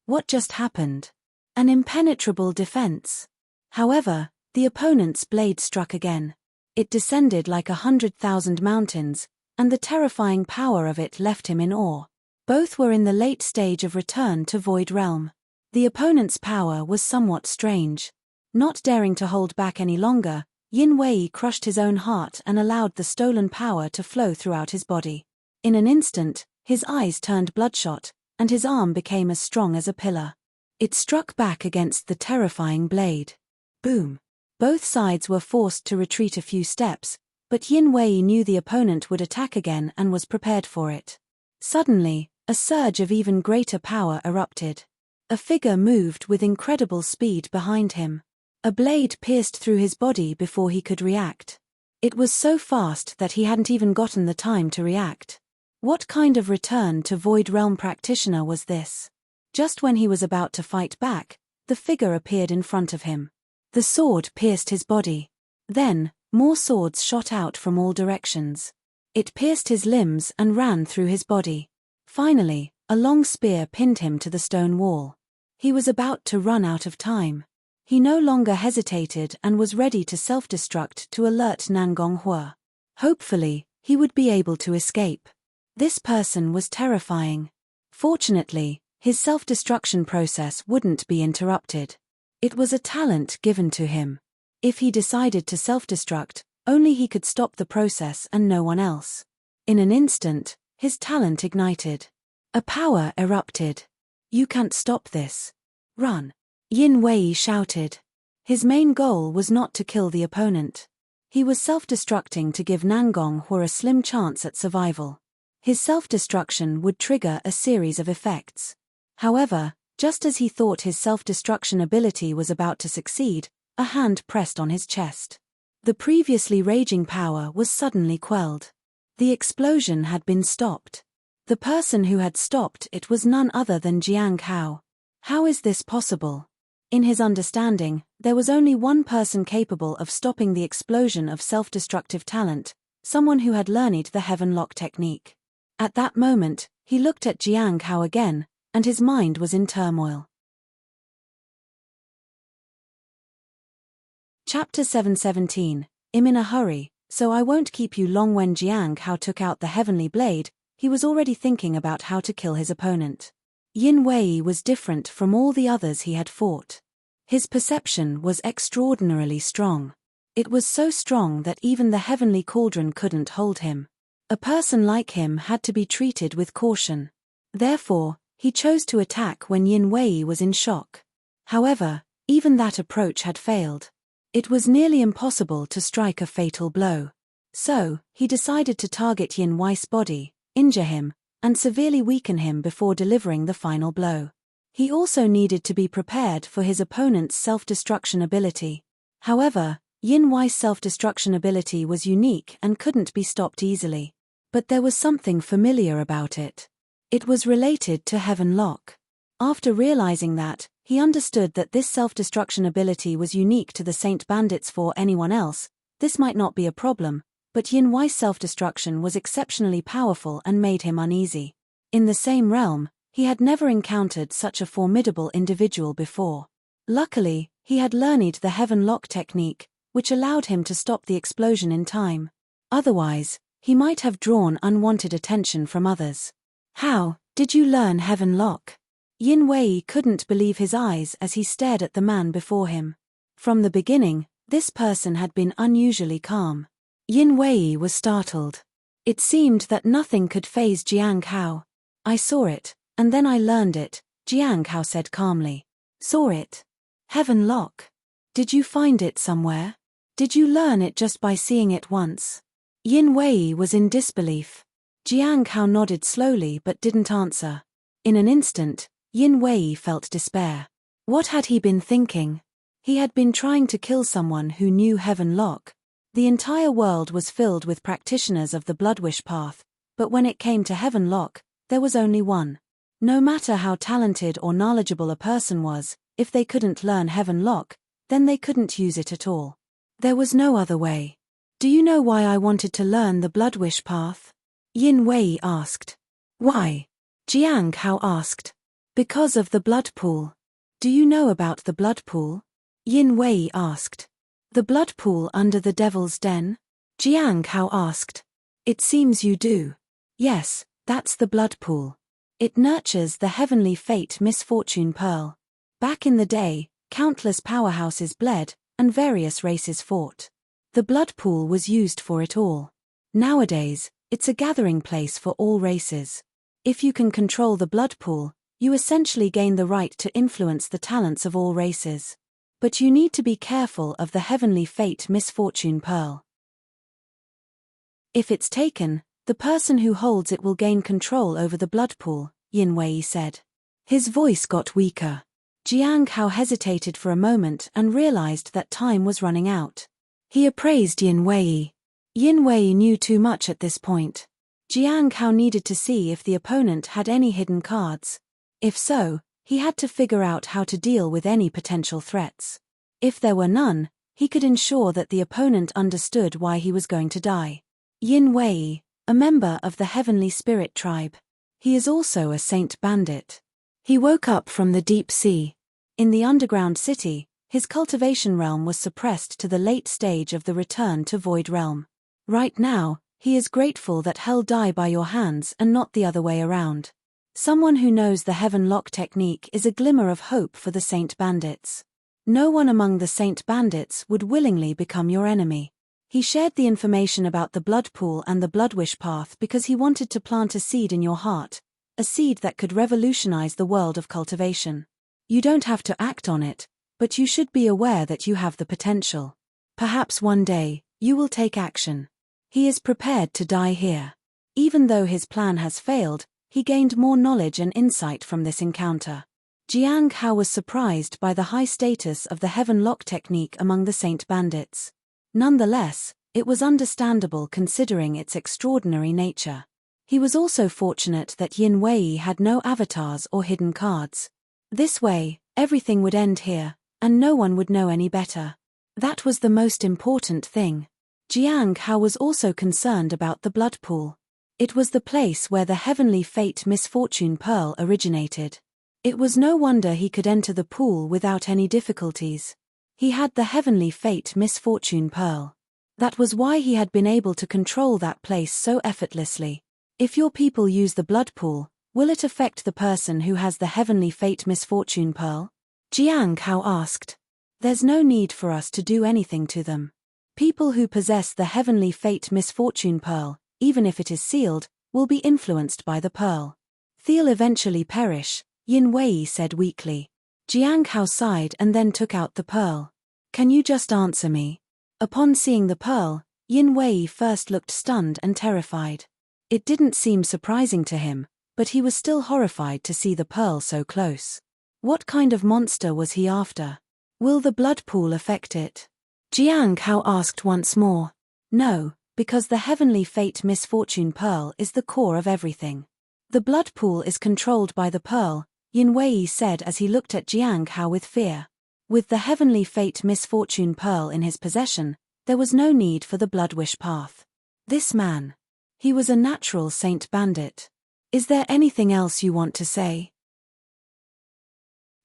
What just happened? An impenetrable defense. However, the opponent's blade struck again. It descended like 100,000 mountains, and the terrifying power of it left him in awe. Both were in the late stage of return to Void Realm. The opponent's power was somewhat strange. Not daring to hold back any longer, Yin Wei crushed his own heart and allowed the stolen power to flow throughout his body. In an instant, his eyes turned bloodshot, and his arm became as strong as a pillar. It struck back against the terrifying blade. Boom! Both sides were forced to retreat a few steps, but Yin Wei knew the opponent would attack again and was prepared for it. Suddenly, a surge of even greater power erupted. A figure moved with incredible speed behind him. A blade pierced through his body before he could react. It was so fast that he hadn't even gotten the time to react. What kind of return to Void Realm practitioner was this? Just when he was about to fight back, the figure appeared in front of him. The sword pierced his body. Then, more swords shot out from all directions. It pierced his limbs and ran through his body. Finally, a long spear pinned him to the stone wall. He was about to run out of time. He no longer hesitated and was ready to self-destruct to alert Nangong Hua. Hopefully, he would be able to escape. This person was terrifying. Fortunately, his self-destruction process wouldn't be interrupted. It was a talent given to him. If he decided to self-destruct, only he could stop the process and no one else. In an instant, his talent ignited. A power erupted. "You can't stop this. Run!" Yin Wei shouted. His main goal was not to kill the opponent. He was self-destructing to give Nangong Hua a slim chance at survival. His self-destruction would trigger a series of effects. However, just as he thought his self-destruction ability was about to succeed, a hand pressed on his chest. The previously raging power was suddenly quelled. The explosion had been stopped. The person who had stopped it was none other than Jiang Hao. How is this possible? In his understanding, there was only one person capable of stopping the explosion of self-destructive talent, someone who had learned the Heaven Lock technique. At that moment, he looked at Jiang Hao again, and his mind was in turmoil. Chapter 717, I'm in a hurry, so I won't keep you long. When Jiang Hao took out the heavenly blade, he was already thinking about how to kill his opponent. Yin Wei was different from all the others he had fought. His perception was extraordinarily strong. It was so strong that even the heavenly cauldron couldn't hold him. A person like him had to be treated with caution. Therefore, he chose to attack when Yin Wei was in shock. However, even that approach had failed. It was nearly impossible to strike a fatal blow. So, he decided to target Yin Wei's body, injure him, and severely weaken him before delivering the final blow. He also needed to be prepared for his opponent's self-destruction ability. However, Yin Wei's self-destruction ability was unique and couldn't be stopped easily. But there was something familiar about it. It was related to Heaven Lock. After realizing that, he understood that this self-destruction ability was unique to the Saint Bandits. For anyone else, this might not be a problem, but Yin Wei's self-destruction was exceptionally powerful and made him uneasy. In the same realm, he had never encountered such a formidable individual before. Luckily, he had learned the Heaven Lock technique, which allowed him to stop the explosion in time. Otherwise, he might have drawn unwanted attention from others. "How did you learn Heaven Lock?" Yin Wei couldn't believe his eyes as he stared at the man before him. From the beginning, this person had been unusually calm. Yin Wei was startled. It seemed that nothing could faze Jiang Hao. "I saw it, and then I learned it," Jiang Hao said calmly. "Saw it? Heaven Lock? Did you find it somewhere? Did you learn it just by seeing it once?" Yin Wei was in disbelief. Jiang Hao nodded slowly but didn't answer. In an instant, Yin Wei felt despair. What had he been thinking? He had been trying to kill someone who knew Heaven Lock. The entire world was filled with practitioners of the Bloodwish path, but when it came to Heaven Lock, there was only one. No matter how talented or knowledgeable a person was, if they couldn't learn Heaven Lock, then they couldn't use it at all. There was no other way. "Do you know why I wanted to learn the Bloodwish path?" Yin Wei asked. "Why?" Jiang Hao asked. "Because of the blood pool." "Do you know about the blood pool?" Yin Wei asked. "The blood pool under the Devil's Den?" Jiang Hao asked. "It seems you do." "Yes, that's the blood pool. It nurtures the heavenly fate misfortune pearl. Back in the day, countless powerhouses bled, and various races fought. The blood pool was used for it all. Nowadays, it's a gathering place for all races. If you can control the blood pool, you essentially gain the right to influence the talents of all races. But you need to be careful of the heavenly fate misfortune pearl. If it's taken, the person who holds it will gain control over the blood pool, Yin Wei said. His voice got weaker. Jiang Hao hesitated for a moment and realized that time was running out. He appraised Yin Wei. Yin Wei knew too much at this point. Jiang Hao needed to see if the opponent had any hidden cards. If so, he had to figure out how to deal with any potential threats. If there were none, he could ensure that the opponent understood why he was going to die. Yin Wei, a member of the Heavenly Spirit tribe. He is also a saint bandit. He woke up from the deep sea. In the underground city, his cultivation realm was suppressed to the late stage of the return to Void Realm. Right now, he is grateful that hell die by your hands and not the other way around. Someone who knows the Heaven Lock technique is a glimmer of hope for the Saint Bandits. No one among the Saint Bandits would willingly become your enemy. He shared the information about the blood pool and the bloodwish path because he wanted to plant a seed in your heart, a seed that could revolutionize the world of cultivation. You don't have to act on it, but you should be aware that you have the potential. Perhaps one day, you will take action. He is prepared to die here. Even though his plan has failed, he gained more knowledge and insight from this encounter. Jiang Hao was surprised by the high status of the Heaven Lock technique among the Saint Bandits. Nonetheless, it was understandable considering its extraordinary nature. He was also fortunate that Yin Wei had no avatars or hidden cards. This way, everything would end here, and no one would know any better. That was the most important thing. Jiang Hao was also concerned about the blood pool. It was the place where the heavenly fate misfortune pearl originated. It was no wonder he could enter the pool without any difficulties. He had the heavenly fate misfortune pearl. That was why he had been able to control that place so effortlessly. If your people use the blood pool, will it affect the person who has the heavenly fate misfortune pearl? Jiang Hao asked. There's no need for us to do anything to them. People who possess the heavenly fate misfortune pearl, even if it is sealed, will be influenced by the pearl. They'll eventually perish, Yin Wei said weakly. Jiang Hao sighed and then took out the pearl. Can you just answer me? Upon seeing the pearl, Yin Wei first looked stunned and terrified. It didn't seem surprising to him, but he was still horrified to see the pearl so close. What kind of monster was he after? Will the blood pool affect it? Jiang Hao asked once more. No, because the heavenly fate misfortune pearl is the core of everything. The blood pool is controlled by the pearl, Yin Wei said as he looked at Jiang Hao with fear. With the heavenly fate misfortune pearl in his possession, there was no need for the bloodwish path. This man. He was a natural saint bandit. Is there anything else you want to say?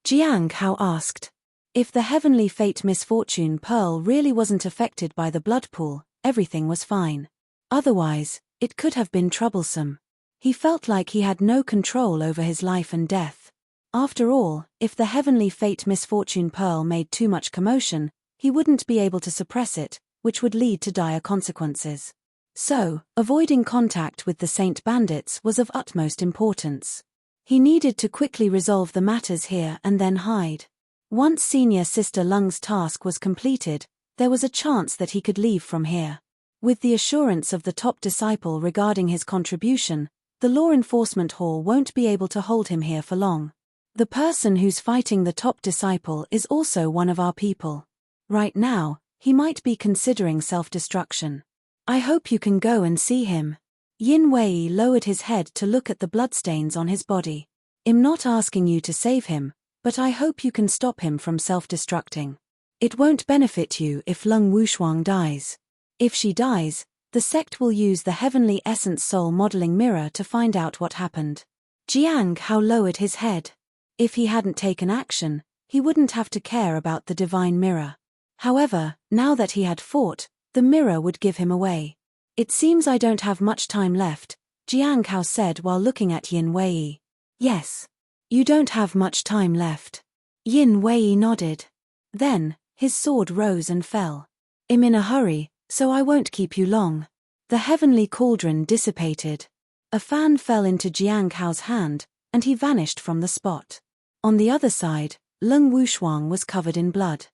Jiang Hao asked. If the heavenly fate misfortune pearl really wasn't affected by the blood pool, everything was fine. Otherwise, it could have been troublesome. He felt like he had no control over his life and death. After all, if the heavenly fate misfortune pearl made too much commotion, he wouldn't be able to suppress it, which would lead to dire consequences. So, avoiding contact with the Saint Bandits was of utmost importance. He needed to quickly resolve the matters here and then hide. Once Senior Sister Lung's task was completed, there was a chance that he could leave from here. With the assurance of the top disciple regarding his contribution, the law enforcement hall won't be able to hold him here for long. The person who's fighting the top disciple is also one of our people. Right now, he might be considering self-destruction. I hope you can go and see him. Yin Wei lowered his head to look at the bloodstains on his body. I'm not asking you to save him, but I hope you can stop him from self-destructing. It won't benefit you if Lung Wushuang dies. If she dies, the sect will use the Heavenly Essence Soul modeling mirror to find out what happened. Jiang Hao lowered his head. If he hadn't taken action, he wouldn't have to care about the divine mirror. However, now that he had fought, the mirror would give him away. It seems I don't have much time left, Jiang Hao said while looking at Yin Wei. Yes. You don't have much time left. Yin Wei nodded. Then, his sword rose and fell. I'm in a hurry, so I won't keep you long. The heavenly cauldron dissipated. A fan fell into Jiang Hao's hand, and he vanished from the spot. On the other side, Lung Wushuang was covered in blood.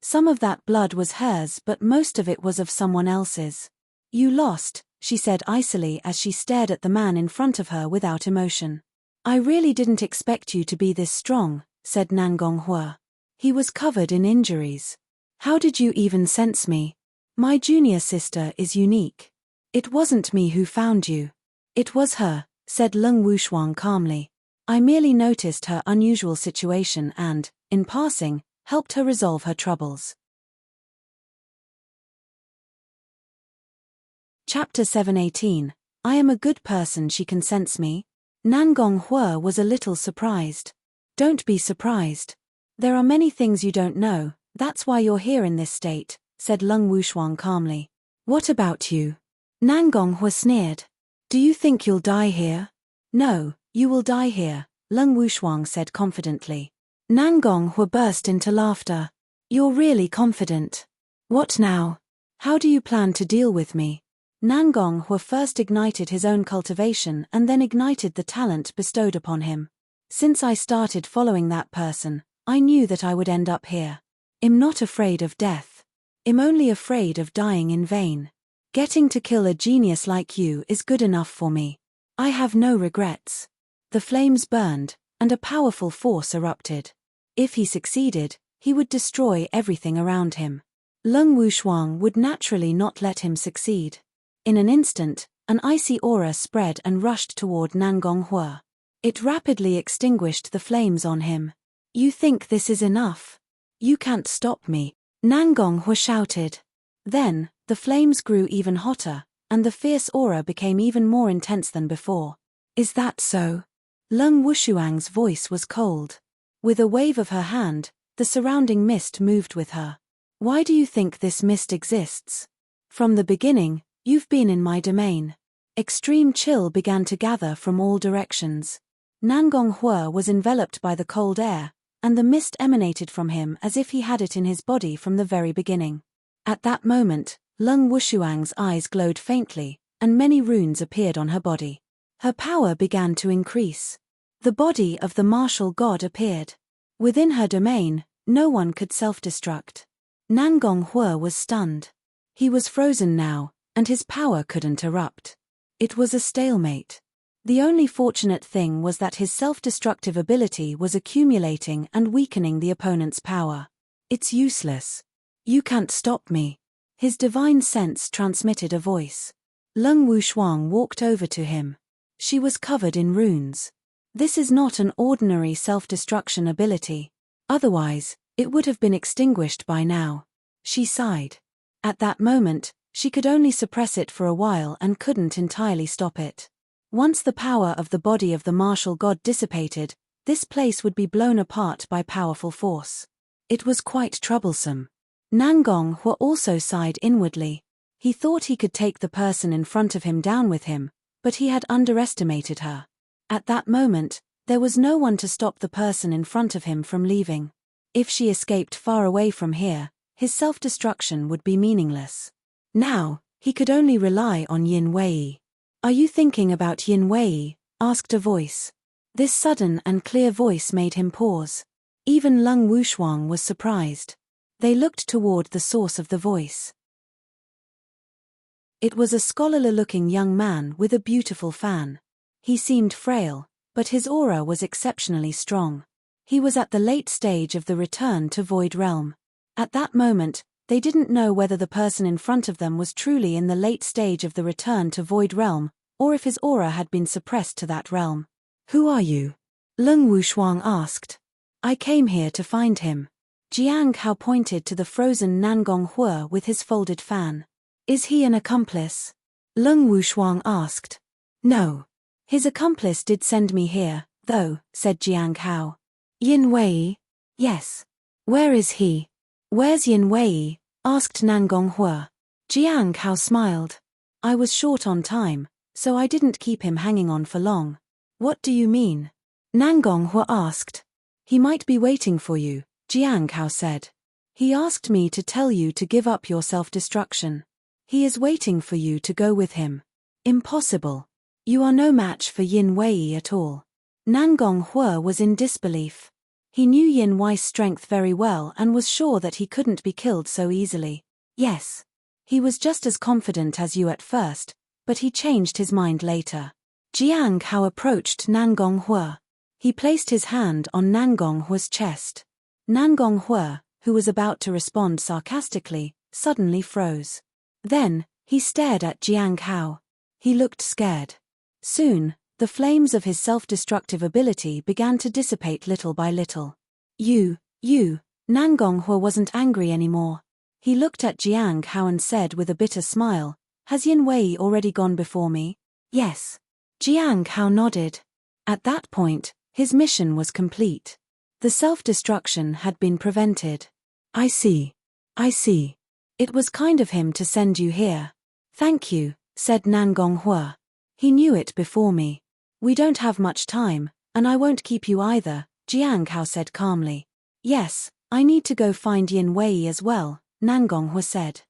Some of that blood was hers, but most of it was of someone else's. You lost, she said icily as she stared at the man in front of her without emotion. I really didn't expect you to be this strong, said Nangonghua. He was covered in injuries. How did you even sense me? My junior sister is unique. It wasn't me who found you. It was her, said Lung Wushuang calmly. I merely noticed her unusual situation and, in passing, helped her resolve her troubles. Chapter 718. I am a good person, she can sense me. Nangonghua was a little surprised. Don't be surprised. There are many things you don't know, that's why you're here in this state, said Lung Wushuang calmly. What about you? Nangonghua sneered. Do you think you'll die here? No, you will die here, Lung Wushuang said confidently. Nangonghua burst into laughter. You're really confident. What now? How do you plan to deal with me? Nangonghua first ignited his own cultivation and then ignited the talent bestowed upon him. Since I started following that person, I knew that I would end up here. I'm not afraid of death. I'm only afraid of dying in vain. Getting to kill a genius like you is good enough for me. I have no regrets. The flames burned, and a powerful force erupted. If he succeeded, he would destroy everything around him. Lung Wushuang would naturally not let him succeed. In an instant, an icy aura spread and rushed toward Nangonghua. It rapidly extinguished the flames on him. You think this is enough? You can't stop me, Nangonghua shouted. Then, the flames grew even hotter, and the fierce aura became even more intense than before. Is that so? Lung Wushuang's voice was cold. With a wave of her hand, the surrounding mist moved with her. Why do you think this mist exists? From the beginning, you've been in my domain. Extreme chill began to gather from all directions. Nangonghua was enveloped by the cold air, and the mist emanated from him as if he had it in his body from the very beginning. At that moment, Lung Wushuang's eyes glowed faintly, and many runes appeared on her body. Her power began to increase. The body of the martial god appeared. Within her domain, no one could self-destruct. Nangonghua was stunned. He was frozen now, and his power couldn't erupt. It was a stalemate. The only fortunate thing was that his self-destructive ability was accumulating and weakening the opponent's power. It's useless. You can't stop me. His divine sense transmitted a voice. Lung Wushuang walked over to him. She was covered in runes. This is not an ordinary self-destruction ability. Otherwise, it would have been extinguished by now. She sighed. At that moment, she could only suppress it for a while and couldn't entirely stop it. Once the power of the body of the martial god dissipated, this place would be blown apart by powerful force. It was quite troublesome. Nangonghua also sighed inwardly. He thought he could take the person in front of him down with him, but he had underestimated her. At that moment, there was no one to stop the person in front of him from leaving. If she escaped far away from here, his self-destruction would be meaningless. Now, he could only rely on Yin Wei. Are you thinking about Yin Wei? Asked a voice. This sudden and clear voice made him pause. Even Lung Wushuang was surprised. They looked toward the source of the voice. It was a scholarly-looking young man with a beautiful fan. He seemed frail, but his aura was exceptionally strong. He was at the late stage of the return to Void Realm. At that moment, they didn't know whether the person in front of them was truly in the late stage of the return to Void Realm, or if his aura had been suppressed to that realm. Who are you? Lung Wushuang asked. I came here to find him. Jiang Hao pointed to the frozen Nangonghua with his folded fan. Is he an accomplice? Lung Wushuang asked. No. His accomplice did send me here, though, said Jiang Hao. Yin Wei? Yes. Where is he? Where's Yin Wei? Asked Nangonghua. Jiang Hao smiled. I was short on time, so I didn't keep him hanging on for long. What do you mean? Nangonghua asked. He might be waiting for you, Jiang Hao said. He asked me to tell you to give up your self-destruction. He is waiting for you to go with him. Impossible. You are no match for Yin Wei at all. Nangonghua was in disbelief. He knew Yin Wei's strength very well and was sure that he couldn't be killed so easily. Yes. He was just as confident as you at first, but he changed his mind later. Jiang Hao approached Nangonghui. He placed his hand on Nangonghui's chest. Nangonghui, who was about to respond sarcastically, suddenly froze. Then, he stared at Jiang Hao. He looked scared. Soon, the flames of his self-destructive ability began to dissipate little by little. You, Nangonghui wasn't angry anymore. He looked at Jiang Hao and said with a bitter smile, "Has Yin Wei already gone before me?" "Yes." Jiang Hao nodded. At that point, his mission was complete. The self-destruction had been prevented. I see. It was kind of him to send you here." "Thank you," said Nangonghui. "He knew it before me. We don't have much time, and I won't keep you either," Jiang Hao said calmly. "Yes, I need to go find Yin Wei as well," Nangonghui said.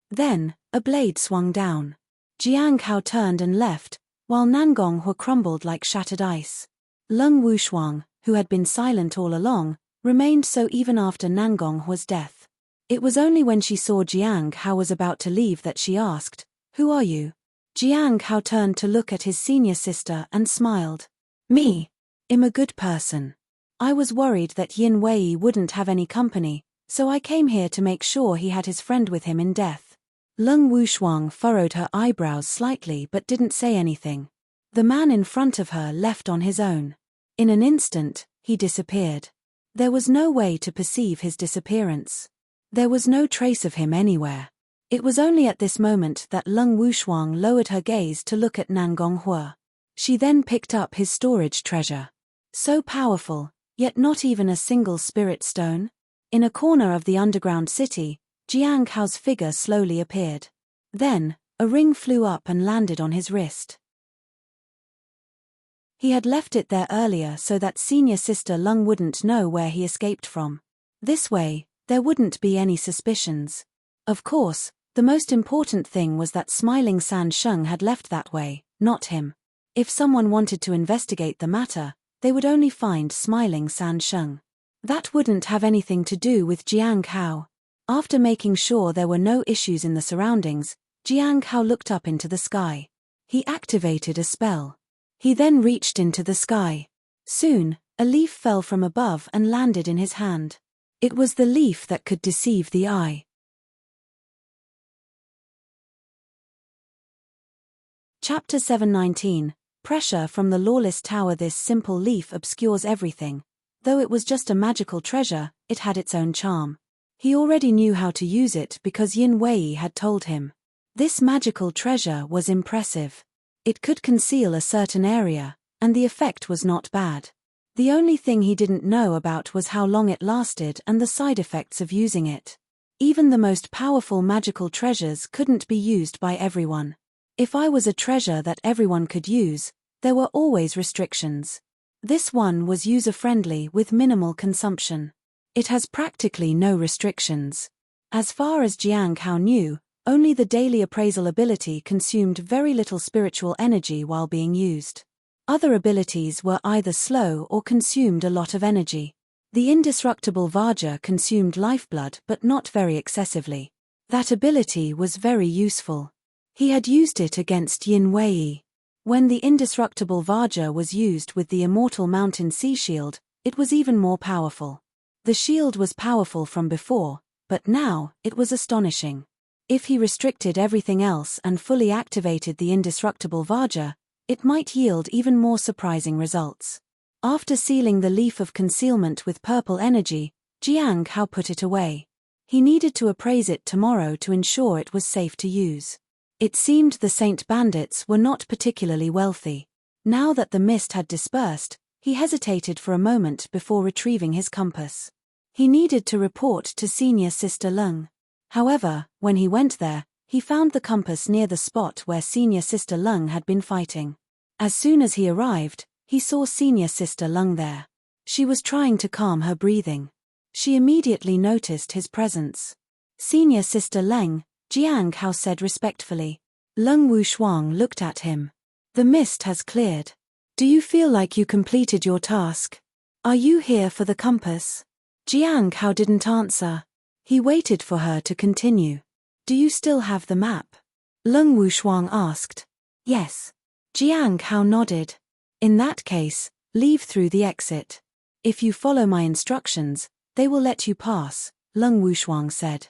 Then, a blade swung down. Jiang Hao turned and left, while Nangonghui crumbled like shattered ice. Leng Wushuang, who had been silent all along, remained so even after Nangonghui's death. It was only when she saw Jiang Hao was about to leave that she asked, "Who are you?" Jiang Hao turned to look at his senior sister and smiled. "Me. I'm a good person. I was worried that Yin Wei wouldn't have any company, so I came here to make sure he had his friend with him in death." Leng Wushuang furrowed her eyebrows slightly but didn't say anything. The man in front of her left on his own. In an instant, he disappeared. There was no way to perceive his disappearance. There was no trace of him anywhere. It was only at this moment that Leng Wushuang lowered her gaze to look at Nangonghui. She then picked up his storage treasure. So powerful, yet not even a single spirit stone? In a corner of the underground city, Jiang Hao's figure slowly appeared. Then, a ring flew up and landed on his wrist. He had left it there earlier so that senior sister Leng wouldn't know where he escaped from. This way, there wouldn't be any suspicions. Of course, the most important thing was that Smiling San Sheng had left that way, not him. If someone wanted to investigate the matter, they would only find Smiling San Sheng. That wouldn't have anything to do with Jiang Hao. After making sure there were no issues in the surroundings, Jiang Hao looked up into the sky. He activated a spell. He then reached into the sky. Soon, a leaf fell from above and landed in his hand. It was the leaf that could deceive the eye. Chapter 719. Pressure from the lawless tower. This simple leaf obscures everything. Though it was just a magical treasure, it had its own charm. He already knew how to use it because Yin Wei had told him. This magical treasure was impressive. It could conceal a certain area, and the effect was not bad. The only thing he didn't know about was how long it lasted and the side effects of using it. Even the most powerful magical treasures couldn't be used by everyone. If I was a treasure that everyone could use, there were always restrictions. This one was user-friendly with minimal consumption. It has practically no restrictions. As far as Jiang Hao knew, only the daily appraisal ability consumed very little spiritual energy while being used. Other abilities were either slow or consumed a lot of energy. The indestructible Vajra consumed lifeblood but not very excessively. That ability was very useful. He had used it against Yin Wei. When the indestructible Vajra was used with the immortal mountain sea shield, it was even more powerful. The shield was powerful from before, but now, it was astonishing. If he restricted everything else and fully activated the indestructible Vajra, it might yield even more surprising results. After sealing the leaf of concealment with purple energy, Jiang Hao put it away. He needed to appraise it tomorrow to ensure it was safe to use. It seemed the Saint Bandits were not particularly wealthy. Now that the mist had dispersed, he hesitated for a moment before retrieving his compass. He needed to report to senior sister Leng. However, when he went there, he found the compass near the spot where senior sister Leng had been fighting. As soon as he arrived, he saw senior sister Leng there. She was trying to calm her breathing. She immediately noticed his presence. "Senior sister Leng," Jiang Hao said respectfully. Leng Wushuang looked at him. "The mist has cleared. Do you feel like you completed your task?" Are you here for the compass? Jiang Hao didn't answer. He waited for her to continue. Do you still have the map? Leng Wushuang asked. Yes. Jiang Hao nodded. In that case, leave through the exit. If you follow my instructions, they will let you pass, Leng Wushuang said.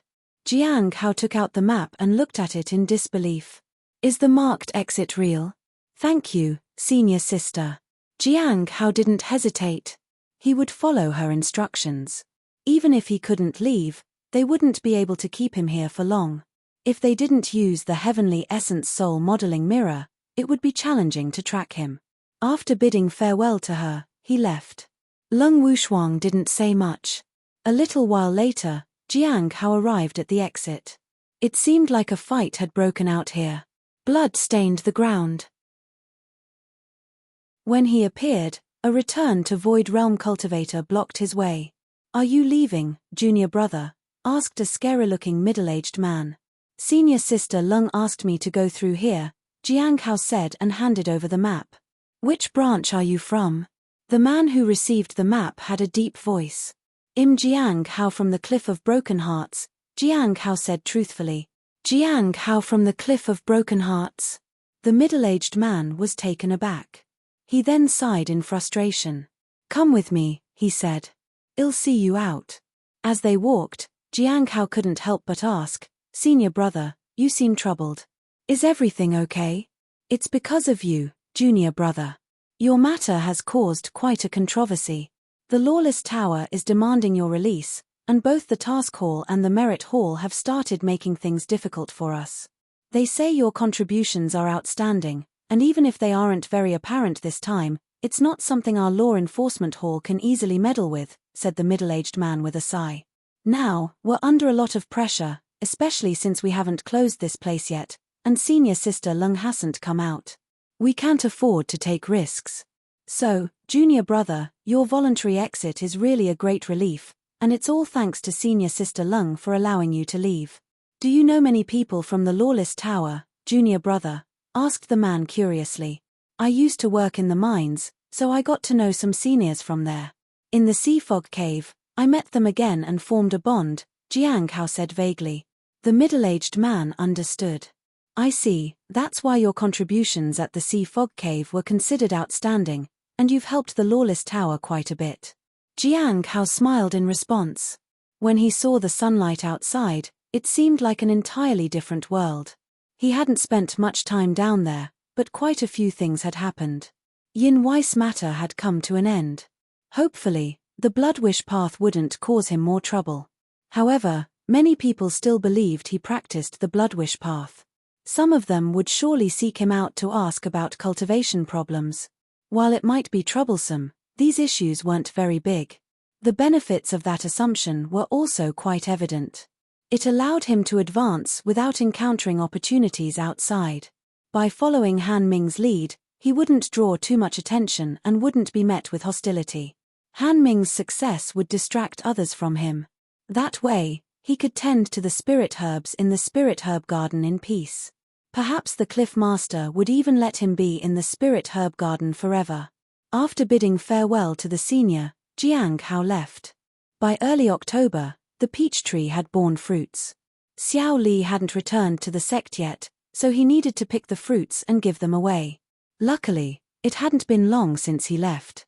Jiang Hao took out the map and looked at it in disbelief. Is the marked exit real? Thank you, senior sister. Jiang Hao didn't hesitate. He would follow her instructions. Even if he couldn't leave, they wouldn't be able to keep him here for long. If they didn't use the Heavenly Essence Soul modeling mirror, it would be challenging to track him. After bidding farewell to her, he left. Leng Wushuang didn't say much. A little while later, Jiang Hao arrived at the exit. It seemed like a fight had broken out here. Blood stained the ground. When he appeared, a return to Void Realm Cultivator blocked his way. Are you leaving, junior brother? Asked a scary-looking middle-aged man. Senior sister Leng asked me to go through here, Jiang Hao said and handed over the map. Which branch are you from? The man who received the map had a deep voice. Jiang Hao from the Cliff of Broken Hearts, Jiang Hao said truthfully. Jiang Hao from the Cliff of Broken Hearts? The middle-aged man was taken aback. He then sighed in frustration. Come with me, he said. I'll see you out. As they walked, Jiang Hao couldn't help but ask, Senior brother, you seem troubled. Is everything okay? It's because of you, junior brother. Your matter has caused quite a controversy. The Lawless Tower is demanding your release, and both the Task Hall and the Merit Hall have started making things difficult for us. They say your contributions are outstanding, and even if they aren't very apparent this time, it's not something our law enforcement hall can easily meddle with, said the middle-aged man with a sigh. Now, we're under a lot of pressure, especially since we haven't closed this place yet, and senior sister Leng hasn't come out. We can't afford to take risks. So, junior brother, your voluntary exit is really a great relief, and it's all thanks to senior sister Leng for allowing you to leave. Do you know many people from the Lawless Tower, junior brother? Asked the man curiously. I used to work in the mines, so I got to know some seniors from there. In the Sea Fog Cave, I met them again and formed a bond, Jiang Hao said vaguely. The middle-aged man understood. I see, that's why your contributions at the Sea Fog Cave were considered outstanding, and you've helped the Lawless Tower quite a bit. Jiang Hao smiled in response. When he saw the sunlight outside, it seemed like an entirely different world. He hadn't spent much time down there, but quite a few things had happened. Yin Weiss matter had come to an end. Hopefully, the Bloodwish path wouldn't cause him more trouble. However, many people still believed he practiced the Bloodwish path. Some of them would surely seek him out to ask about cultivation problems. While it might be troublesome, these issues weren't very big. The benefits of that assumption were also quite evident. It allowed him to advance without encountering opportunities outside. By following Han Ming's lead, he wouldn't draw too much attention and wouldn't be met with hostility. Han Ming's success would distract others from him. That way, he could tend to the spirit herbs in the spirit herb garden in peace. Perhaps the Cliff Master would even let him be in the spirit herb garden forever. After bidding farewell to the senior, Jiang Hao left. By early October, the peach tree had borne fruits. Xiao Li hadn't returned to the sect yet, so he needed to pick the fruits and give them away. Luckily, it hadn't been long since he left.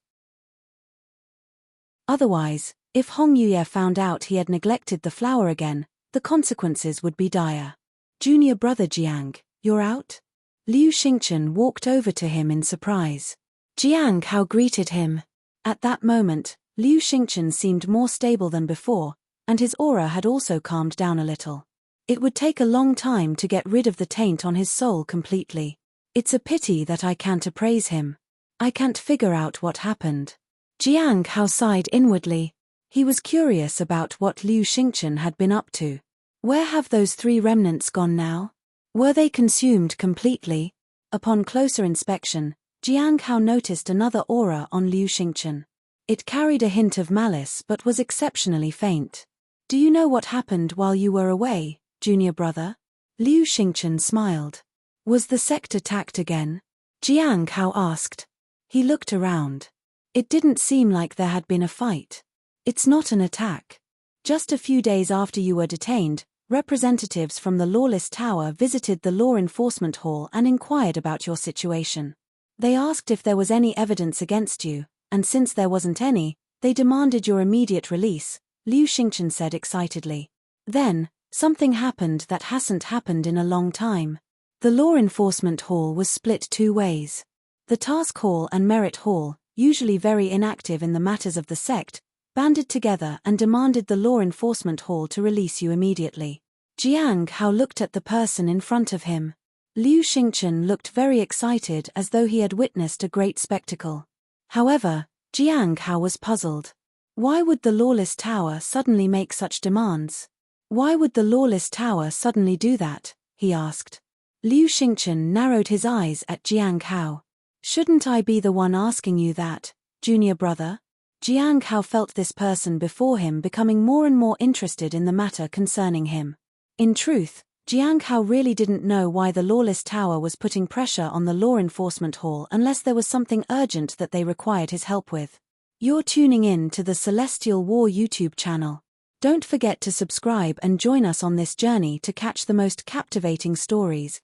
Otherwise, if Hong Yuye found out he had neglected the flower again, the consequences would be dire. Junior brother Jiang, you're out? Liu Xingchen walked over to him in surprise. Jiang Hao greeted him. At that moment, Liu Xingchen seemed more stable than before, and his aura had also calmed down a little. It would take a long time to get rid of the taint on his soul completely. It's a pity that I can't appraise him. I can't figure out what happened. Jiang Hao sighed inwardly. He was curious about what Liu Xingchen had been up to. Where have those 3 remnants gone now? Were they consumed completely? Upon closer inspection, Jiang Hao noticed another aura on Liu Xingchen. It carried a hint of malice but was exceptionally faint. Do you know what happened while you were away, junior brother? Liu Xingchen smiled. Was the sect attacked again? Jiang Hao asked. He looked around. It didn't seem like there had been a fight. It's not an attack. Just a few days after you were detained, representatives from the Lawless Tower visited the Law Enforcement Hall and inquired about your situation. They asked if there was any evidence against you, and since there wasn't any, they demanded your immediate release, Liu Xingchen said excitedly. Then, something happened that hasn't happened in a long time. The Law Enforcement Hall was split two ways. The Task Hall and Merit Hall, usually very inactive in the matters of the sect, banded together and demanded the Law Enforcement Hall to release you immediately. Jiang Hao looked at the person in front of him. Liu Xingchen looked very excited as though he had witnessed a great spectacle. However, Jiang Hao was puzzled. Why would the Lawless Tower suddenly make such demands? Why would the Lawless Tower suddenly do that? He asked. Liu Xingchen narrowed his eyes at Jiang Hao. Shouldn't I be the one asking you that, junior brother? Jiang Hao felt this person before him becoming more and more interested in the matter concerning him. In truth, Jiang Hao really didn't know why the Lawless Tower was putting pressure on the Law Enforcement Hall unless there was something urgent that they required his help with. You're tuning in to the Celestial War YouTube channel. Don't forget to subscribe and join us on this journey to catch the most captivating stories.